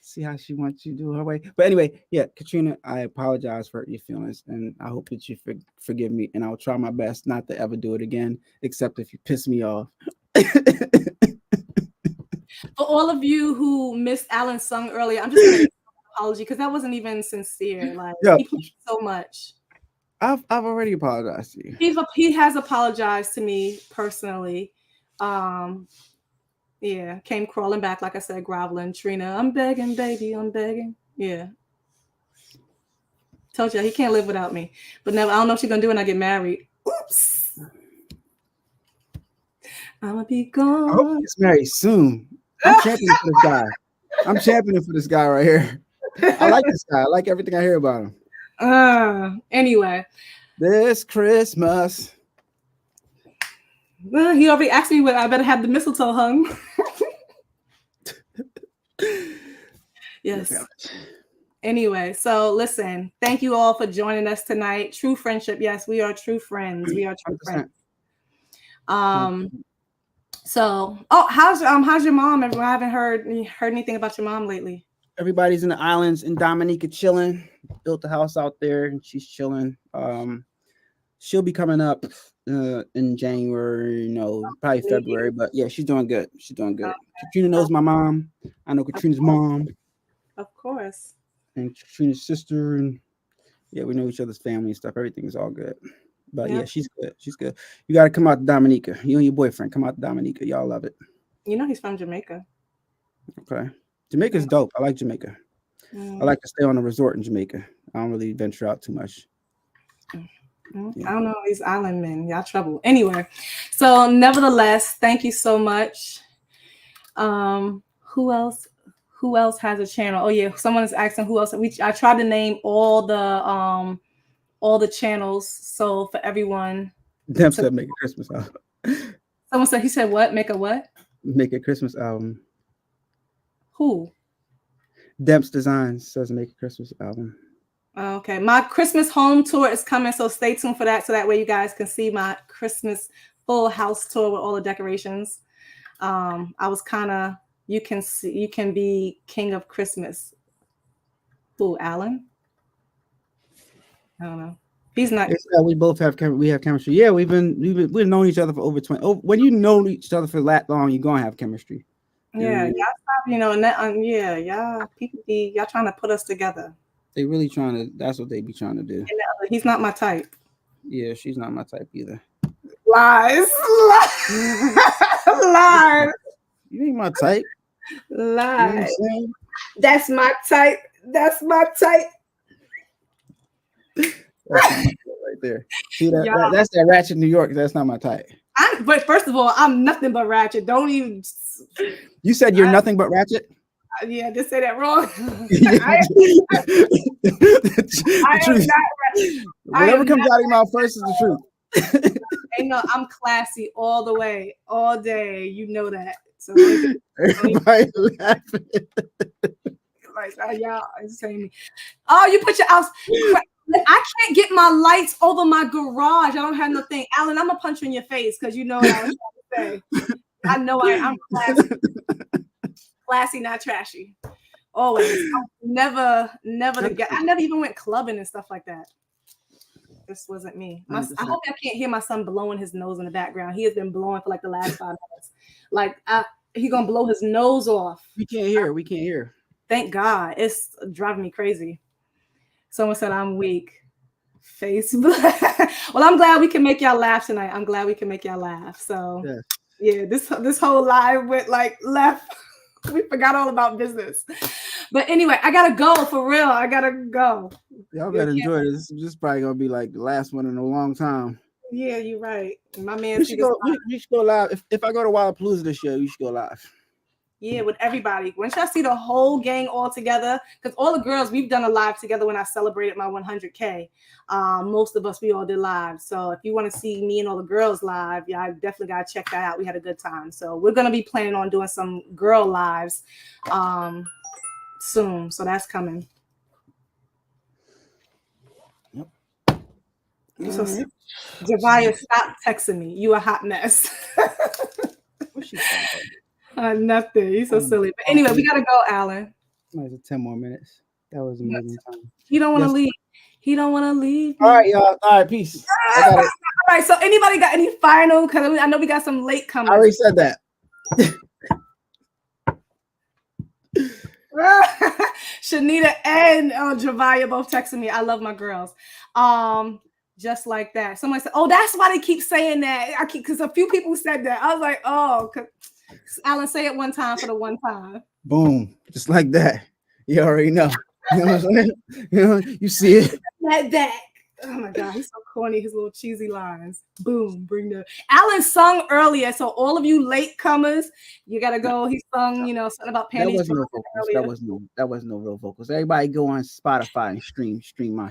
Speaker 1: See how she wants you to do her way. But anyway, yeah, Katrina, I apologize for hurting your feelings, and I hope that you forgive me. And I'll try my best not to ever do it again, except if you piss me off.
Speaker 2: For all of you who missed Allan's song earlier, I'm just going to give an apology because that wasn't even sincere. Like he put so much.
Speaker 1: I've already apologized to you.
Speaker 2: He has apologized to me personally. Yeah, came crawling back, like I said, groveling. Trina, I'm begging, baby, I'm begging. Yeah. Told you he can't live without me. But never, I don't know what she's gonna do when I get married. Oops. I'ma be gone.
Speaker 1: I hope he gets married soon. I'm championing for this guy. I'm championing for this guy right here. I like this guy. I like everything I hear about him.
Speaker 2: Anyway.
Speaker 1: This Christmas.
Speaker 2: Well, he already asked me whether I better have the mistletoe hung. Yes. Anyway, so listen, thank you all for joining us tonight. True friendship. Yes, we are true friends. We are true 100%. Friends. So, how's your mom? I haven't heard anything about your mom lately.
Speaker 1: Everybody's in the islands in Dominica chilling. Built a house out there and she's chilling. she'll be coming up in January, probably February. But yeah, she's doing good. She's doing good. Katrina knows my mom. I know Katrina's mom.
Speaker 2: Of course.
Speaker 1: And Katrina's sister, and yeah, we know each other's family and stuff. Everything is all good. But yeah, she's good. She's good. You got to come out to Dominica. You and your boyfriend come out to Dominica. Y'all love it.
Speaker 2: You know he's from Jamaica.
Speaker 1: Okay. Jamaica's dope. I like Jamaica. I like to stay on a resort in Jamaica. I don't really venture out too much.
Speaker 2: I don't know these island men. Y'all trouble. Anyway, so nevertheless, thank you so much. Who else has a channel? Oh yeah, someone is asking who else. I tried to name all the channels. So for everyone,
Speaker 1: Dem said make a Christmas album.
Speaker 2: Someone said he said what? Make a what?
Speaker 1: Make a Christmas album.
Speaker 2: Who?
Speaker 1: Demps Designs says make a Christmas album.
Speaker 2: Okay, my Christmas home tour is coming, so stay tuned for that. So that way you guys can see my Christmas full house tour with all the decorations. I was kind of, you can be king of Christmas. Who, Allan? I don't know. He's not.
Speaker 1: We both have chemistry. Yeah, we've known each other for over 20. When you know each other for that long, you're gonna have chemistry.
Speaker 2: Yeah, y'all stop, and that, y'all people y'all trying to put us together.
Speaker 1: They really trying to. That's what they be trying to do.
Speaker 2: He's not my type.
Speaker 1: Yeah, she's not my type either.
Speaker 2: Lies. Lies.
Speaker 1: You ain't my type.
Speaker 2: Lies. You know that's my type. That's my type.
Speaker 1: Right there. See that's that ratchet New York. That's not my type.
Speaker 2: But first of all, I'm nothing but ratchet. Don't even.
Speaker 1: You said you're nothing but ratchet.
Speaker 2: Yeah, just say that wrong.
Speaker 1: Whatever comes out of your mouth first is the truth.
Speaker 2: I'm classy all the way, all day. You know that. So
Speaker 1: everybody laughing.
Speaker 2: Like y'all is saying me. Oh, you put your house. I can't get my lights over my garage. I don't have no thing. Allan, I'm gonna punch you in your face because you know what I was trying to say. I know I'm classy. Classy, not trashy. Always. Never to get. I never even went clubbing and stuff like that. This wasn't me. I hope I can't hear my son blowing his nose in the background. He has been blowing for like the last 5 minutes. Like he's gonna blow his nose off.
Speaker 1: We can't hear. We can't hear.
Speaker 2: Thank God. It's driving me crazy. Someone said I'm weak. Facebook. Well, I'm glad we can make y'all laugh tonight. I'm glad we can make y'all laugh. So yeah, this whole live went like left. We forgot all about business. But anyway, I gotta go for real. I gotta go.
Speaker 1: Y'all better enjoy this. This is probably gonna be like the last one in a long time.
Speaker 2: Yeah, you're right. My man.
Speaker 1: You should go live. If I go to Wildapalooza this year, you should go live.
Speaker 2: Yeah, with everybody. Once y'all see the whole gang all together, because all the girls, we've done a live together when I celebrated my 100K. Most of us, we all did live. So if you want to see me and all the girls live, yeah, definitely got to check that out. We had a good time. So we're going to be planning on doing some girl lives soon. So that's coming. Yep. Javia, stop texting me. You a hot mess.
Speaker 1: What's she talking about?
Speaker 2: Nothing. He's so silly. But anyway, we gotta go, Allan.
Speaker 1: It's 10 more minutes. That was amazing time.
Speaker 2: He don't want to leave. He don't want to leave.
Speaker 1: All right, y'all. All right, peace.
Speaker 2: All right. So anybody got any final? Because I know we got some late coming.
Speaker 1: I already said that.
Speaker 2: Shanita and Javia both texting me. I love my girls. Just like that. Someone said, "Oh, that's why they keep saying that." Because a few people said that. I was like, "Oh." Allan, say it one time for the one time.
Speaker 1: Boom. Just like that. You already know. You know what I'm saying? You see it.
Speaker 2: That. Oh my God, he's so corny, his little cheesy lines. Boom, bring the Allan sung earlier. So all of you late comers, you gotta go. He sung, something about panties.
Speaker 1: That wasn't no real vocals. Everybody go on Spotify and stream my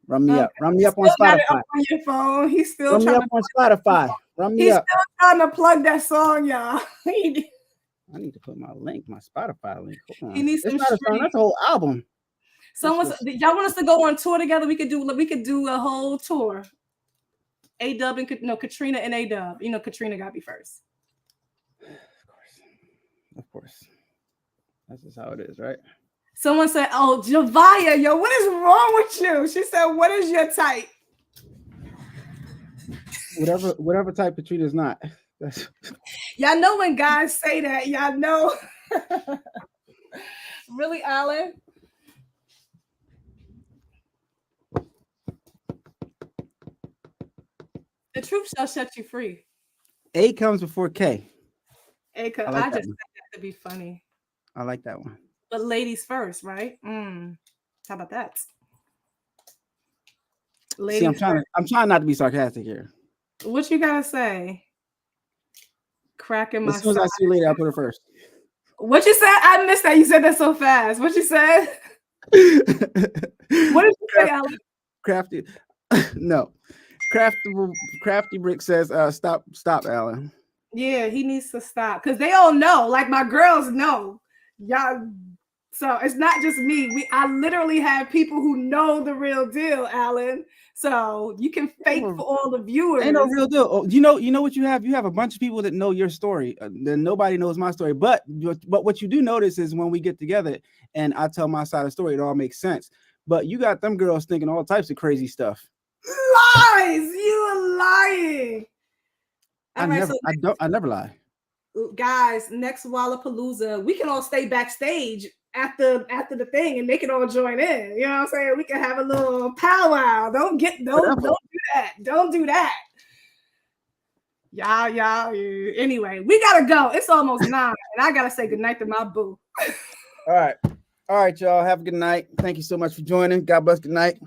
Speaker 1: Run me up on Spotify.
Speaker 2: On your phone. He's still
Speaker 1: Run me up on Spotify.
Speaker 2: He's still trying to plug that song, y'all.
Speaker 1: I need to put my Spotify link. Hold on.
Speaker 2: He needs some.
Speaker 1: It's not a song. That's a whole album.
Speaker 2: Y'all want us to go on tour together? We could do a whole tour. Adubb and Katrina and Adubb. Katrina got to be first.
Speaker 1: Of course. That's just how it is, right?
Speaker 2: Someone said, "Oh, Javia, what is wrong with you?" She said, "What is your type?"
Speaker 1: Whatever type Katrina's not.
Speaker 2: Y'all know when guys say that, y'all know. Really, Allan? The truth shall set you free.
Speaker 1: A comes before K.
Speaker 2: I just said that to be funny.
Speaker 1: I like that one.
Speaker 2: But ladies first, right? How about that?
Speaker 1: Ladies See, I'm trying not to be sarcastic here.
Speaker 2: What you gotta say? Cracking my.
Speaker 1: As soon as I see you later, I'll put her first.
Speaker 2: What you said? I missed that. You said that so fast. What you said? What did you say, Allan?
Speaker 1: Crafty. No. Crafty Brick says, stop, Allan.
Speaker 2: Yeah, he needs to stop because they all know. Like my girls know, y'all. So it's not just me. I literally have people who know the real deal, Allan. So you can fake for all the viewers.
Speaker 1: Ain't no real deal. Oh, you know what you have? You have a bunch of people that know your story. Then nobody knows my story. But what you do notice is when we get together and I tell my side of the story, it all makes sense. But you got them girls thinking all types of crazy stuff.
Speaker 2: Lies! You are lying.
Speaker 1: I never lie.
Speaker 2: Guys, next Wallapalooza, we can all stay backstage after the thing and they can all join in. You know what I'm saying? We can have a little powwow. Don't do that. Don't do that. Y'all. Anyway, we gotta go. It's almost 9, and I gotta say goodnight to my boo.
Speaker 1: All right, y'all. Have a good night. Thank you so much for joining. God bless. Good night.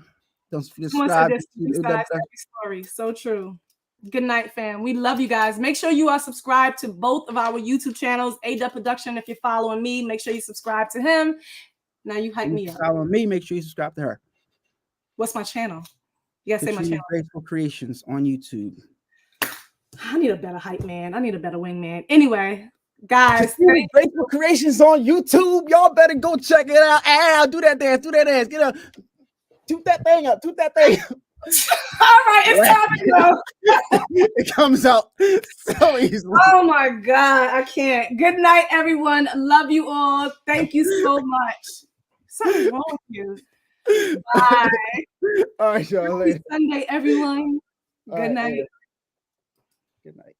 Speaker 1: Don't subscribe.
Speaker 2: Story. So true. Good night, fam. We love you guys. Make sure you are subscribed to both of our YouTube channels. Adubb Production, if you're following me, make sure you subscribe to him. Now you hype me up.
Speaker 1: Following me, make sure you subscribe to her.
Speaker 2: What's my channel? You gotta say my channel.
Speaker 1: Graceful Creations on YouTube.
Speaker 2: I need a better hype man. I need a better wingman. Anyway, guys.
Speaker 1: Graceful Creations on YouTube. Y'all better go check it out. Ow, do that dance. Get up. Toot that thing up.
Speaker 2: All right, it's time to go.
Speaker 1: It comes out so easily.
Speaker 2: Oh my God, I can't. Good night, everyone. Love you all. Thank you so much. Something's wrong with you. Bye.
Speaker 1: All right, y'all.
Speaker 2: Happy Sunday, everyone. Good night.
Speaker 1: Good night.